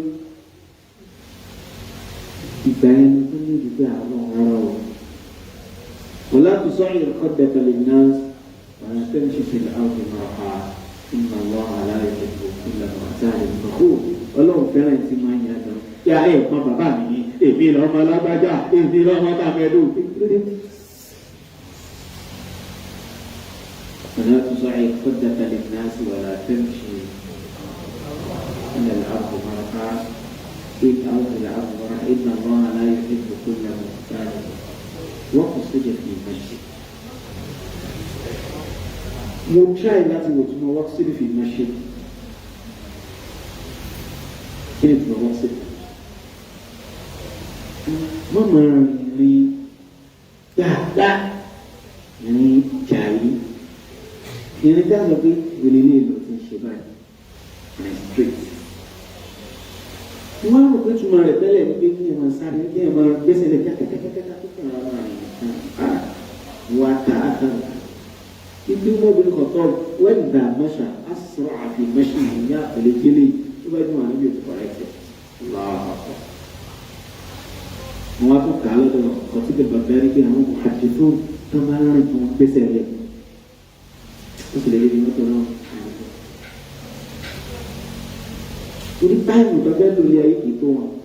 Ìgbà yẹn ni tó ní ìdílé àwọn ọ̀rọ̀ wọn. Wọ́n láti sọ ìyẹn kọ́ dẹ́kẹ̀lẹ̀ náà wọ́n á tẹ́lẹ̀ ṣe fi àwọn ìmọ̀ ọ̀hà ìmọ̀ wọn aláàrẹ̀ ìdìbò ìlànà àtàlẹ̀ ìmọ̀kó ọlọ́run fẹ́ràn tí máa ń yàtọ̀. Yà ẹ̀ mọ bàbá mi ni èmi lọ́mọ lágbájá èmi lọ́mọ tàmẹ́lú. ولا تصعد خدك للناس ولا تمشي إلى الأرض مرحا أو في الأرض مرحا إن الله لا يحب كل مختال واقصد في المشي. موتشاي لا تقول واقصد في المشي. كيف واقصد؟ Mama ni dah ni cari ini kan lebih begini loh siapa ni street cuma aku cuma lepas begini masa ni dia mah biasa dia kata wata akan itu mobil kotor wenda masya asra fi mashinya beli coba cuma ni itu koreksi Allah. Mau aku kalau tu kau tidak berdari ke kamu hadithun kemana kamu besar dia. Itu sudah jadi macam mana? Jadi time tu kan tu lihat itu.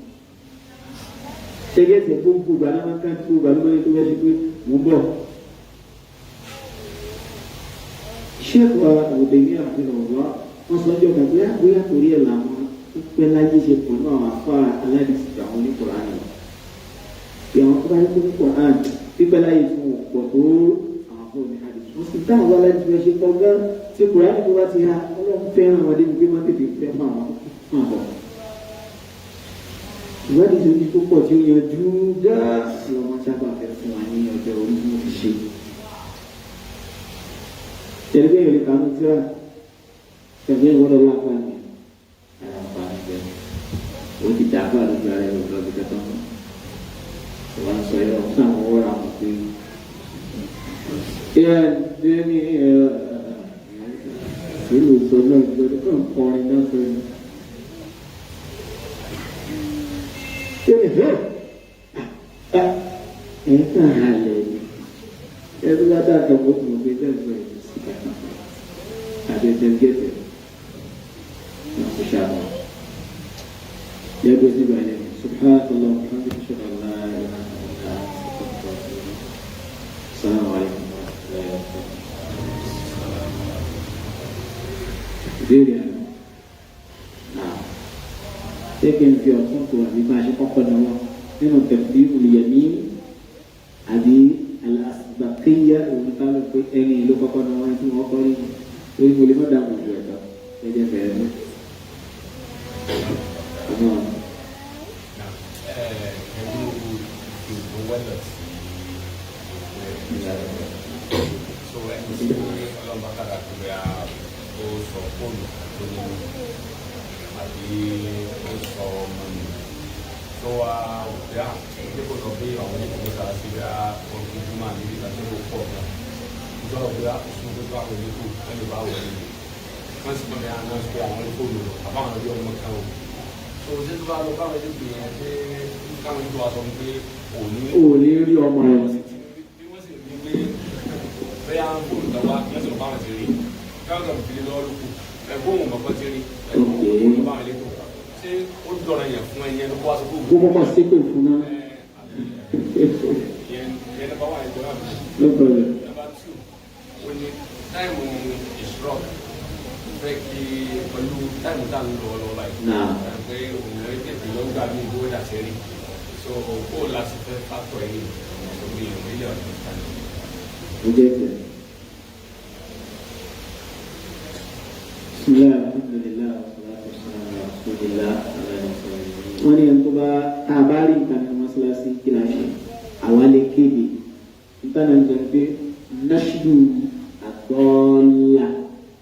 Saya sebut bukan makan tu, baru mana itu macam itu mubah. Syekh Abu Taimiyah rahimahullah maksudnya kata dia Korea lama, pelagi siapa nama apa Allah di sekitar ini Quran. Yang terakhir itu Quran dibelai semua waktu apa ni hadis. Mesti wala juga siapa si Quran itu wasiha Allah faham wadi mungkin mati di faham. Wadi itu posisinya juga selama siapa semuanya jauh musik. Jadi yang kamu cerah, kerja orang lakukan ni. Apa dia? Oh tidak apa ada yang kalau kita tahu. Orang saya sama orang itu, ya dia ni dulu seorang itu kan orang yang ẹ̀ka halẹ̀ ni ẹ̀rú ládà àtọ̀wọ́ tó gbé tẹ̀sán ẹ̀ sí kàkà àbẹ̀tẹ̀ gẹ̀ẹ́tẹ̀ náà ṣàlọ́ yẹ́gbẹ́ síbẹ̀ ẹ̀ subhanallah alhamdulilayi ṣọlá assalamu alaikum ìbéèrè àná náà ṣé kí n fi ọ̀tún tó àbí bá a ṣe kọ́kọ́ náà nínú tẹ̀sí olùyẹ̀mí àbí alásìbàkéyà òun ká ló pé ẹni ìlú kọ́kọ́ náà wọ́n ti wọ́n kọ́ rí orí mo lè má dáhùn ìlú ẹ̀tọ́ ẹ̀jẹ̀ bẹ̀rẹ̀ ní. òní rí ọmọ rẹ̀ gbogbo ma ṣe pé fún náà fẹ́ kí pẹ̀lú táìmù tá à ń lọ lọ́wọ́ báyìí pé òun lè tètè lọ́gbà ní ìdúró dàṣẹ́ rí so kó o láti fẹ́ fàtọ̀ ẹ̀yìn òbí ìrìn ilé ọ̀dọ́ ìtàní. bismillah alhamdulillah wassalatu wassalamu ala rasulillah wọ́n ní ẹni tó bá tá a bá rí nǹkan ní mọ́ṣáláṣí kí la ṣe àwa lè kéde nítorí náà ń sọ pé náṣídù àtọ́lá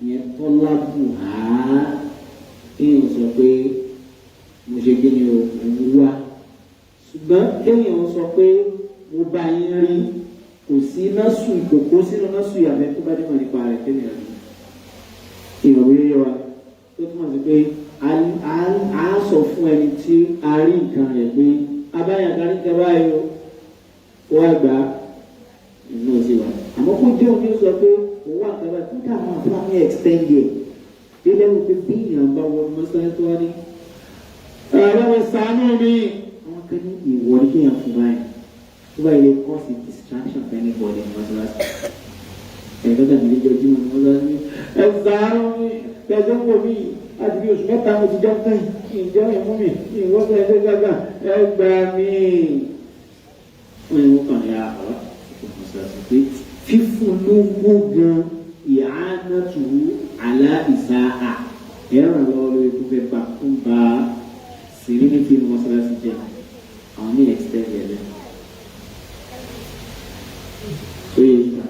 yẹn tọ́lá bù á kéèyàn sọ pé mo ṣe kí ni o mo wá ṣùgbọ́n kéèyàn sọ pé mo bá yín rí kò sí násù ìkòkò sínú násù ìyàbẹ̀ tó bá dé mọ̀ nípa rẹ̀ kéèyàn rí ìrọ̀wé yẹ wa tó túmọ̀ sí pé a sọ fún ẹni tí a rí nǹkan rẹ̀ pé abáyà kan níta báyìí ó wá gbà inú sí wa àmọ́ kó jẹ́ òun ní sọ pé òun wà kábà tó dà máa fún mi extend yẹ délé wo pé bí èèyàn bá wọ mọ́sálásí tó wá ní ẹ̀rọ wọn sànú mi àwọn kan ní ìwọ ní kéèyàn fún báyìí tó báyìí lè cause a distraction for anybody ní mọ́sálásí ẹ̀rọ tàbí lè jọ jímọ̀ ní mọ́sálásí ẹ̀ sànú mi tẹ̀sán pò mí àti bí oṣù mẹ́ta mo ti jọ kẹ́yìn ìjọ ìmú mi ìwọ́sọ̀ ẹgbẹ́ gbàgbà ẹgbà mi. wọ́n ní wọ́n kàn ní àbọ̀ ìfọ̀sọ̀sọ̀ pé fífún lówó gan ìhánàtú àlá ìsáà ẹ̀rọ lọ́wọ́ lórí tó fẹ́ bá fún bá serenity ní mọ́sálásí jẹ́ àwọn ní extend yẹn lẹ́nu. ó yẹ ìgbà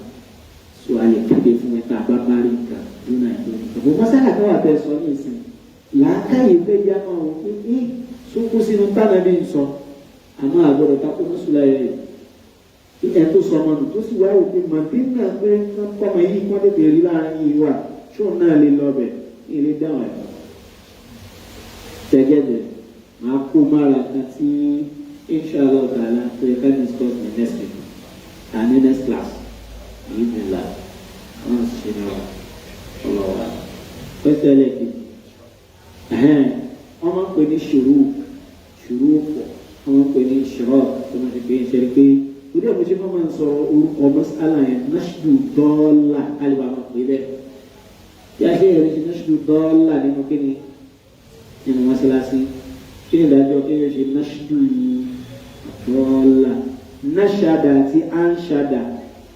so a lè kéde fún ẹ̀ka àbábárí nǹkan nínú àìsàn ìgbà mọ́sálà kan wà tẹ́ sọ ní ìsìn làákàyè fẹ́ yá máa wọ pé ní sókú sínú tánàbí ń sọ àmọ́ àgbọ̀dọ̀ takò mọ́sùlá yẹn ẹ̀ tó sọ ọmọ nù tó sì wá òkè màdínà pé kọ́mọ yìí kọ́ tètè rí láàrin yìí wà tó náà lè lọ bẹ̀ ilé dáhùn ẹ̀ tẹ́gẹ́dẹ̀ máa kó mára kan tí inshallah ta'ala tó yẹ ká discuss ní next week and the next class yìí ní la wọ́n sì ṣe náà ọlọ́wà pẹ́sẹ́ lẹ́kì wọ́n máa ń pè ní ṣòro pọ̀ wọ́n máa ń pè ní ṣòro tó máa ti pè é ṣe pé torí ẹ̀ mo ṣe máa ń sọ orúkọ mọ́sálà yẹn náṣídù dọ́ọ́là alìbá máa pè bẹ́ẹ̀ bí a ṣe yọrí sí náṣídù dọ́ọ́là nínú kíni nínú mọ́sálásí kí ni ìdájọ́ kí ni ṣe náṣídù dọ́ọ́là náṣàdà àti àǹṣàdà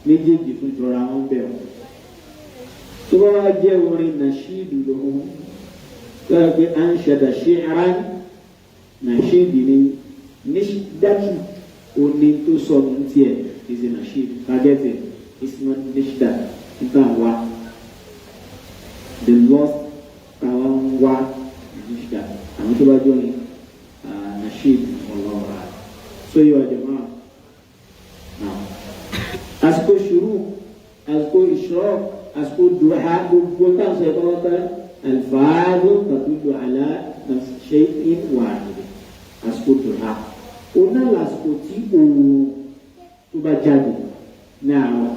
méjèèjì fún jọra wọn bẹ̀rù tó bá wá jẹ́ orin nàṣídù lòun lọ́wọ́ pé àǹṣàdà shi'ran nàṣídì ni níṣdàkì òní tó sọ ní tiẹ̀ ìṣe nàṣídì kàgẹ́tẹ̀ ìṣúná níṣdà nígbà wá the lost tàwa ń wá níṣdà àwọn tó bá jọ ní nàṣídì ọlọ́wọ́ so yóò ọjọ́ máa àsìkò ṣùrù àsìkò ìṣọ́ àsìkò dùhà gbogbo táwọn sọ ẹ̀kọ́ lọ́tà alfààdù tàdúdù àlá ṣe é wà nílẹ̀ àsìkò dùhà òun náà lásìkò tí òun tó bá jáde ní àárọ̀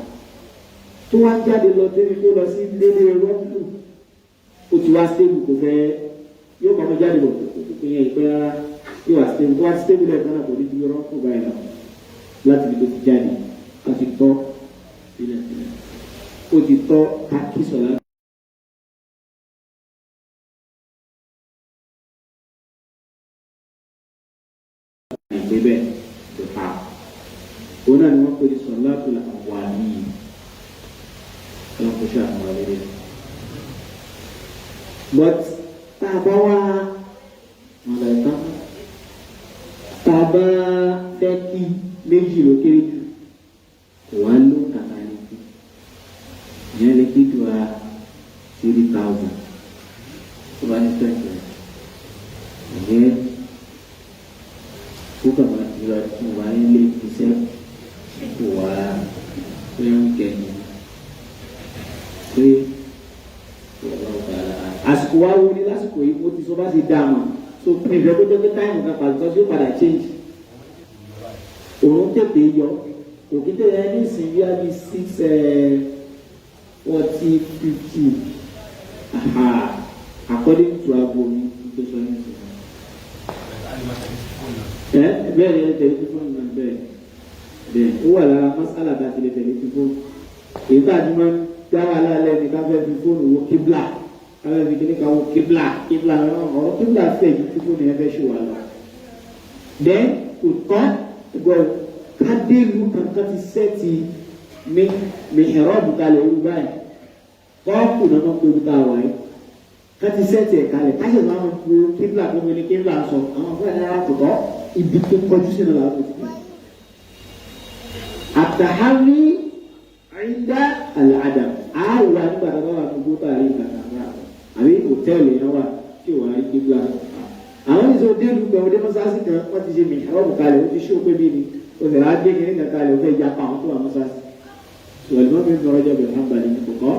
tó wá jáde lọ débi kó lọ sí délé rọ́pù ó ti wá stable kò fẹ́ yóò kọ́ ọmọ jáde bọ̀ kò yẹ ìpẹ́ rárá yóò wá stable tó wá stable lẹ́ẹ̀kan náà kò ní ju rọ́pù báyìí lọ láti ibi tó ti jáde ó ti tọ́ sílẹ̀ ó ti tọ́ kákí sọ̀rọ̀. Bẹ́ẹ̀ tó ta òun náà ni wọ́n pè ní sọ̀láàtù àwọn àníyí ọlọ́kùnṣẹ́ àwọn ọ̀rẹ́dẹ́. But tá a bá wá ọ̀rẹ́ tán tá a bá fẹ́ kí méjì ló kéré jù kò wá ló kàkà ní kí ìyẹn lè kí ju 30,000 tó bá ní twenty ìyẹn kó kàmá jùlọ fún wa nílé iṣẹ́ kó wá fẹ́ràn kẹ́yìn pé àsìkò wa wo ni lásìkò yìí mo ti sọ bá ti dá a mọ̀ so ìfẹ́ tó jẹ́ pé táìmù kan pàtó tí ó padà change òun tètè yọ òkè tẹ̀lé ní ìsìn bí i 6:40-50 according to abo mi tó sọ ní ìsìn. Bẹ́ẹ̀ ni tẹlifífóònù náà bẹ́ẹ̀ ó wà lára masala bá tilẹ̀ tẹlifífóònù èyí tá a ti máa ń dá wà lálẹ́ ní ká fẹ́ fi fóònù wo kíbla ká fẹ́ fi kíní ká wo kíbla ọ̀rọ̀ kíbla fẹ́ ju tí fóònù yẹn fẹ́ ṣe wà lọ. Then kò tán gbọ́ kádélu kankan ti sẹ́ẹ̀tì mìhìrọ́ọ̀bù kalẹ̀ ewu báyìí kọ́ọ̀kù náà máa ń pè wúta wà yìí ká ti sẹ́ẹ̀tì ẹ̀ kalẹ̀ ká ṣe máa ń wo kíbla tó ní kíbla sọ àwọn fúlẹ̀ náírà kò tọ́ ibi tó kọjú sínú làwọn kò tọ́. Àtàhárí àyíndá àlàdàm àwọ̀ nígbà tó wà fún gbóta àrí ìgbàgbà àbí hòtẹ́ẹ̀lì yẹn wà tí ò wà ní kíbla. Àwọn ìṣòro dé lùgbà ọdẹ mọ́sáàsì kan wọ́n ti ṣe mìhìrọ́ọ̀bù kalẹ̀ ó ti ṣó pé bí ni o fẹ́ adé kìíní kankan lè o fẹ́ yapa àwọn tó wà mọ́sáàsì. Sọ̀rọ̀ mi ń sọ̀rọ̀ jẹ́ bẹ̀rẹ̀ hàn balẹ̀ ní kò tọ́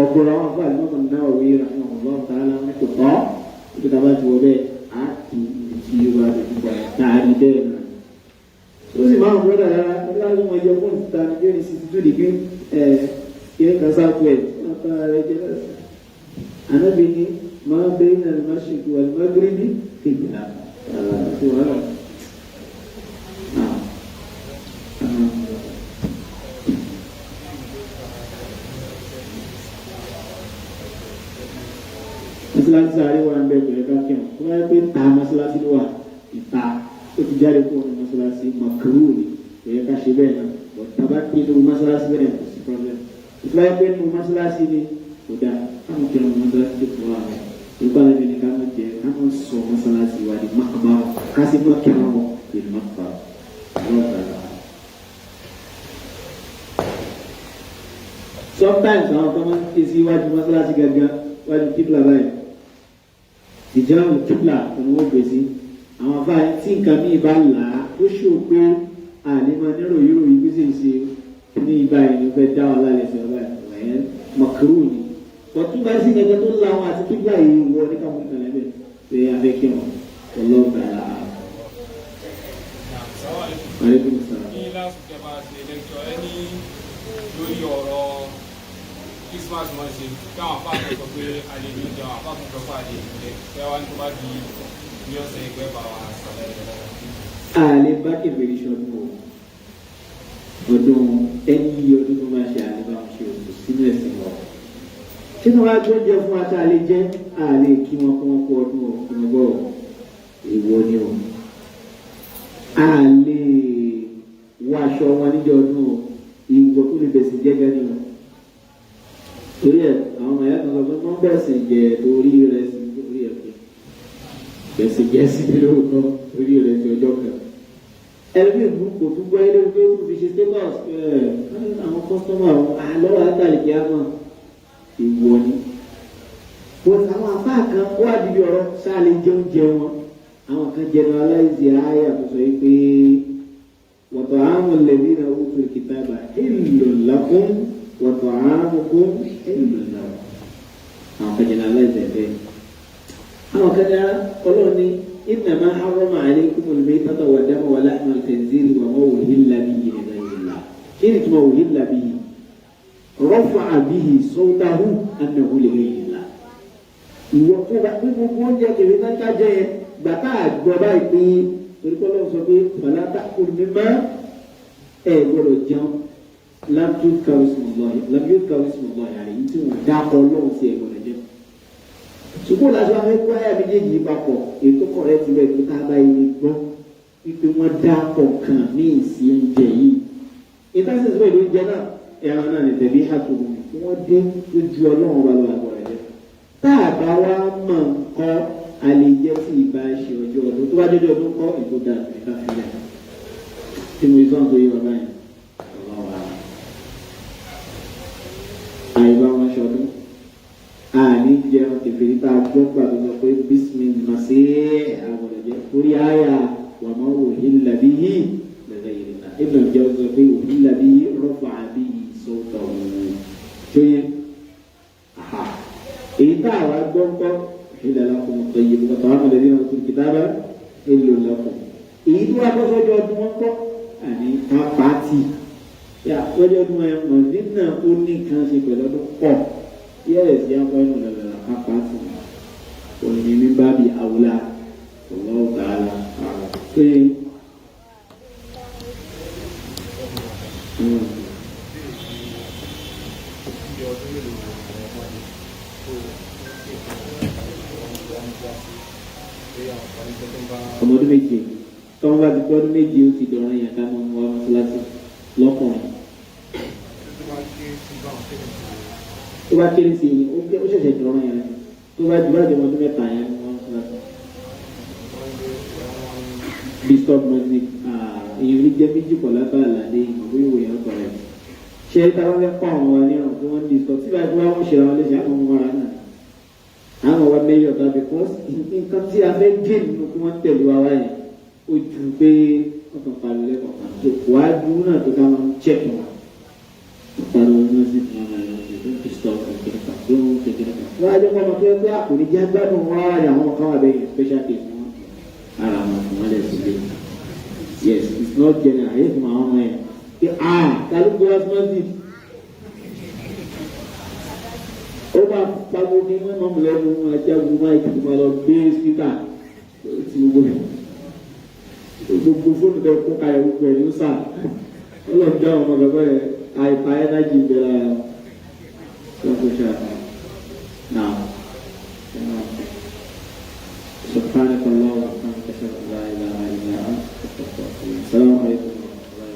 ọ̀pọ̀lọpọ̀ àwọn afọ àlùmọ́ kan náà wí ra àwọn ọ̀gbọ́n tààlà ní kò tọ́ ibi tá a bá ti wọ bẹ́ẹ̀ á ti ti wá ìgbà tààrí bẹ́ẹ̀ náà. Ó sì máa ń bọ́dà rárá nígbà tó wọ́n yọ fóònù ta ní bíi 62 degree kìíní kan south west ọ̀tá rẹ̀ jẹ́ lọ́sẹ̀. Ànábi ni máa bẹ́ẹ̀ náà ní máa ṣètò àlùmọ́gírí ní kìgbìlá. Masalasi sehari orang berbeda kan. Kalau kita masalasi luar, kita itu jadi pun masalasi makruh ni. Mereka sibuk. Tabat itu masalasi benar, problem. Kalau itu masalasi ni, sudah kamu jangan masalasi luar. Lupa lagi ni kamu je, kamu so masalasi wadi makbar. Kasih buat kamu di makbar. Sometimes kalau kamu isi wadi masalasi gagal, wadi kibla baik. Ìjọba kíbla ọ̀nà wọ́n gbèsè àwọn afá tí nǹkan ní ìbá là á ó ṣó pé àlèmọ nírò yúrò yìí bí sì ń ṣe ní ìbá yìí ló fẹ́ dá wà lálẹ́sẹ̀ ọba ẹ̀yẹn mọ̀kúrú ni bọ̀tún bá sí gẹ́gẹ́ tó la wọn àti kíbla yìí wọ ní káwọn ìkànnì ẹ̀bẹ̀ pé abẹ́kẹ́ wọn ọlọ́ọ̀gbà là á. Aleykum salaam. Ní lásìkò ẹ̀bá ṣe lẹ́kọ̀ọ́ ẹni lórí ọ̀rọ̀ Christmas wọn ṣe káwọn apáàtọ̀ sọ pé àlejò jẹ àwọn apáàtọ̀ sọ pé àlejò jẹ fẹ́ wá ní tó bá di ní ọ̀sẹ̀ ìgbẹ́ bá wa sọ̀rọ̀ ẹ̀rọ. Àlè bá kébèrè ṣọdún o ọdún ẹni ọdún tó máa ṣe àlè bá wọn ṣe òkú sínú ẹ̀sìn wọn. Tí wọ́n bá tó jẹ fún ata àlè jẹ́ àlè kí wọ́n kó wọn kó ọdún ọ̀gbọ́n bọ̀ èèwọ̀ ni o. Àlè wọ aṣọ wọn níjọ ọdún o ìwọ tó lè bẹ̀sì jẹ́gẹ́ ni o. Torí ẹ̀ àwọn ọmọ ẹ̀yà kan sọ pé wọ́n bẹ̀sì jẹ torí rẹ̀ sí torí ẹ̀ pé bẹ̀sì jẹ́ sí lóòótọ́ torí rẹ̀ sí ọjọ́ kan. Ẹlẹ́bí ìlú kò tún gbọ́ ilé ìwé tó fi ṣe status àwọn kọ́sítọ́mù àwọn àlọ́wọ́ àtàlìkí àmọ́ ìwọ ni. But àwọn afá kan wá dìbí ọ̀rọ̀ sáàlì jẹun jẹ wọn àwọn kan generalize ayé àtúnṣe yìí pé wọ̀tọ̀ àwọn lẹ́bí náà ó tó kìtàbà ìlò lakum wọ̀tọ̀ àmukún ìlò náà àwọn kan generalize ẹ̀ bẹ́ẹ̀. Àwọn kan ní ọlọ́run ní إنما حرم عليكم الميتة والدم ولحم الخنزير وما أهل به لغير الله كيف ما أهل به رفع به صوته أنه لغير الله ìwọ tó bá gbogbo oúnjẹ kèrè náà ká jẹ yẹn gbàtà àgbọ̀ báyìí pé torí kọ́ lọ́wọ́ sọ pé fàlàtà olùmímọ́ ẹ̀ gbọ́dọ̀ jẹun lábíyó kàwé àrẹ yìí tí wọ́n dákọ̀ lọ́wọ́ sí ẹ̀ gbọ́dọ̀ jẹun. ṣùgbọ́n láti wá fẹ́ kó àyà méjèèjì papọ̀ ètò kọ̀rẹ́ ti rẹ̀ tó ká bá ilé gbọ́ wípé wọ́n dákọ̀ kan ní ìsí oúnjẹ yìí. ìtàsíṣẹ́ ìlú oúnjẹ náà ẹran náà ní tẹ̀lé àtòkù wọ́n dé lójú ọlọ́run bá lọ́wọ́ àgbọ̀ rẹ̀ jẹ́. tá a bá wá mọ̀ nǹkan àlejẹ́ tí ìbá ṣe ọjọ́ ọdún tó bá jọjọ́ ọdún kọ́ ètò dáa nípa fílẹ̀ tí mo sọ pé bàbá yẹn ọlọ́wà àìbá wọn ṣọdún àní jẹun kẹfìrí tá a gbọ́ gbà tó sọ pé bísímì màsí àgbọ̀dọ̀jẹ́ orí àyà wà máa wò hílà bí yí lẹ́sẹ̀ yìí nà ìbùdó jẹ́ sọ pé hílà bí yí rọ́fà bí yí sọ́tọ̀ tó yẹ èyí tá a wá gbọ́ ńkọ́ hílà lakum at-tayyibatu ta'amu alladhina utul kitaba hillun lakum èyí tó wá bọ́ sọ́jọ́ ọdún wọn kọ́ àní kápátì yà lọ́jọ́ ọdún ẹ̀ mọ̀dínà ó ní kan ṣe pẹ̀lú ọdún pọ̀ yẹ́rẹ̀ sí akọ́nù lọ́lọ́lá kápátì òní ní bábí àwùlá Allahu ta'ala pé ọmọdún méje tọ́wọ́n bá ti gbọ́dún méje ó ti dọ̀rọ̀ yẹn ká mọ́ wá mọ́sálásí lọ́kùnrin. tó bá kéré sí i ó ṣẹ̀ṣẹ̀ dọ̀rọ̀ yẹn tó bá jù bá jẹ́ ọmọdún mẹ́ta yẹn wọ́n mọ́sálásí. bishop music èyí rí jẹ́ méjì pọ̀ lábẹ́ àlàdé ìmọ̀wé ìwé yẹn ọkọ̀ rẹ̀. ṣé táwọn fẹ́ kọ́ àwọn wa ní ọ̀run tí wọ́n ń disọ tí bá wọ́n ṣe àwọn léṣe àwọn ọmọ ara náà. àwọn wa mẹ́yọ̀ tàbí kọ́ nǹkan tí a fẹ́ gé nínú kí wọ́n tẹ̀lé wa wáyé ó ju pé wọ́n kàn parí lẹ́kọ̀ọ́ kan tó wàá dúró náà tó ká máa ń check wọn. ìparí wọn náà sì fi hàn án lọ́sẹ̀ tó fi stop kékeré kan tó ń kékeré kan. wọ́n á jẹ́ kọ́ ọmọ tó yẹ pé àkòrí jẹ́ gbádùn wọn wáyé àwọn kan wà bẹ́ẹ̀ special case wọn ara wọn fún wọn lẹ̀ sílé. yes it's not general ayé fún àwọn ọmọ yẹn pé kálukú wá sí mọ́sí. ó bá pàgọ́ ní mọ́mọ́ lẹ́nu ajá gbogbo máìkì tó máa lọ gbé spíkà tí gbogbo fóònù tẹ kó kalẹ̀ gbogbo ẹ̀ ló sà ọlọ́run dá ọmọ bàbá yẹn àìpa ẹ́nájì bẹ̀rẹ̀ lọ́kọ̀ ṣáà náà سبحانك اللهم وبحمدك اشهد ان لا اله الا انت استغفرك واتوب اليك السلام عليكم ورحمه الله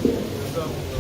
وبركاته